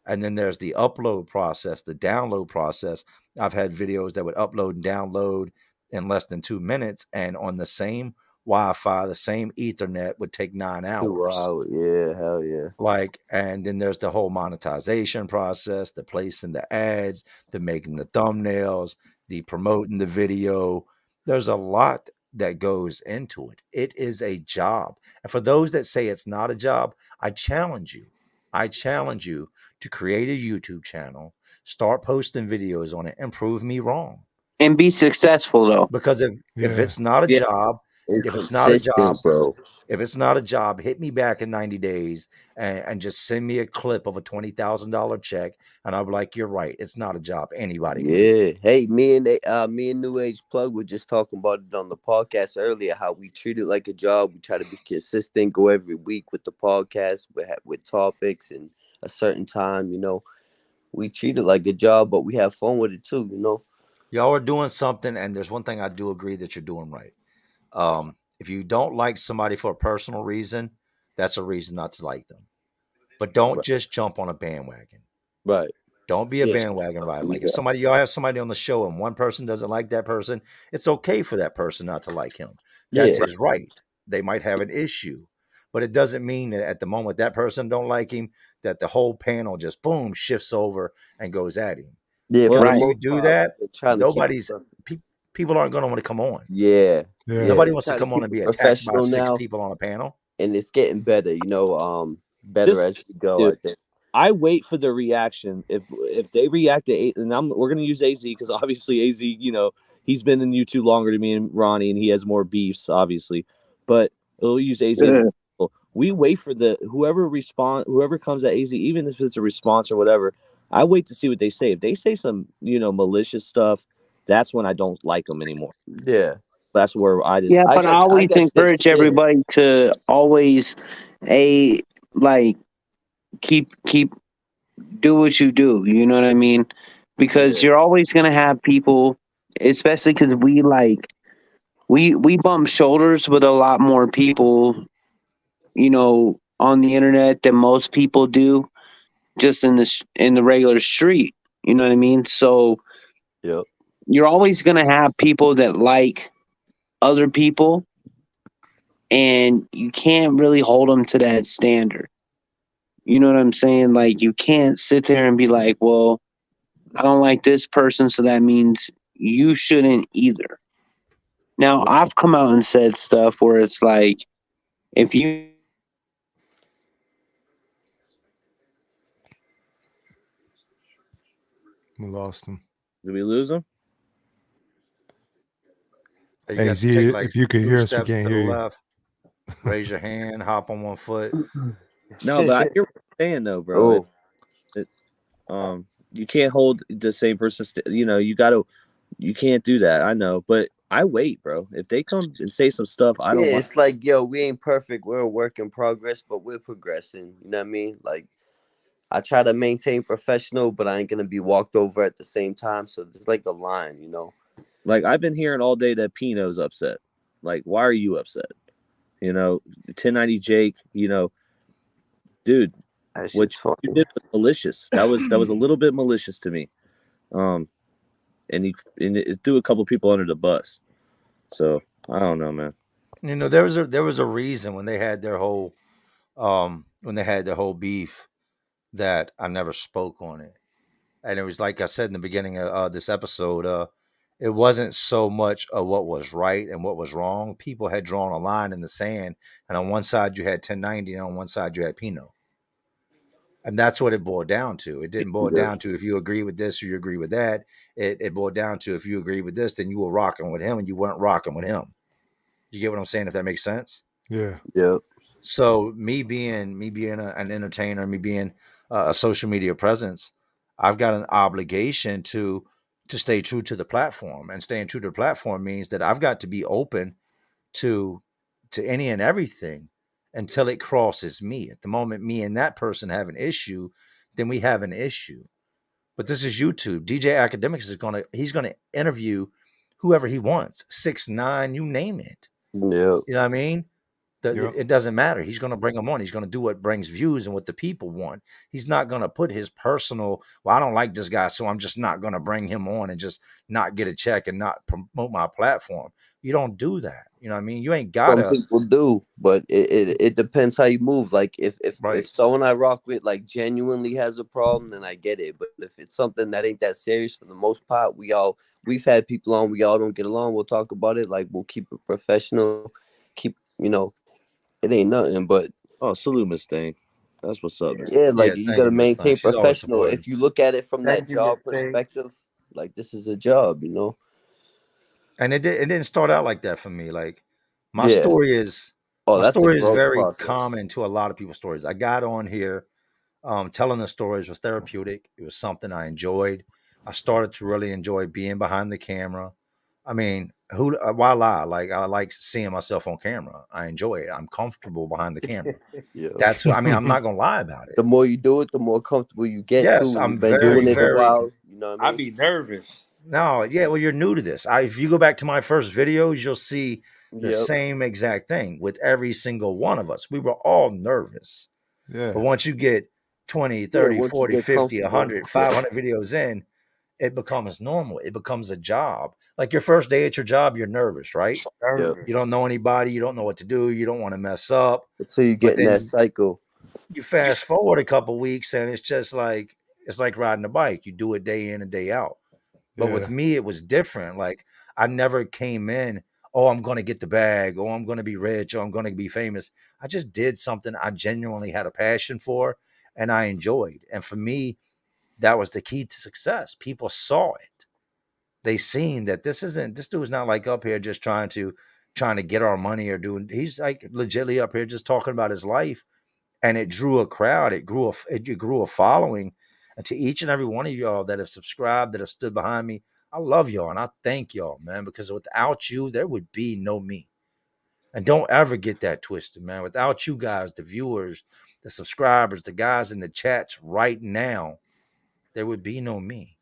And then there's the upload process, the download process. I've had videos that would upload and download in less than 2 minutes, and on the same Wi-Fi, the same Ethernet would take 9 hours. 2 hours. Yeah, hell yeah. Like, and then there's the whole monetization process, the placing the ads, the making the thumbnails, the promoting the video. There's a lot that goes into it. It is a job. And for those that say it's not a job, I challenge you. I challenge you to create a YouTube channel, start posting videos on it, and prove me wrong. And be successful though. Because if it's not a job, if it's not a job, bro. If it's not a job, hit me back in 90 days and just send me a clip of a $20,000 check, and I'll be like, "You're right. It's not a job. Anybody." Yeah. Hey, me and New Age Plug were just talking about it on the podcast earlier. How we treat it like a job. We try to be consistent. Go every week with the podcast with topics and a certain time. You know, we treat it like a job, but we have fun with it too. You know, y'all are doing something, and there's one thing I do agree that you're doing right. If you don't like somebody for a personal reason, that's a reason not to like them. But don't just jump on a bandwagon. Right. Don't be a bandwagon rider. Like if y'all have somebody on the show and one person doesn't like that person, it's okay for that person not to like him. That's his right. They might have an issue, but it doesn't mean that at the moment that person don't like him, that the whole panel just boom shifts over and goes at him. Yeah. Well, if you do that, people aren't going to want to come on. Yeah. Nobody wants to come on and be attacked by 6 people on a panel. And it's getting better, you know, better as we go. Dude, I think. I wait for the reaction. If they react to and we're gonna use AZ because obviously AZ, you know, he's been in YouTube longer than me and Ronnie, and he has more beefs, obviously. But we'll use AZ as an example. we wait for whoever comes at AZ, even if it's a response or whatever. I wait to see what they say. If they say some, malicious stuff, that's when I don't like them anymore. Yeah. That's where I Yeah, but I always got thick encourage skin. everybody to always like keep do what you do. You know what I mean? Because Yeah. you're always gonna have people, especially because we bump shoulders with a lot more people, on the internet than most people do, just in the regular street. You know what I mean? So Yep. you're always gonna have people that like other people, and you can't really hold them to that standard. You know what I'm saying? Like, you can't sit there and be like, well, I don't like this person, so that means you shouldn't either. Now, I've come out and said stuff where it's like, if you We lost him. Did we lose them? You Hey got to Z, take like if you could 2 hear us, we steps can't to the hear you. left, raise your hand, hop on one foot. No, but I hear what you're saying though, bro. Oh, You can't hold the same person. You can't do that. I know, but I wait, bro. If they come and say some stuff I yeah. don't like, It's like, yo, we ain't perfect. We're a work in progress, but we're progressing. You know what I mean? Like, I try to maintain professional, but I ain't gonna be walked over at the same time. So there's like a line, like I've been hearing all day that Pino's upset. Like, why are you upset? 1090 Jake. Dude, That what shit's you funny. did was malicious. That was a little bit malicious to me. And it threw a couple people under the bus. So I don't know, man. There was a reason when they had their whole beef that I never spoke on it. And it was like I said in the beginning of this episode, it wasn't so much of what was right and what was wrong. People had drawn a line in the sand, and on one side you had 1090, and on one side you had Pinot. And that's what it boiled down to. It didn't boil Yeah. down to if you agree with this or you agree with that. It boiled down to if you agree with this, then you were rocking with him and you weren't rocking with him. You get what I'm saying? If that makes sense. Yeah. Yep. So me being an entertainer, me being a social media presence, I've got an obligation to stay true to the platform. And staying true to the platform means that I've got to be open to any and everything until it crosses me. At the moment me and that person have an issue, then we have an issue. But this is YouTube. DJ Academics he's gonna interview whoever he wants, 6ix9ine, you name it. Yep. You know what I mean? Yep. It doesn't matter. He's going to bring them on. He's going to do what brings views and what the people want. He's not going to put his personal, well, I don't like this guy, so I'm just not going to bring him on and just not get a check and not promote my platform. You don't do that. You know what I mean? You ain't got Some to. people do, but it depends how you move. Like, if Right. someone I rock with like genuinely has a problem, then I get it. But if it's something that ain't that serious, for the most part, we've had people on, we all don't get along. We'll talk about it. Like, we'll keep it professional. Keep, it ain't nothing. But Oh, salute Miss Thing. That's what's up, Miss. yeah, Yeah, like, you thank gotta you, Miss Thang. maintain She's always professional. supporting. If you look at it from that Thank you, Miss job Thing. perspective, like, this is a job. And it didn't start out like that for me. Like my Yeah. story is Oh, my that's a story is growth very process. common to a lot of people's stories. I got on here telling the stories was therapeutic. It was something I enjoyed. I started to really enjoy being behind the camera. I mean, why lie? Like I like seeing myself on camera. I enjoy it. I'm comfortable behind the camera. Yeah. I'm not gonna lie about it. The more you do it, the more comfortable you get Yes, too. When I'm you've been doing very, it a very. while, you know what I I'd mean? be nervous. No, yeah. Well, you're new to this. If you go back to my first videos, you'll see the Yep. same exact thing with every single one of us. We were all nervous. But Yeah. once you get 20, Yeah, 30, once you 40, get 50, comfortable. 100, 500 videos in, it becomes normal. It becomes a job. Like your first day at your job, you're nervous, right? Yep. You Nervous. don't know anybody. You don't know what to do. You don't want to mess up. Until you But get in that then cycle. you fast forward a couple weeks and it's like riding a bike. You do it day in and day out. But with Yeah. me, it was different. Like I never came in, oh, I'm going to get the bag, oh, I'm going to be rich, oh, I'm going to be famous. I just did something I genuinely had a passion for and I enjoyed. And for me, that was the key to success. People saw it. They seen that this dude's not like up here just trying to trying to get our money or doing. He's like legitly up here just talking about his life, and it drew a crowd. It grew a following. And to each and every one of y'all that have subscribed, that have stood behind me, I love y'all and I thank y'all, man. Because without you, there would be no me. And don't ever get that twisted, man. Without you guys, the viewers, the subscribers, the guys in the chats right now, there would be no me.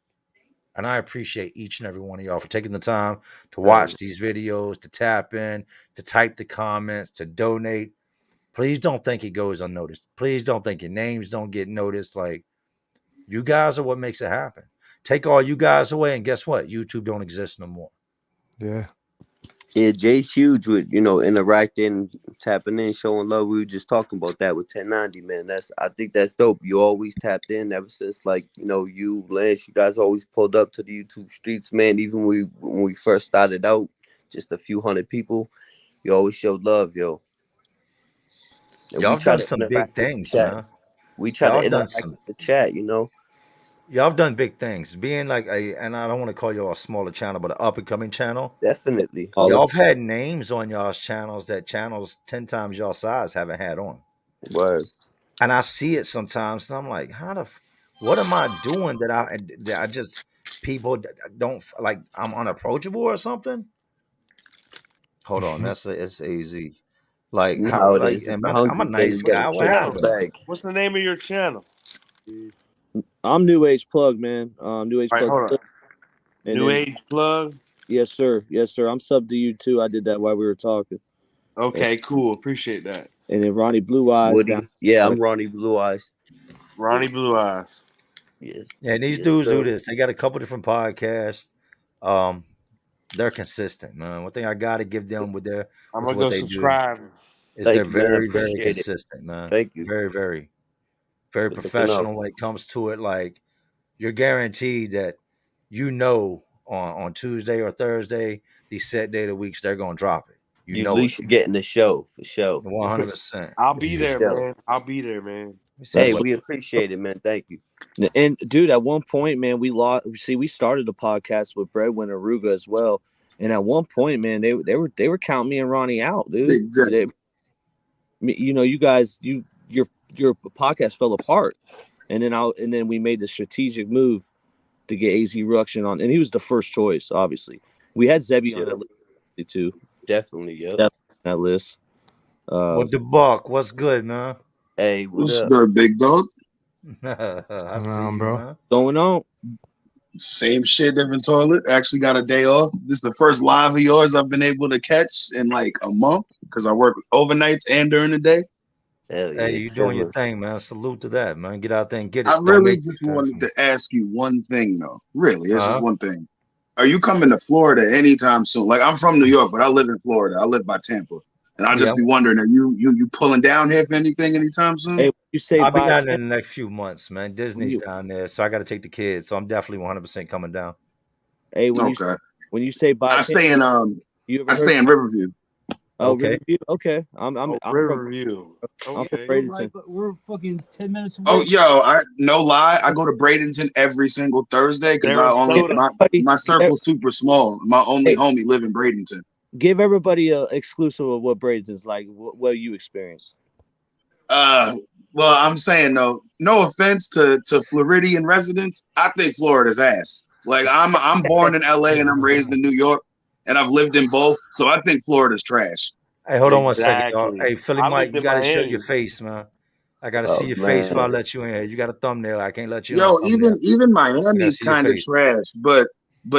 And I appreciate each and every one of y'all for taking the time to watch these videos, to tap in, to type the comments, to donate. Please don't think it goes unnoticed. Please don't think your names don't get noticed. Like, you guys are what makes it happen. Take all you guys away, and guess what? YouTube don't exist no more. Yeah. Yeah, Jay's huge with, interacting, tapping in, showing love. We were just talking about that with 1090, man. I think that's dope. You always tapped in ever since, you, Lance, you guys always pulled up to the YouTube streets, man. Even when we first started out, just a few hundred people, you always showed love, yo. And Y'all we have try done to some big interact with the things, chat. man. We try Y'all to have done interact some. with the chat, Y'all have done big things. Being like and I don't want to call y'all a smaller channel, but an up and coming channel. Definitely. All Y'all of have had names on y'all's channels that channels 10 times y'all size haven't had on. Word. And I see it sometimes, and I'm like, what am I doing that I just people don't like I'm unapproachable or something? Hold on, it's easy. Like You know how how it like is. It's the I'm a hungry nice things What's getting guy. the What tricked in the channel? happened? bag. What's the name of your channel? I'm New Age Plug, man. New Age All right, Plug. hold on. And New then Age Plug. yes, sir. Yes, sir. I'm sub to you too. I did that while we were talking. Okay, cool. Appreciate that. And then Ronnie Blue Eyes down. Woody. Yeah, I'm Ronnie Blue Eyes. Ronnie Blue Eyes. Yes. Yeah, and these Yes, dudes do sir. this. They got a couple different podcasts. Um, they're consistent, man. One thing I gotta give them I'm with gonna what go they do subscribe. is they're Thank you, man. I very, very appreciate it. consistent, man. Thank you Very, very, very for looking out. professional when it comes to it. Like, you're guaranteed that on Tuesday or Thursday, these set day of the weeks, they're gonna drop it. You You at know it. least you're getting the show for sure. 100%. I'll be For Yeah. there, sure. man. I'll be there, man. We said Hey, That's what? we appreciate it, man. Thank you. and dude, at one point, man, we lost. See, we started a podcast with Breadwinner Ruga as well. And at one point, man, they were counting me and Ronnie out, dude. Exactly. You guys, your podcast fell apart, and then we made the strategic move to get AZ Ruction on, and he was the first choice. Obviously, we had Zebby on Yep. that list too. Definitely, yep. Definitely on that list. What the buck? What's good, man? Hey, what What's up? good, big dog? What's I going see on, you, bro? man. Going on. Same shit, different toilet. Actually got a day off. This is the first live of yours I've been able to catch in like a month because I work overnights and during the day. Hell Hey, yeah, you doing your similar. thing, man. Salute to that, man. Get out there and get I it. Don't really make just it wanted from. to ask you one thing though. Really, it's just Uh-huh. one thing. Are you coming to Florida anytime soon? Like I'm from New York, but I live in Florida. I live by Tampa. And I Yeah, just be wondering, are you pulling down here for anything anytime Hey, soon? when you say I'll be by down there 10, in the next few months, man. when Disney's you down there, so I got to take the kids. So I'm definitely 100% coming down. hey Okay. when you say by I 10, stay in you I ever heard stay in Riverview. Okay. Riverview? Okay, Oh, I'm from Riverview. I'm from Okay. Bradenton. We're fucking 10 minutes away. Oh, yo, I no lie, I go to Bradenton every single Thursday because I only Sarasota. my circle's super small. My only Hey, homie live in Bradenton. give everybody a exclusive of what Bradenton's like. What you experience. Uh, well, I'm saying though, no offense to Floridian residents, I think Florida's ass. Like I'm born in LA and I'm raised in New York, and I've lived in both, so I think Florida's trash. Hey, hold on one second, y'all. Exactly. Hey, Philly I Mike, lived you in got to show your Miami. face, man. I got to Oh see your face before I man. let you in here. You got a thumbnail. I can't let you in Yo, on thumbnail. even I got to Miami's see your kind of face. trash, but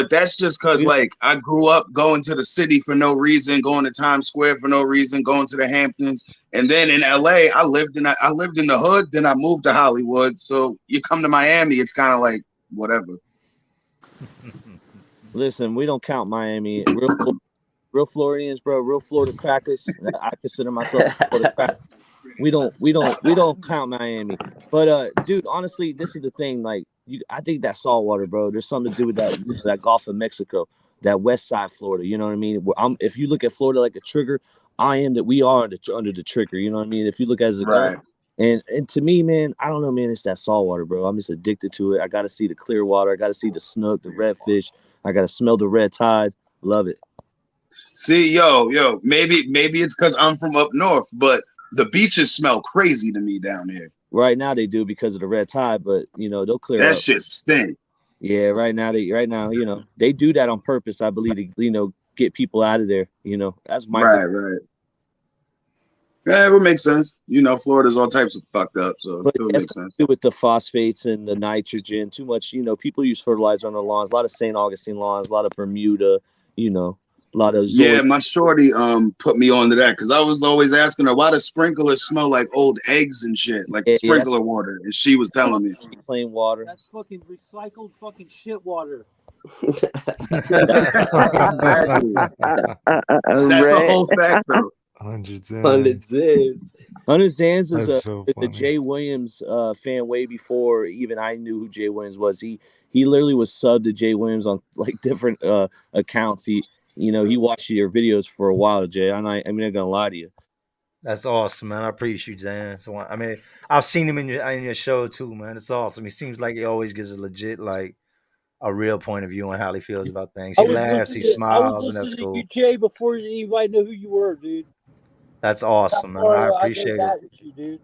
that's just because You know, like I grew up going to the city for no reason, going to Times Square for no reason, going to the Hamptons, and then in LA I lived in the hood, then I moved to Hollywood. So you come to Miami, it's kind of like whatever. listen, we don't count Miami. Real Floridians, bro. Real Florida crackers. I consider myself a Florida cracker. We don't count Miami. But dude, honestly, this is the thing. Like I think that saltwater, bro. There's something to do with that Gulf of Mexico, that West Side Florida. You know what I mean? If you look at Florida like a trigger, we are under the trigger. You know what I mean? If you look at it as a gun. Right. And to me, man, I don't know, man. It's that saltwater, bro. I'm just addicted to it. I got to see the clear water. I got to see the snook, the redfish. I got to smell the red tide. Love it. See, yo, maybe it's because I'm from up north, but the beaches smell crazy to me down here. Right now they do because of the red tide, but they'll clear That up. shit stink. Yeah, right now they do that on purpose, I believe, to get people out of there. That's my Right. Yeah, it would make sense. Florida's all types of fucked up, so But it would make sense. with the phosphates and the nitrogen, too much. People use fertilizer on their lawns. A lot of St. Augustine lawns, a lot of Bermuda. A lot of Yeah, my shorty put me onto that because I was always asking her why does sprinklers smell like old eggs and shit, like sprinkler water, and she was telling me plain water. That's fucking recycled fucking shit water. exactly. That's a whole fact though. 100 Zans. 100 Zans is so the Jay Williams fan way before even I knew who Jay Williams was. He literally was subbed to Jay Williams on like different accounts. He watched your videos for a while, Jay. I'm not gonna lie to you. That's awesome, man. I appreciate you, Dan. So, I mean, I've seen him in your show too, man. It's awesome. He seems like he always gives a legit, like, a real point of view on how he feels about things. He laughs, he smiles, and that's cool. You, Jay, before anybody knew who you were, dude. That's awesome, man. I appreciate it. With you, dude.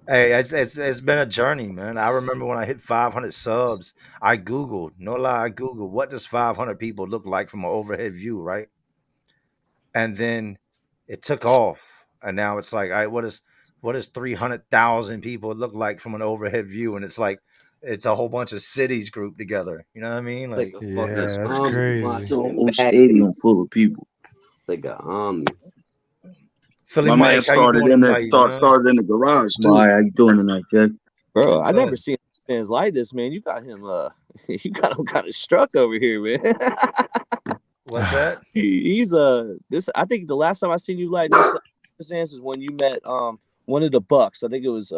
Hey, it's been a journey, man. I remember when I hit 500 subs, I Googled, no lie, what does 500 people look like from an overhead view, right? And then it took off, and now it's like, all right, what does 300,000 people look like from an overhead view? And it's like it's a whole bunch of cities grouped together. You know what I mean? Like, yeah, that's crazy. A whole stadium full of people. Like a Philly My Mike, man started in the garage too. Why, how you doing tonight, Jay? Bro, I never seen fans like this, man. You got him you got him kind of struck over here, man. What's that? He's this. I think the last time I seen you like this is when you met one of the Bucks. I think it was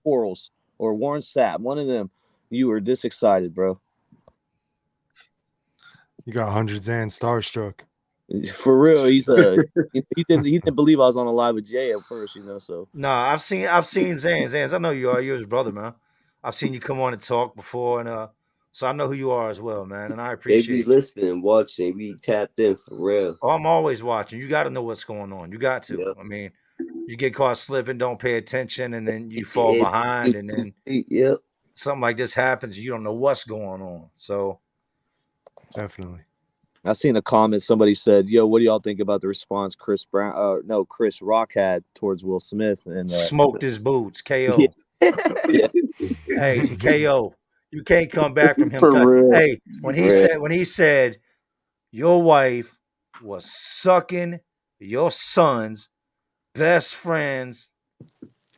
Quarles or Warren Sapp. One of them. You were this excited, bro. You got 100 Zan starstruck. For real, he didn't believe I was on a live with Jay at first, So No, I've seen Zans. I know you are. You're his brother, man. I've seen you come on and talk before, and so I know who you are as well, man. And I appreciate. They be listening, watching. We tapped in for real. Oh, I'm always watching. You got to know what's going on. You got to. Yep. I mean, you get caught slipping, don't pay attention, and then you fall behind, and then something like this happens. You don't know what's going on. So definitely. I seen a comment. Somebody said, "Yo, what do y'all think about the response Chris Rock had towards Will Smith and smoked his boots, KO." Yeah. Hey, KO, you can't come back from him. Hey, when he said your wife was sucking your son's best friend's.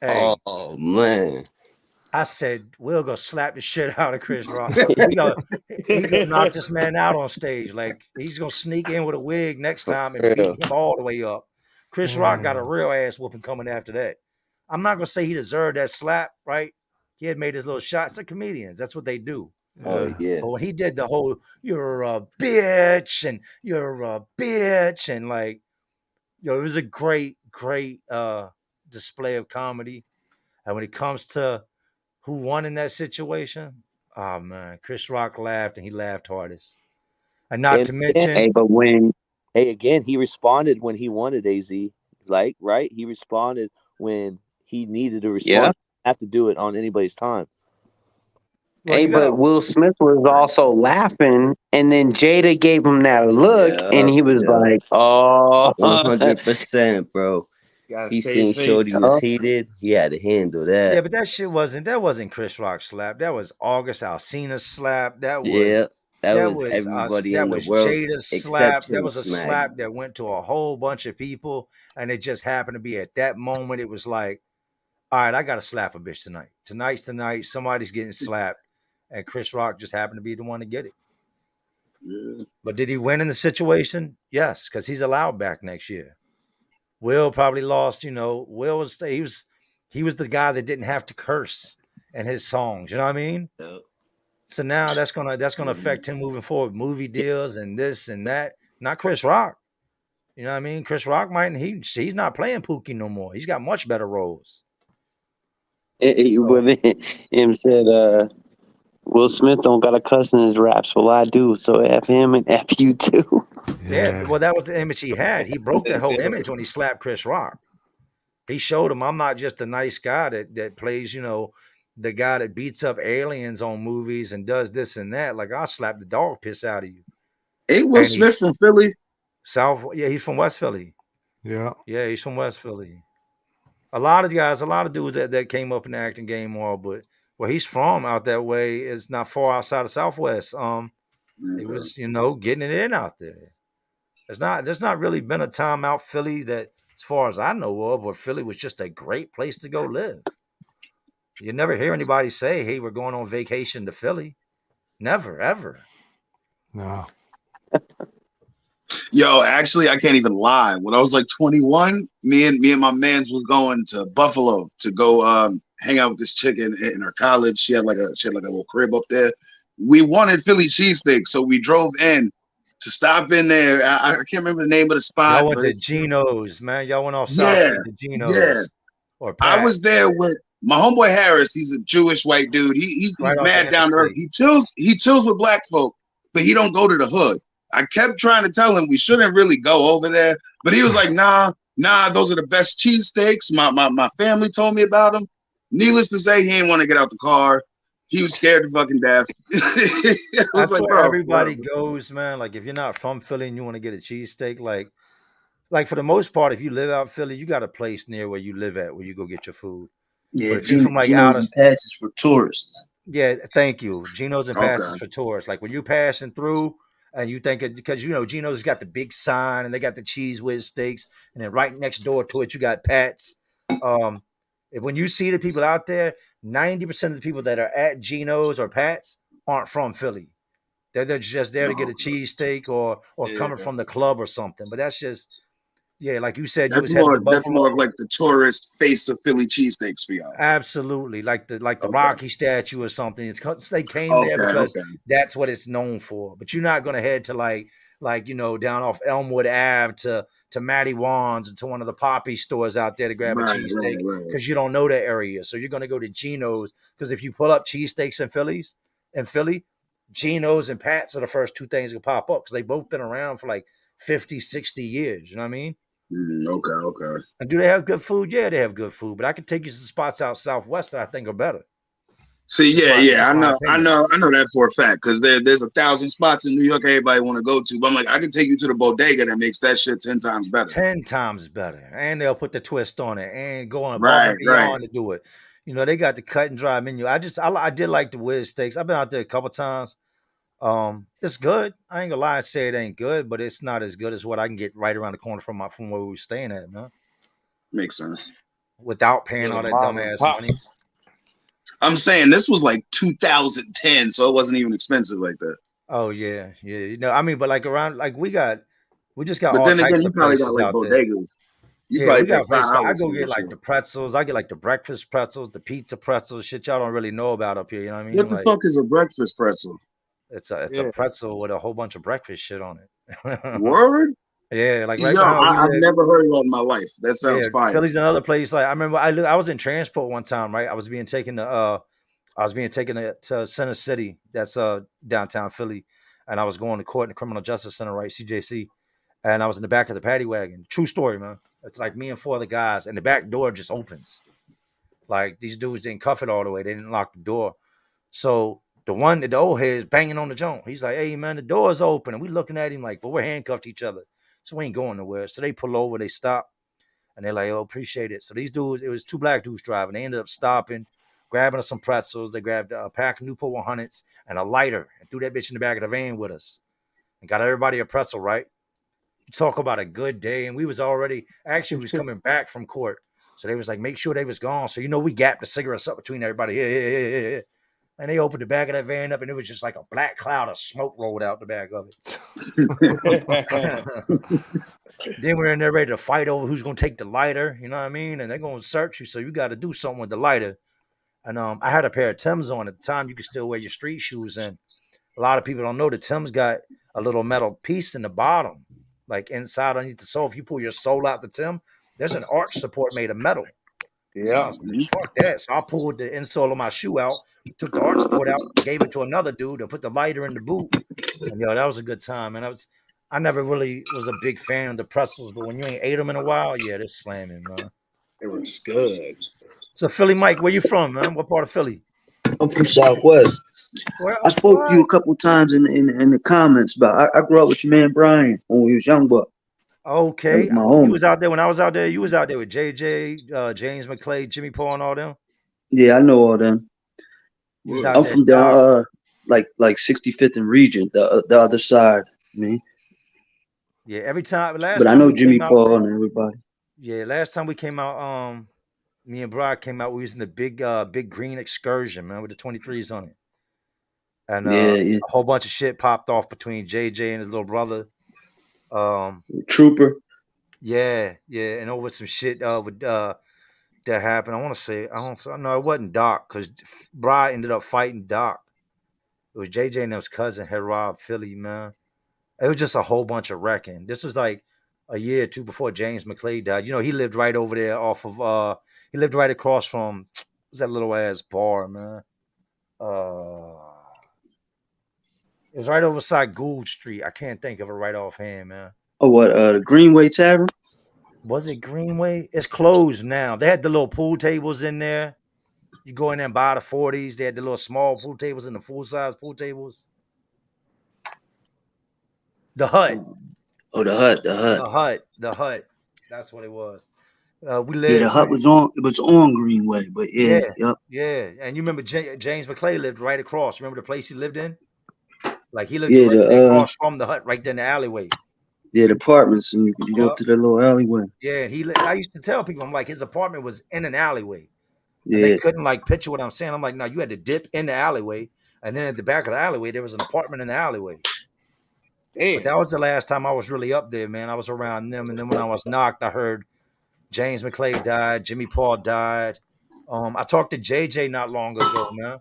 Hey, oh man. I said, we'll go slap the shit out of Chris Rock. He gonna knock this man out on stage. Like, he's gonna sneak in with a wig next time and beat him all the way up. Chris Rock got a real ass whooping coming after that. I'm not gonna say he deserved that slap, right? He had made his little shots. They're comedians. That's what they do. Oh yeah. But when he did the whole "you're a bitch" and "you're a bitch" and like, it was a great display of comedy. And when it comes to who won in that situation? Oh man, Chris Rock laughed, and he laughed hardest. And not to mention, he responded when he wanted AZ, like right. He responded when he needed to respond. Yeah. Have to do it on anybody's time. Well, but Will Smith was also laughing, and then Jada gave him that look, and he was like, "Oh, 100%, bro." He seen Shorty was heated. He had to handle that. Yeah, but that shit wasn't Chris Rock's slap. That was August Alsina's slap. That was everybody in the world. Jada's slap. That was a slap that went to a whole bunch of people, and it just happened to be at that moment. It was like, all right, I got to slap a bitch tonight. Tonight's the night. Somebody's getting slapped, and Chris Rock just happened to be the one to get it. Yeah. But did he win in the situation? Yes, because he's allowed back next year. Will probably lost, Will was he was the guy that didn't have to curse in his songs. You know what I mean? Yeah. So now that's gonna affect him moving forward, movie deals and this and that. Not Chris Rock. You know what I mean? Chris Rock he's not playing Pookie no more. He's got much better roles. Him said Will Smith don't got a cuss in his raps. Well, I do. So F him and F you too. Yeah, well, that was the image he had. He broke that whole image when he slapped Chris Rock. He showed him I'm not just a nice guy that plays, the guy that beats up aliens on movies and does this and that. Like, I'll slap the dog piss out of you. Ain't Will And he Smith from Philly? yeah, he's from West Philly. Yeah. Yeah, he's from West Philly. A lot of dudes that came up in the acting game all, but where he's from out that way is not far outside of Southwest. He was, getting it in out there. There's not really been a time out Philly that, as far as I know of, where Philly was just a great place to go live. You never hear anybody say, "Hey, we're going on vacation to Philly." Never, ever. No. Yo, actually, I can't even lie. When I was like 21, me and my mans was going to Buffalo to go hang out with this chick in her college. She had like a little crib up there. We wanted Philly cheesesteak, so we drove in to stop in there. I can't remember the name of the spot, Y'all went but to it's Geno's, man. Y'all went off South yeah, Street to yeah. Geno's or I Pat, was there with my homeboy Harris. He's a Jewish white dude. right He's off the mad down to earth. interstate. He chills with black folk, but he don't go to the hood. I kept trying to tell him we shouldn't really go over there, but he was like, nah, those are the best cheesesteaks. My family told me about them. Needless to say, he didn't want to get out the car. He was scared to fucking death. I was That's like, where bro, everybody goes, man. Like, if you're not from Philly and you want to get a cheesesteak, like for the most part, if you live out Philly, you got a place near where you live at where you go get your food. Yeah, But if you're from like out Geno's of and Pat's is for tourists. Yeah, thank you. Geno's and okay, passes for tourists. Like when you're passing through and you think it because Geno's got the big sign and they got the cheese whiz steaks, and then right next door to it you got Pat's. When you see the people out there, 90% of the people that are at Geno's or Pat's aren't from Philly. They're just there to get a cheesesteak or yeah. coming from the club or something. But that's just like you said, you was headed to That's more of Buffalo. like the tourist face of Philly cheesesteaks for y'all. Absolutely, like the Okay, Rocky statue or something. It's 'cause they came there okay, because okay. that's what it's known for. But you're not gonna head to down off Elmwood Ave to Matty Wan's and to one of the Poppy stores out there to grab a Right, cheesesteak right. because you don't know that area. So you're gonna go to Geno's because if you pull up cheesesteaks in Philly, Geno's and Pat's are the first two things that pop up because they both been around for like 50, 60 years. You know what I mean? Okay. And do they have good food? Yeah, they have good food. But I can take you to some spots out Southwest that I think are better. See, Just I my know opinion. that for a fact because there's 1,000 spots in New York everybody want to go to. But I'm like, I can take you to the bodega that makes that shit 10 times better. 10 times better. And they'll put the twist on it and go on above and Right. beyond to do it. They got the cut and dry menu. I did like the whiz steaks. I've been out there a couple times. It's good. I ain't gonna lie and say it ain't good, but it's not as good as what I can get right around the corner from where we were staying at, man. Makes sense. Without paying Yeah, all that mom and dumbass money. pops. I'm saying this was like 2010, so it wasn't even expensive like that. Oh yeah. I mean, but like around we just got But all then again, types you of probably got places like out there. bodegas. You Yeah, probably we pay got places. I $5 go for get that like shit. the pretzels. I get like the breakfast pretzels, the pizza pretzels, shit y'all don't really know about up here. You know what I mean? What the Like fuck is a breakfast pretzel? it's a pretzel with a whole bunch of breakfast shit on it. Word? Yeah, like right Yo, behind where we I've live. never heard of that in my life. That Yeah, sounds fire. Philly's another place. Like I remember, I was in transport one time. Right, I was being taken to Center City. That's downtown Philly, and I was going to court in the Criminal Justice Center, right, CJC. And I was in the back of the paddy wagon. True story, man. It's like me and four other guys, and the back door just opens. Like these dudes didn't cuff it all the way. They didn't lock the door. So the old head is banging on the joint. He's like, "Hey man, the door's open." And we looking at him like, "But we're handcuffed to each other, so we ain't going nowhere." So they pull over, they stop, and they're like, "Oh, appreciate it." So these dudes, it was two black dudes driving. They ended up stopping, grabbing us some pretzels. They grabbed a pack of Newport 100s and a lighter, and threw that bitch in the back of the van with us, and got everybody a pretzel. Right? You talk about a good day, and we was coming back from court. So they was like, make sure they was gone. So we gapped the cigarettes up between everybody. Yeah. And they opened the back of that van up, and it was just like a black cloud of smoke rolled out the back of it. Then we're in there ready to fight over who's going to take the lighter. You know what I mean? And they're going to search you, so you got to do something with the lighter. And I had a pair of Timbs on at the time. You could still wear your street shoes in. A lot of people don't know the Timbs got a little metal piece in the bottom, like inside underneath the sole. If you pull your sole out the Tim, there's an arch support made of metal. So I Yeah. was like, fuck that. So I pulled the insole of my shoe out, took the arch support out, gave it to another dude, and put the lighter in the boot. And yo, that was a good time. And I never really was a big fan of the pretzels, but when you ain't ate them in a while, yeah, they're slamming, man. It was good. So Philly Mike, where you from, man? What part of Philly? I'm from Southwest. Well, I spoke to you a couple times in the comments about. I grew up with your man Brian when we was young, but that okay. was my You homie. was out there when I was out there. You was out there with JJ, James McClay, Jimmy Paul, and all them. Yeah, I know all them. You was out I'm there, from Doc. down like 65th and Regent, the other side. Man, Yeah, every time. but Last I time know we Jimmy came out, Paul and everybody. yeah, last time we came out, me and Brock came out. We was in the big green excursion, man, with the 23s on it, and Yeah, yeah. a whole bunch of shit popped off between JJ and his little brother. Trooper. Yeah, yeah, and over some shit with that happened. I want to say I don't know. It wasn't Doc because Bry ended up fighting Doc. It was JJ and his cousin had robbed Philly, man. It was just a whole bunch of wrecking. This was like a year or two before James McClay died. You know, he lived right over there off of he lived right across from what's that little ass bar, man? It was right overside Gould Street. I can't think of it right offhand, man. Oh, what? The Greenway Tavern. Was it Greenway? It's closed now. They had the little pool tables in there. You go in there and buy the 40s. They had the little small pool tables and the full size pool tables. The Hut. Oh, the Hut. The Hut. The Hut. The Hut. That's what it was. We Yeah, the lived. Hut was on. It was on Greenway, but yeah, Yeah, yep. yeah. And you remember James McClay lived right across. Remember the place he lived in? Like he lived Yeah, directly across from the Hut, right there in the alleyway. the apartments, and you go Yep. to the little alleyway. Yeah, and I used to tell people, I'm like, his apartment was in an alleyway. And they Yeah, couldn't like picture what I'm saying. I'm like, no, you had to dip in the alleyway, and then at the back of the alleyway, there was an apartment in the alleyway. But that Damn. was the last time I was really up there, man. I was around them, and then when I was knocked, I heard James McClay died, Jimmy Paul died. I talked to JJ not long ago, man.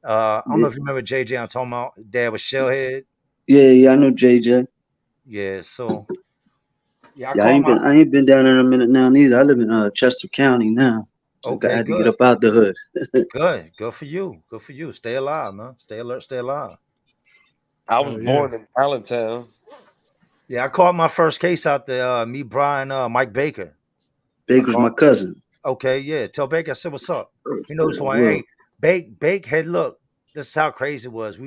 I don't know if you remember JJ. I'm talking about. Dad was Shellhead. yeah. I know JJ. Yeah, so yeah, I Yeah, called my. I ain't been down there in a minute now neither. I live in Chester County now. So I Okay, had to get good, up out the hood. good for you, good for you. Stay alive, man. Stay alert, stay alive. I was Oh, born yeah. in Allentown. Yeah, I caught my first case out there. Me, Brian, Mike Baker. I Baker's my called. cousin. Okay, yeah. Tell Baker I said what's up. He knows who I am. Well, Hey, Bake. Hey, look, this is how crazy it was.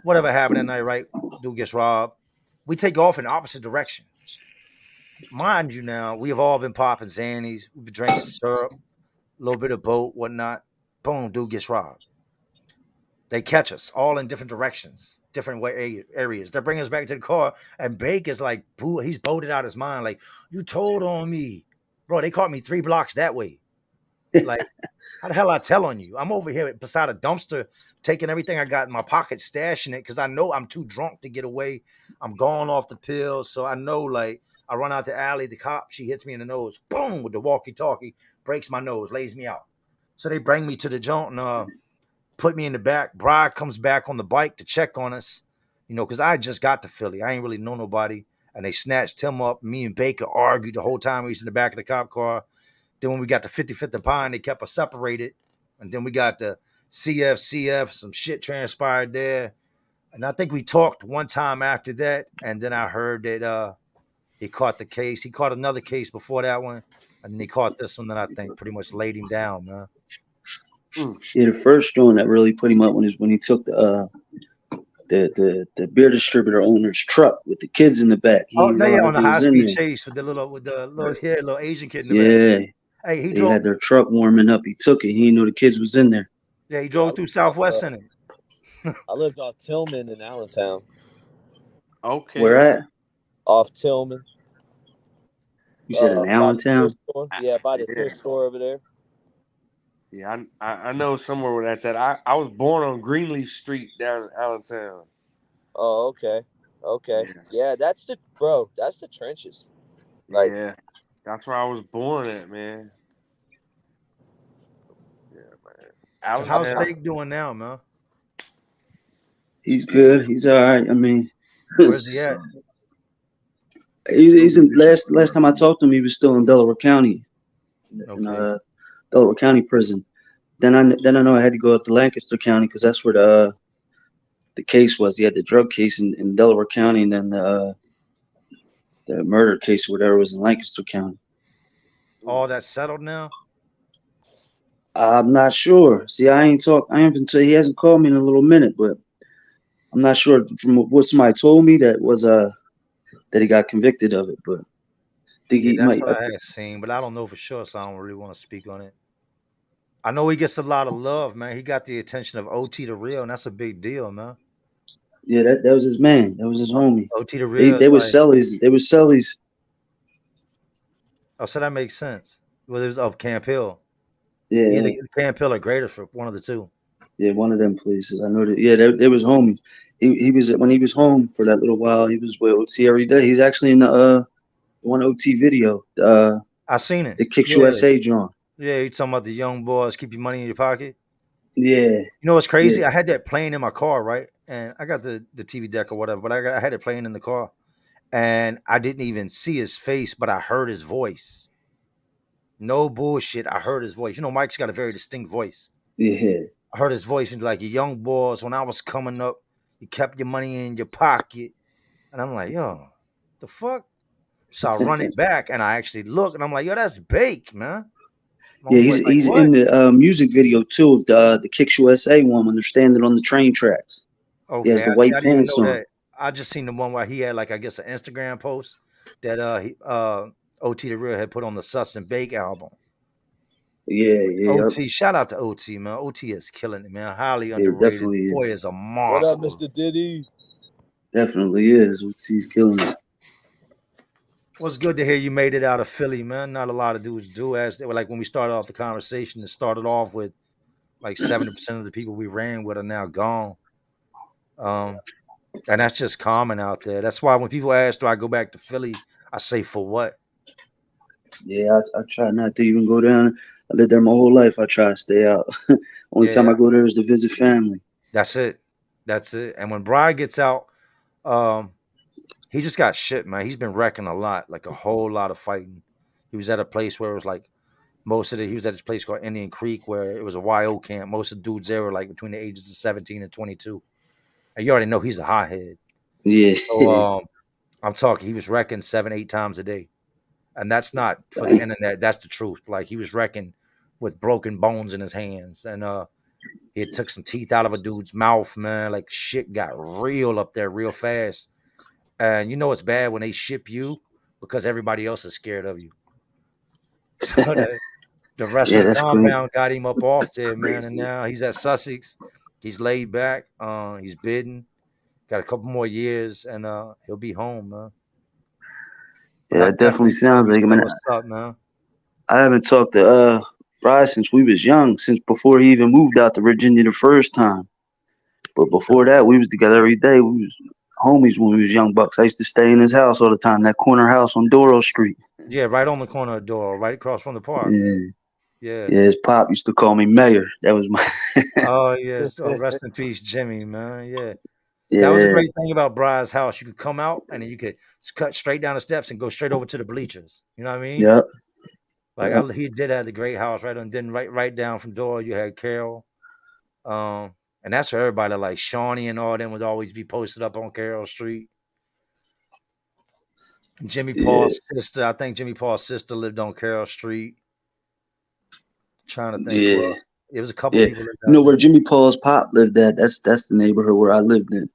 Whatever happened that night, right? Dude gets robbed. We take off in opposite directions. Mind you, now we have all been popping Xannies. We've been drinking syrup, a little bit of boat, whatnot. Boom, dude gets robbed. They catch us all in different directions, different areas. They bring us back to the car, and Bake is like, he's boated out his mind. Like, you told on me, bro. They caught me 3 blocks that way. Like, how the hell I tell on you? I'm over here beside a dumpster, taking everything I got in my pocket, stashing it because I know I'm too drunk to get away. I'm going off the pills, so I know. Like, I run out the alley. The cop, she hits me in the nose, boom, with the walkie-talkie, breaks my nose, lays me out. So they bring me to the joint and put me in the back. Bri comes back on the bike to check on us, because I just got to Philly. I ain't really know nobody. And they snatched him up. Me and Baker argued the whole time. We was in the back of the cop car. Then when we got to 55th and Pine, they kept us separated. And then we got the CF. Some shit transpired there. And I think we talked one time after that. And then I heard that he caught the case. He caught another case before that one. And then he caught this one that I think pretty much laid him down, man. yeah, the first joint that really put him up when he took the beer distributor owner's truck with the kids in the back. He Oh didn't no, yeah, on realize the they high was in speed there. chase with the little Asian kid in the back. Yeah, Hey, he they had drove. their truck warming up. He took it. He didn't know the kids was in there. Yeah, he drove through Southwest in it. I lived off Tillman in Allentown. Okay. Where at? Off Tillman. You said in By the Allentown? thrift store. Yeah, by the Yeah. thrift store over there. Yeah, I know somewhere where that's at. I was born on Greenleaf Street down in Allentown. Oh, okay. Yeah, that's the trenches. Like, Yeah, that's where I was born at, man. Yeah, man. So how's Allentown. Bake doing now, man? He's good. He's all right. I mean, Where's he at? he's in last time I talked to him, he was still in Delaware County. in Okay. Delaware County Prison. Then I know I had to go up to Lancaster County because that's where the case was. He had the drug case in Delaware County, and then the murder case or whatever was in Lancaster County. All that settled now? I'm not sure. See, I haven't he hasn't called me in a little minute, but I'm not sure from what somebody told me that he got convicted of it, but I think Yeah, he that's might. what I had seen, but I don't know for sure, so I don't really want to speak on it. I know he gets a lot of love, man. He got the attention of OT the Real, and that's a big deal, man. Yeah, that was his man. That was his homie. OT the They Real is they would like, sell his. They would sell his. oh, so that makes sense. Well, it was up Camp Hill. Yeah, Either yeah, Camp Hill or Greater for one of the two. yeah, one of them places. I know that. Yeah, they was homies. He was when he was home for that little while. He was with OT every day. He's actually in the one OT video. I seen it. The Kicks Yeah. USA John. Yeah, you talking about the young boys keep your money in your pocket? Yeah, You know what's crazy? yeah, I had that playing in my car, right? And I got the TV deck or whatever, but I had it playing in the car. And I didn't even see his face, but I heard his voice. No bullshit. I heard his voice. You know, Mike's got a very distinct voice. yeah. I heard his voice and like, you young boys, when I was coming up, you kept your money in your pocket. And I'm like, yo, the fuck? So I run it back and I actually look and I'm like, yo, that's Bake, man. My Yeah, homeboy's like, he's what? in the music video too of the Kicks USA one when they're standing on the train tracks. He has Okay, the see, I white didn't even pants know on. that. I just seen the one where he had like I guess an Instagram post that OT the Real had put on the Sus and Bake album. Yeah, yeah, OT, shout out to OT, man. OT is killing it, man. Highly yeah, underrated. definitely Boy is. is a What up, monster. Mr. Diddy? Definitely is. He's killing it. Well, it's good to hear you made it out of Philly, man. Not a lot of dudes do. As they were like when we started off the conversation, it started off with like 70% of the people we ran with are now gone. And that's just common out there. That's why when people ask, do I go back to Philly? I say, for what? Yeah, I try not to even go down. I lived there my whole life. I try to stay out. Only time Yeah, I go there is to visit family. that's it. That's it. And when Brian gets out, um, he just got shit, man. He's been wrecking a lot, like a whole lot of fighting. He was at a place where it was like most of it. He was at this place called Indian Creek, where it was a YO camp. Most of the dudes there were like between the ages of 17 and 22. And you already know he's a hothead. Yeah. So I'm talking. He was wrecking 7, 8 times a day, and that's not for the Dang. internet. That's the truth. Like he was wrecking with broken bones in his hands, and he had took some teeth out of a dude's mouth, man. Like shit got real up there real fast. And you know it's bad when they ship you because everybody else is scared of you. So the rest Yeah, of the that's crazy. compound got him up off there, man. And now he's at Sussex. He's laid back. He's bidding. Got a couple more years, and he'll be home, man. But Yeah, I it definitely definitely tell sounds you like. I still mean, what's up, man. I haven't talked to Bryce since we was young, since before he even moved out to Virginia the first time. But before that, we was together every day. We was homies when we was young bucks. I used to stay in his house all the time, that corner house on Doro Street. Yeah, right on the corner of the door, right across from the park. Yeah, Yeah. yeah. His pop used to call me Mayor. That was my. Oh yeah. So rest in peace, Jimmy, man. Yeah. That was a Yeah, great thing about Bride's house. You could come out and then you could cut straight down the steps and go straight over to the bleachers. You know what I mean? yep, Like yep. he did have the great house right on. Then right down from door you had Carol. And that's where everybody like Shawnee and all them would always be posted up on Carroll Street. Jimmy Yeah, Paul's sister, I think Jimmy Paul's sister lived on Carroll Street. Trying to think who yeah, else. It was a couple yeah. people lived You out know where there. Jimmy Paul's pop lived at? That's the neighborhood where I lived in,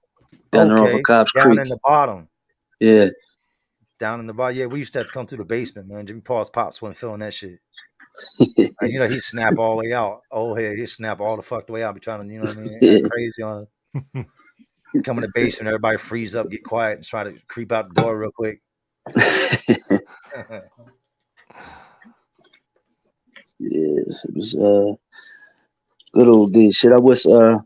down there off of Okay, Cobb's down Creek. in the bottom. Yeah. Down in the bottom. Yeah, we used to have to come through the basement, man. Jimmy Paul's pops wasn't feeling that shit. And you know, he'd snap all the way out. Oh, hey, he'd snap all the fuck the way out. Be trying to, you know what I mean? Act crazy on come in the basement, everybody freeze up, get quiet, and try to creep out the door real quick. Yes, it was good old days. Shit, I wish there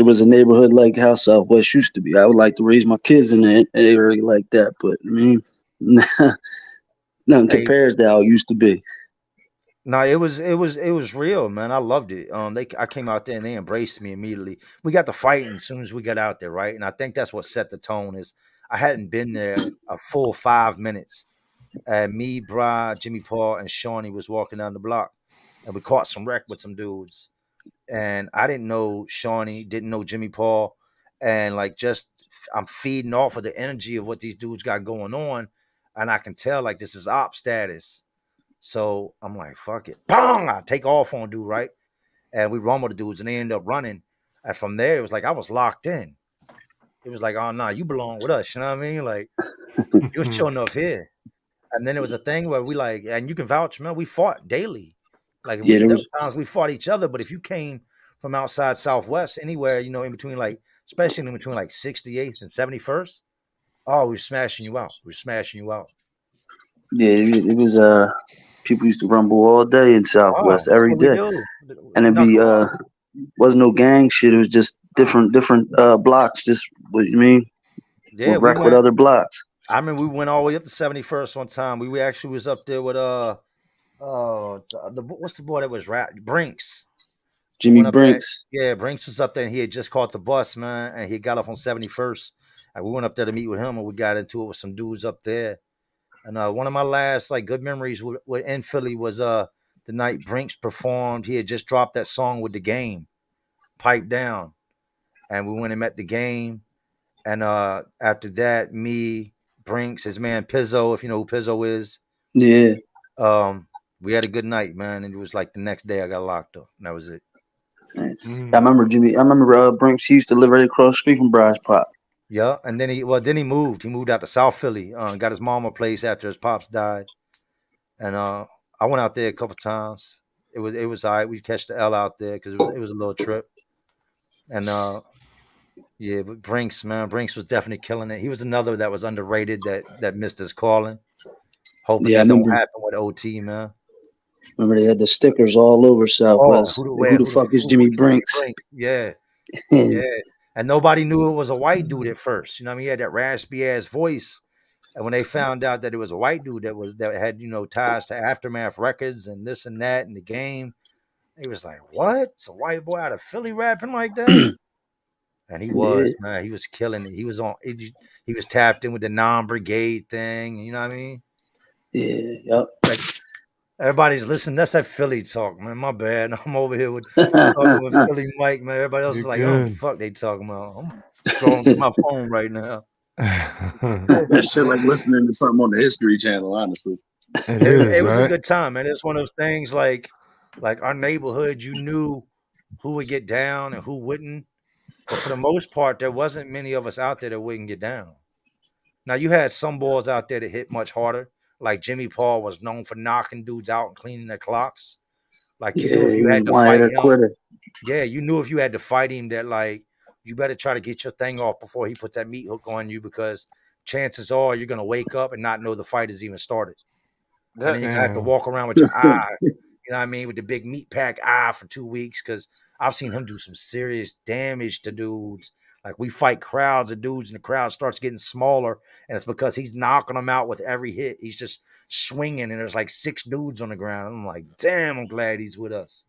was a neighborhood like how Southwest used to be. I would like to raise my kids in an area like that, but I mean, nothing Hey, compares to how it used to be. no, it was real, man. I loved it. I came out there and they embraced me immediately. We got to fighting as soon as we got out there, right? And I think that's what set the tone. Is I hadn't been there a full 5 minutes, And me, Bri, Jimmy Paul, and Shawnee was walking down the block, and we caught some wreck with some dudes. And I didn't know Shawnee, didn't know Jimmy Paul, and like just I'm feeding off of the energy of what these dudes got going on, and I can tell like this is op status. So I'm like, fuck it, bang! I take off on dude, right? And we run with the dudes, and they end up running. And from there, it was like I was locked in. It was like, oh no, you belong with us. You know what I mean? Like you're sure enough here. And then there was a thing where we like, and you can vouch, man, we fought daily. Like Yeah, there there was. were times we fought each other, but if you came from outside Southwest, anywhere, in between like, especially in between like 68th and 71st, oh, we were smashing you out. We were smashing you out. Yeah, it was. People used to rumble all day in Oh, Southwest that's every what we day, do. and We it'd be knuckle up. wasn't no gang shit. It was just different blocks. Just what you mean Yeah, would we wreck with went. other blocks. I remember we went all the way up to 71st one time. We actually was up there with what's the boy that was rap Brinks. We Jimmy went up there. Brinks. Yeah, Brinks was up there, and he had just caught the bus, man, and he got off on 71st. And we went up there to meet with him, and we got into it with some dudes up there. And one of my last like good memories in Philly was the night Brinks performed. He had just dropped that song with the Game, Pipe Down, and we went and met the Game. And after that, me, Brinks, his man Pizzo, if you know who Pizzo is, Yeah. um, we had a good night, man. And it was like the next day I got locked up, and that was it. I remember Jimmy. I remember Brinks. He used to live right across the street from Bryce Pop. Yeah, and then he moved. He moved out to South Philly. Got his mom a place after his pops died, and I went out there a couple times. It was all right. We catch the L out there because it was a little trip, and yeah, but Brinks, man, Brinks was definitely killing it. He was another that was underrated that missed his calling. Hoping Yeah, I that don't remember. happen with OT, man. Remember they had the stickers all over Oh, Southwest. Like, who the fuck is Jimmy Jimmy Brinks? Brinks? Yeah, yeah. And nobody knew it was a white dude at first. You know what I mean? He had that raspy ass voice. And when they found out that it was a white dude that had ties to Aftermath Records and this and that in the Game, he was like, "What? It's a white boy out of Philly rapping like that?" And he Yeah, was, man. He was killing it. He was on. He was tapped in with the non-brigade thing. You know what I mean? yeah, yep. Like everybody's listening. That's that Philly talk, man. My bad. I'm over here with talking with Philly Mike, man. Everybody else You're is like, I don't know what the good. fuck they talking about. I'm scrolling through my phone right now. That shit like listening to something on the History Channel, honestly. It It is, was a right? good time, man. It's one of those things like our neighborhood, you knew who would get down and who wouldn't. But for the most part, there wasn't many of us out there that wouldn't get down. Now you had some boys out there that hit much harder. Like Jimmy Paul was known for knocking dudes out and cleaning their clocks. Like you knew Yeah, if he you was had to one fight hitter him, quitter. yeah, you knew if you had to fight him that like you better try to get your thing off before he puts that meat hook on you because chances are you're gonna wake up and not know the fight has even started. And then you're gonna have to Damn. walk around with your eye, you know what I mean, with the big meat pack eye for 2 weeks. Cause I've seen him do some serious damage to dudes. Like we fight crowds of dudes and the crowd starts getting smaller, and it's because he's knocking them out with every hit. He's just swinging, and there's like 6 dudes on the ground. I'm like, damn, I'm glad he's with us.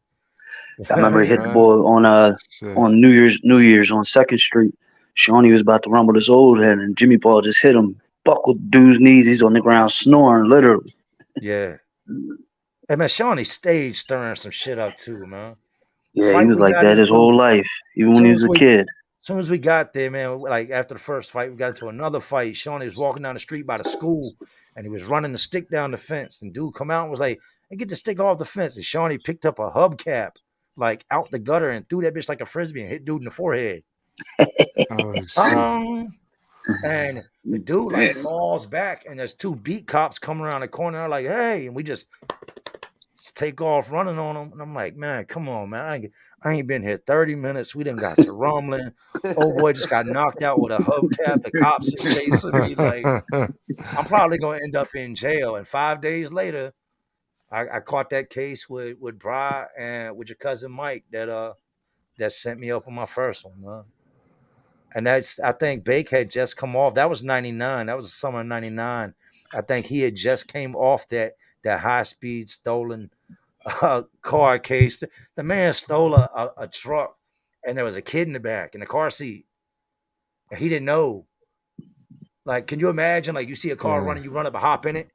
I remember he hit the Right? ball Shit. on New Year's on Second Street. Shawnee was about to rumble this old head, and Jimmy Paul just hit him, buckled dude's knees. He's on the ground snoring, literally. Yeah. Hey man, Shawnee stage stirring some shit up too, man. Yeah, he Fight was we like got that his into, whole life, even when he soon was as a we kid. soon as we got there, man, like after the first fight, we got into another fight. Shawnee was walking down the street by the school and he was running the stick down the fence. And dude come out and was like, hey, get the stick off the fence. And Shawnee picked up a hubcap like out the gutter and threw that bitch like a frisbee and hit dude in the forehead. Oh shit. And the dude like Damn. falls back and there's 2 beat cops coming around the corner like, hey, and we just take off running on them. And I'm like, man, come on, man. I ain't been here 30 minutes. We done got to rumbling. Oh boy, just got knocked out with a hubcap. The cops is chasing me. Like, I'm probably gonna end up in jail. And 5 days later, I caught that case with Bri and with your cousin Mike that sent me up on my first one, man. And I think Bake had just come off. That was 99. That was the summer of 99. I think he had just came off that high speed stolen car case. The man stole a truck and there was a kid in the back in the car seat. And he didn't know. Like, can you imagine? Like, you see a car Yeah. running, you run up and hop in it.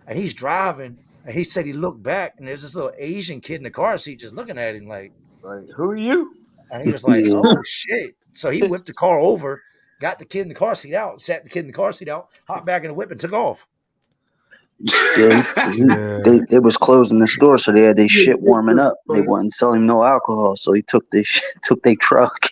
and he's driving, and he said he looked back, and there's this little Asian kid in the car seat just looking at him like, Who are you? and he was like, "Oh shit!" So he whipped the car over, got the kid in the car seat out, sat the kid in the car seat out, hopped back in the whip, and took off. Yeah, Yeah. they was closing the store, so they had their shit warming up. They wouldn't sell him no alcohol, so he took took their truck.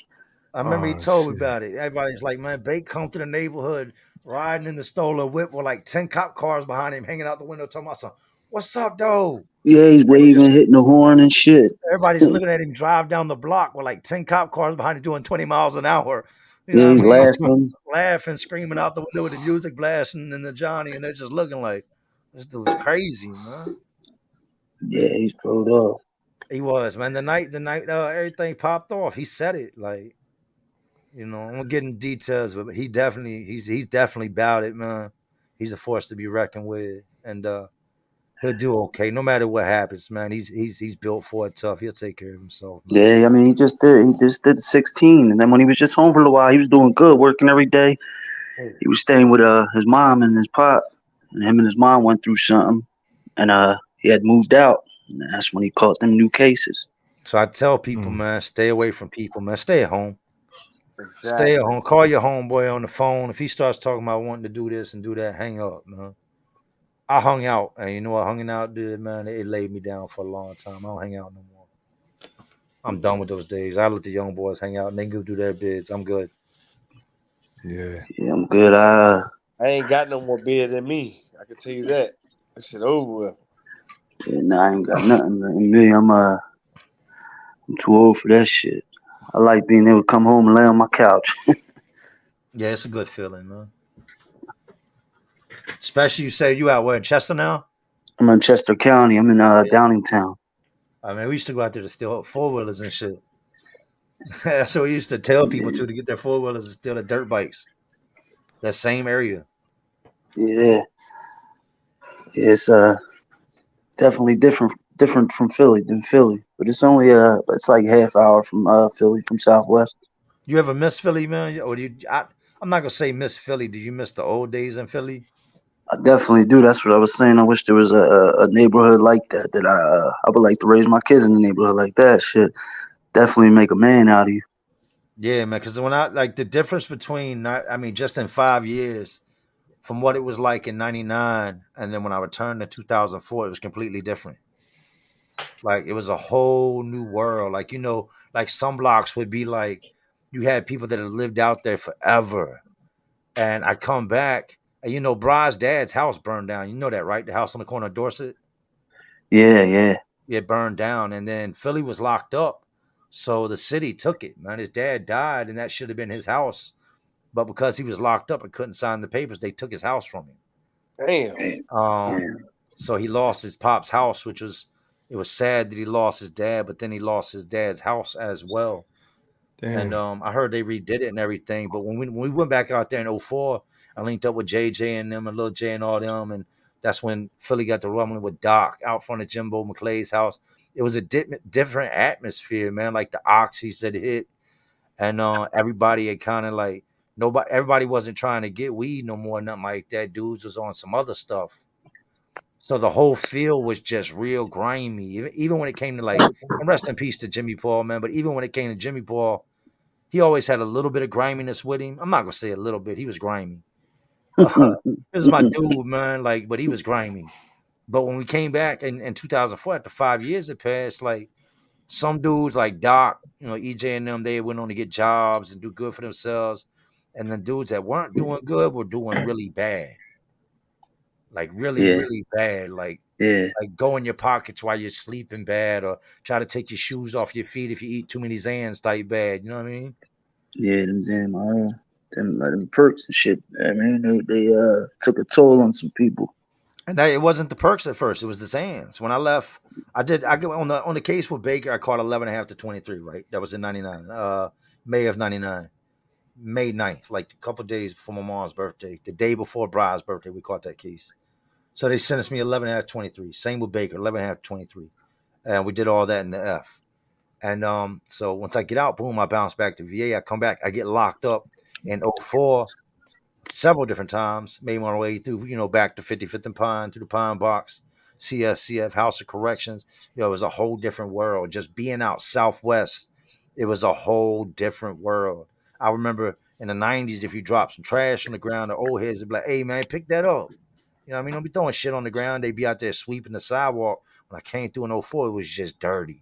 I remember he Oh told me shit. about it. Everybody's like, "Man, Bake come to the neighborhood riding in the stolen whip with like 10 cop cars behind him, hanging out the window, talking about something. What's up, though?" Yeah, he's They were waving, just hitting the horn and shit. everybody's looking at him drive down the block with like 10 cop cars behind him doing 20 miles an hour. You Yeah, know what he's I mean? laughing. Laughing, screaming out the window with the music blasting and the Johnny, and they're just looking like this dude's crazy, man. Yeah, he's throwed up. He was, man. The night everything popped off. He said it. Like, I'm gonna get in details, but he's definitely about it, man. He's a force to be reckoned with. And he'll do okay no matter what happens, man. He's built for it tough. He'll take care of himself, man. Yeah, I mean, he just did 16, and then when he was just home for a little while, he was doing good, working every day. He was staying with his mom and his pop, and him and his mom went through something, and he had moved out, and that's when he caught them new cases. So I tell people, Mm. man, stay away from people, man. Stay at home. Stay Exactly. at home. Call your homeboy on the phone. If he starts talking about wanting to do this and do that, hang up, man. I hung out, and you know what hanging out did, man? It laid me down for a long time. I don't hang out no more. I'm done with those days. I let the young boys hang out and they go do their bids. I'm good. Yeah. Yeah, I'm good. I ain't got no more beer than me. I can tell you that. That shit over with. Yeah, nah, I ain't got nothing in me. I'm too old for that shit. I like being able to come home and lay on my couch. Yeah, it's a good feeling, man. Especially you say you out where in Chester now? I'm in Chester County. I'm in Yeah. Downingtown. I mean, we used to go out there to steal four wheelers and shit. That's what we used to tell people to get their four wheelers and steal the dirt bikes. That same area. Yeah, it's definitely different from Philly, but it's only it's like half hour from Philly from Southwest. You ever miss Philly, man? Or do you? I'm not gonna say miss Philly. Do you miss the old days in Philly? I definitely do. That's what I was saying. I wish there was a neighborhood like that. I would like to raise my kids in a neighborhood like that. Shit, definitely make a man out of you. Yeah, man. Because when I like the difference between, I mean, just in 5 years from what it was like in '99, and then when I returned in 2004, it was completely different. Like it was a whole new world. Like like some blocks would be like you had people that had lived out there forever, and I come back, and Bry's dad's house burned down. You know that, right? The house on the corner of Dorset. Yeah, yeah, It burned down, and then Philly was locked up. So the city took it, man. His dad died, and that should have been his house. But because he was locked up and couldn't sign the papers, they took his house from him. Damn. Um, so he lost his pop's house, it was sad that he lost his dad, but then he lost his dad's house as well. And Damn. I heard they redid it and everything. But when we went back out there in '04, I linked up with JJ and them and Lil J and all them, and that's when Philly got to rumbling with Doc out front of Jimbo McClay's house. It was a different atmosphere, man. Like the oxys that hit, and everybody had kind of like everybody wasn't trying to get weed no more, nothing like that. Dudes was on some other stuff. So the whole feel was just real grimy. Even when it came to like, and rest in peace to Jimmy Paul, man. But even when it came to Jimmy Paul, he always had a little bit of griminess with him. I'm not gonna say a little bit. He was grimy. This is my dude, man. Like, but he was grimy. But when we came back in 2004, after 5 years had passed, like some dudes like Doc, EJ and them, they went on to get jobs and do good for themselves. And the dudes that weren't doing good were doing really bad. Like really, yeah, really bad. yeah, Like go in your pockets while you're sleeping bad, or try to take your shoes off your feet if you eat too many Zans type bad. You know what I mean? yeah. Them perks and shit. I mean, they took a toll on some people. And it wasn't the perks at first; it was the Zans. When I left, I got on the case with Baker. I caught 11.5 to 23. Right, that was in '99, May of '99, May 9th, like a couple days before my mom's birthday, the day before Bride's birthday. We caught that case, so they sentenced me 11.5 to 23. Same with Baker, 11.5 to 23, and we did all that in the F. And so once I get out, boom, I bounce back to VA. I come back, I get locked up in '04 several different times. Made my way through, back to 55th and Pine, to the Pine Box, CSCF, House of Corrections. It was a whole different world. Just being out Southwest, it was a whole different world. I remember in the 90s, if you drop some trash on the ground, the old heads would be like, hey, man, pick that up. You know what I mean? Don't be throwing shit on the ground. They'd be out there sweeping the sidewalk. When I came through in '04, it was just dirty.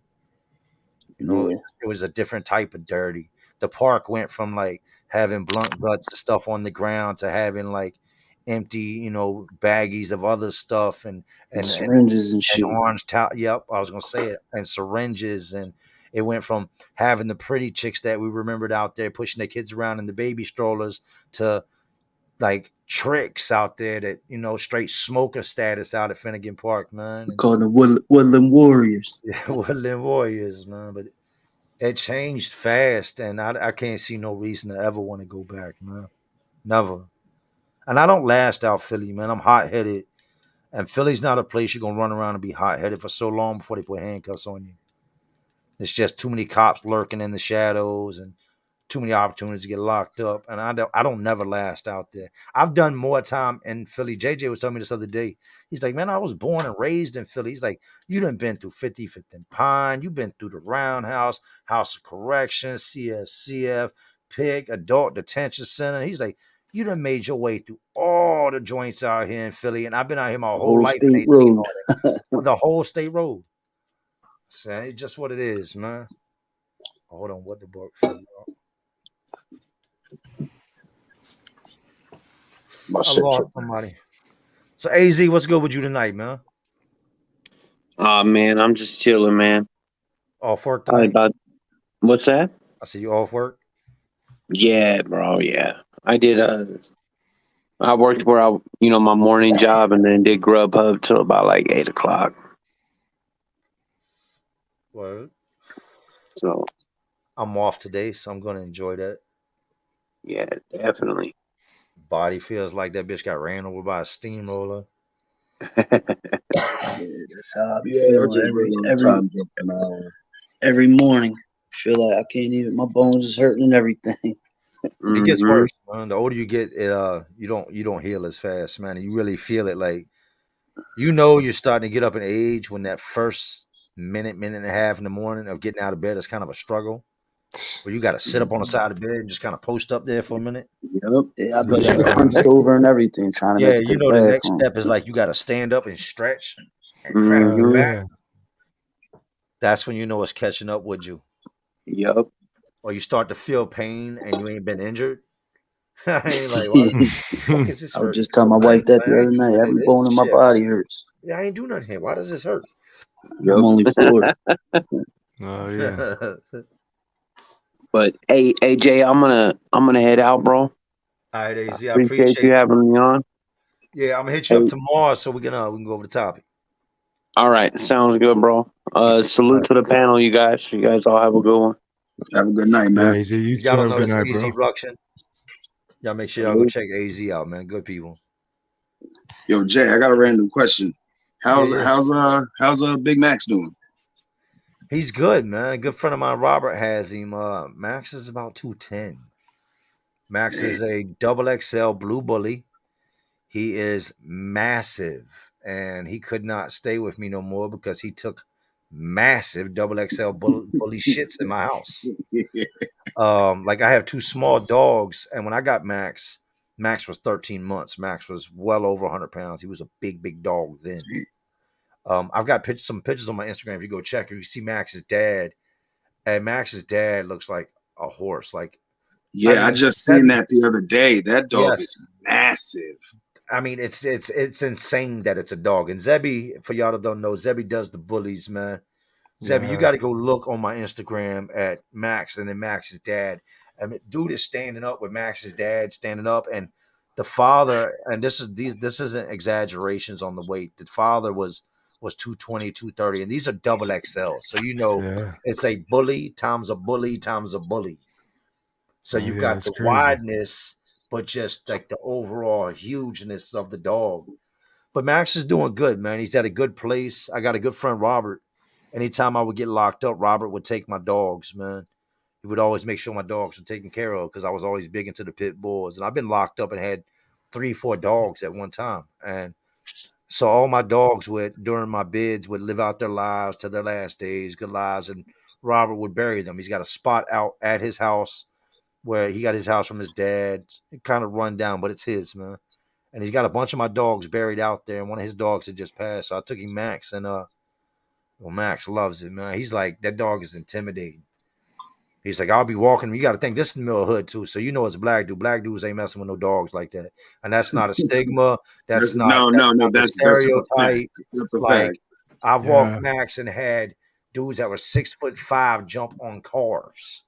Yeah. It was a different type of dirty. The park went from like having blunt guts and stuff on the ground to having like empty, baggies of other stuff And and and, syringes and and shit. orange towel. Yep, I was gonna say it. And syringes, and it went from having the pretty chicks that we remembered out there pushing their kids around in the baby strollers to like tricks out there that straight smoker status out at Finnegan Park, man. We call them Woodland Warriors. Yeah, Woodland Warriors, man. But it changed fast, and I can't see no reason to ever want to go back, man. Never. And I don't last out Philly, man. I'm hot headed, and Philly's not a place you're gonna run around and be hot headed for so long before they put handcuffs on you. It's just too many cops lurking in the shadows, and too many opportunities to get locked up, and I don't never last out there. I've done more time in Philly. JJ was telling me this other day. He's like, man, I was born and raised in Philly. He's like, you done been through 55th and Pine. You've been through the Roundhouse, House of Corrections, CFCF, PIC, Adult Detention Center. He's like, you done made your way through all the joints out here in Philly, and I've been out here my The whole whole life and state ain't seen road. all that. The whole state road. So it's just what it is, man. Hold on, what the book for y'all? My I shit lost tripping. somebody. So AZ, what's good with you tonight, man? Oh man, I'm just chilling, man. Off work I tonight? thought, what's that? I see you off work. Yeah, bro. Yeah, I did. I worked where my morning job, and then did Grubhub till about like 8 o'clock. Word. So I'm off today, so I'm gonna enjoy that. yeah, definitely. Body feels like that bitch got ran over by a steamroller. Yeah, that's how I be Yeah, I feeling just every realized every time jumped an hour. every morning. Feel like I can't even. My bones is hurting and everything. It gets hmm worse, man. The older you get, you don't heal as fast, man. You really feel it, like you're starting to get up in age when that first minute and a half in the morning of getting out of bed is kind of a struggle. Where you got to sit up on the side of the bed and just kind of post up there for a minute. Yep. Yeah, I be But hunched over and everything, trying to yeah, make it to the the next bathroom. step is like you got to stand up and stretch and crack your Oh hmm back. yeah. That's when you know it's catching up with you, Yep. or you start to feel pain and you ain't been injured. I ain't like, what the fuck is this I was hurting just telling so my bad, wife that man? the I other ain't do night. nothing Every to this bone in my shit. body hurts. Yeah, I ain't do nothing here. Why does this hurt? I'm only Florida. Oh yeah. But hey, AJ, I'm gonna head out, bro. All right, AZ, I Appreciate you appreciate you. having me on. Yeah, I'm gonna hit you up Hey, tomorrow so we can go over the topic. all right, sounds good, bro. All Salute right. to the panel, you guys. You guys all have a good one. Have a good night, Yeah, man. AZ, you Y'all too. don't Have a know good that's night, AZ bro. Ruction. Y'all make sure y'all go Salute. check AZ out, man. Good people. Yo, Jay, I got a random question. Yeah, How's yeah. Big Max doing? He's good, man. A good friend of mine, Robert, has him. Max is about 210. Max Damn. is a double XL blue bully. He is massive, and he could not stay with me no more because he took massive double XL bully shits in my house. Like I have two small dogs, and when I got Max, Max was 13 months. Max was well over 100 pounds. He was a big dog then. I've got some pictures on my Instagram. If you go check, you see Max's dad, and Max's dad looks like a horse. Like, I Yeah, I mean, just seen Zebby, that the other day. That dog yes. is massive. I mean, it's insane that it's a dog. And Zebby, for y'all that don't know, Zebby does the bullies, man. Zebby, you Yeah. got to go look on my Instagram at Max and then Max's dad. I mean, dude is standing up with Max's dad standing up, and the father. And this isn't exaggerations on the weight. The father was 220, 230, and these are double XL. So Yeah. it's a bully times a bully times a bully. So Oh you've yeah. got It's the crazy. wideness, but just like the overall hugeness of the dog. But Max is doing good, man. He's at a good place. I got a good friend, Robert. Anytime I would get locked up, Robert would take my dogs, man. He would always make sure my dogs were taken care of because I was always big into the pit bulls. And I've been locked up and had 3-4 dogs at one time. And so all my dogs would, during my bids, would live out their lives to their last days, good lives, and Robert would bury them. He's got a spot out at his house where he got his house from his dad. It kind of run down, but it's his, man. And he's got a bunch of my dogs buried out there, and one of his dogs had just passed. So I took him Max, and well, Max loves it, man. He's like, that dog is intimidating. He's like, I'll be walking. You got to think this is the middle of the hood too, so you know it's a black dude. Black dudes ain't messing with no dogs like that, and that's not a stigma. That's not a that's just a stereotype. fact. That's a Like fact. I've walked Max and had dudes that were 6'5" jump on cars.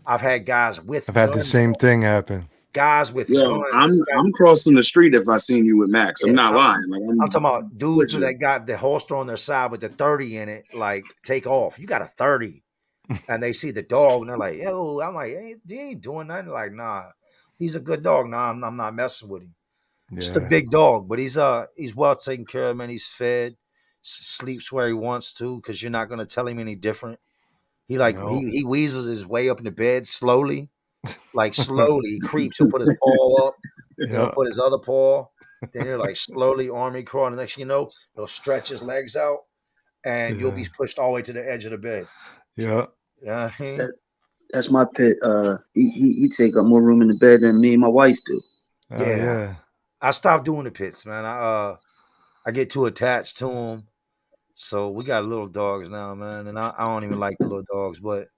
I've had guys with. I've had the same thing happen. Guys with Yo, guns. I'm crossing the street if I seen you with Max. I'm not lying. Like I'm talking about dudes switching. that got the holster on their side with the 30 in it. Like, take off. You got a 30. And they see the dog and they're like, yo, I'm like, hey, he ain't doing nothing. Like, nah, he's a good dog. Nah, I'm not messing with him. Just a big dog, but he's well taken care of, man. He's fed, sleeps where he wants to, because you're not gonna tell him any different. He he weasels his way up in the bed slowly. Like slowly. He creeps. He'll put his paw up, then he'll put his other paw, then he'll like slowly army crawl. And the next thing you know, he'll stretch his legs out and you'll be pushed all the way to the edge of the bed. Yeah. Yeah. That's my pet. He take up more room in the bed than me and my wife do. Yeah. I stopped doing the pits, man. I get too attached to them. So we got little dogs now, man. And I don't even like the little dogs, but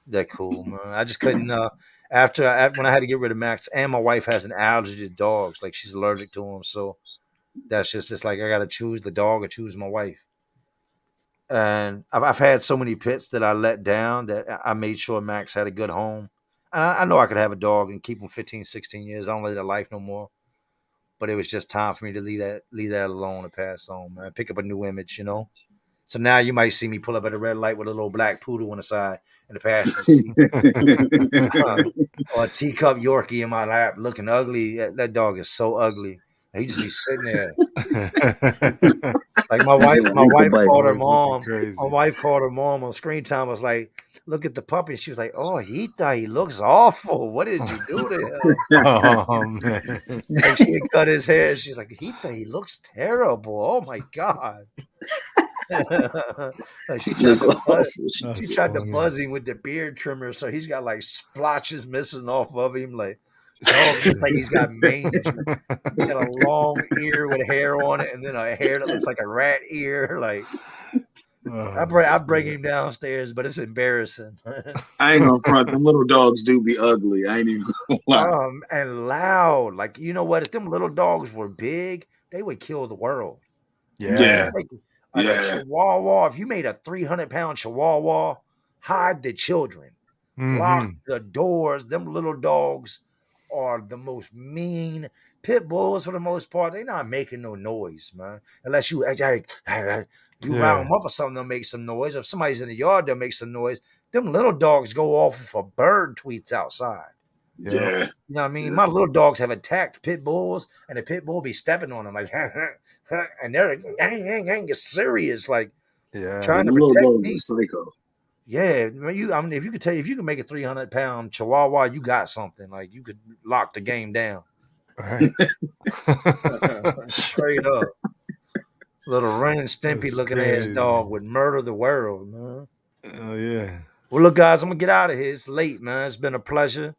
they're cool, man. I just couldn't when I had to get rid of Max, and my wife has an allergy to dogs. Like, she's allergic to them. So that's just like I gotta choose the dog or choose my wife. And I've had so many pits that I let down that I made sure Max had a good home. I know I could have a dog and keep him 15, 16 years. I don't let that life no more. But it was just time for me to leave that alone and pass on, man. Pick up a new image, you know. So now you might see me pull up at a red light with a little black poodle on the side in the passenger seat. Or a teacup Yorkie in my lap looking ugly. That dog is so ugly. He just be sitting there. Like my wife called her mom. My wife called her mom on screen time. I was like, look at the puppy. She was like, oh, he looks awful. What did you do to him? Oh, man. Like, she had cut his hair. She's like, he looks terrible. Oh my God. Like, she tried to buzz him with the beard trimmer, so he's got like splotches missing off of him. Like, dog looks like he's got mange. He's got a long ear with hair on it, and then a hair that looks like a rat ear. Like, I bring him downstairs, but it's embarrassing. I ain't gonna front. Them little dogs do be ugly. I ain't even gonna lie. And loud. Like, you know what? If them little dogs were big, they would kill the world. Yeah. A Chihuahua. If you made a 300-pound Chihuahua, hide the children, lock the doors. Them little dogs are the most mean. Pit bulls, for the most part, they're not making no noise, man. Unless you round them up or something, they'll make some noise. If somebody's in the yard, they'll make some noise. Them little dogs go off if a bird tweets outside. Yeah. You know what I mean? My little dogs have attacked pit bulls, and the pit bull be stepping on them like, and they're like, gang, it's serious, like trying to protect me. Psycho. Yeah, if you can make a 300-pound Chihuahua, you got something. Like, you could lock the game down. Right. Straight up. Little Ren and Stimpy looking ass dog would murder the world, man. Oh yeah. Well, look, guys, I'm gonna get out of here. It's late, man. It's been a pleasure.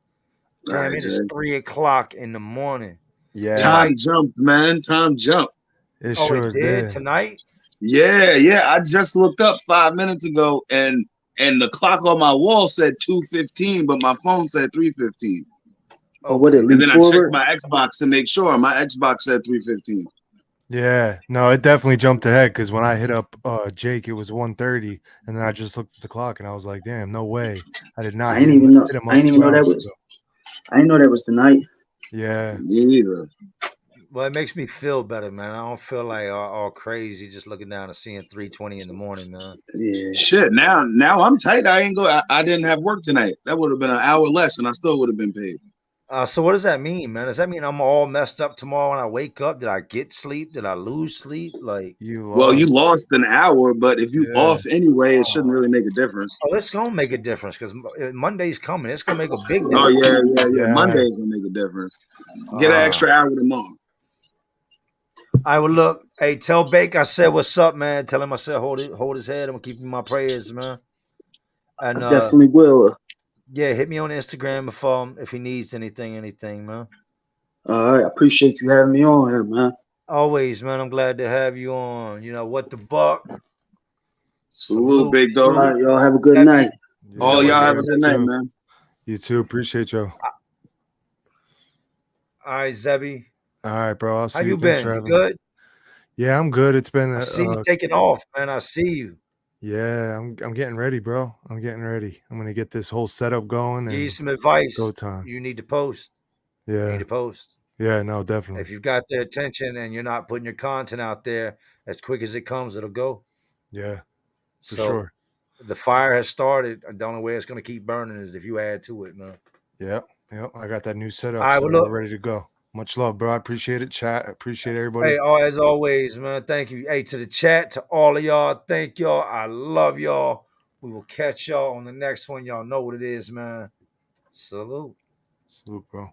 Damn, it is 3:00 in the morning. Yeah. Time jumped, man. Time jumped. It sure did. Tonight? Yeah. I just looked up 5 minutes ago, and the clock on my wall said 2:15, but my phone said 3:15. Oh, what it? And then I checked my Xbox to make sure. My Xbox said 3:15. Yeah, no, it definitely jumped ahead because when I hit up Jake, it was 1:30, and then I just looked at the clock and I was like, "Damn, no way!" I did not. I didn't even know that was. I didn't know that was the night. Yeah, me either. Well, it makes me feel better, man. I don't feel like all crazy just looking down and seeing 3:20 in the morning, man. Yeah. Shit. Now I'm tight. I didn't have work tonight. That would have been an hour less, and I still would have been paid. So what does that mean, man? Does that mean I'm all messed up tomorrow when I wake up? Did I get sleep? Did I lose sleep? Like, You Well, you lost. lost an hour, but if you Yeah. off anyway, it shouldn't really make a difference. oh, it's gonna make a difference because Monday's coming. It's gonna make a big Oh difference. yeah. Yeah. Monday's gonna make a difference. Get an extra hour tomorrow. I will look. Hey, tell Bake I said what's up, man. Tell him I said hold his head. I'm gonna keep him in my prayers, man. And I definitely will. yeah, hit me on Instagram if he needs anything, man. All right, I appreciate you having me on here, man. Always, man. I'm glad to have you on. You know what the buck. Salute, big All dog. right, y'all have a good Zebby. night. All Yeah, y'all have bro, a you good night, too. man. You too. Appreciate you. All right, Zebby. All right, bro. I'll see How you. you Thanks been? for You having me. good? Yeah, I'm good. It's been I see you taking off, man. I see you. yeah, I'm getting ready, bro. I'm getting ready. I'm gonna get this whole setup going Give you and some advice. go time. You need to post. You need Yeah. to post. Yeah, no, definitely. If you've got their attention and you're not putting your content out there as quick as it comes, it'll go. Yeah, for So sure. the fire has started. The only way it's going to keep burning is if you add to it, man. Yeah. I got that new setup, All right, so well, we're look. ready to go. Much love, bro. I appreciate it. Chat. Appreciate everybody. Hey, as always, man, thank you. Hey, to the chat, to all of y'all, thank y'all. I love y'all. We will catch y'all on the next one. Y'all know what it is, man. Salute. Salute, bro.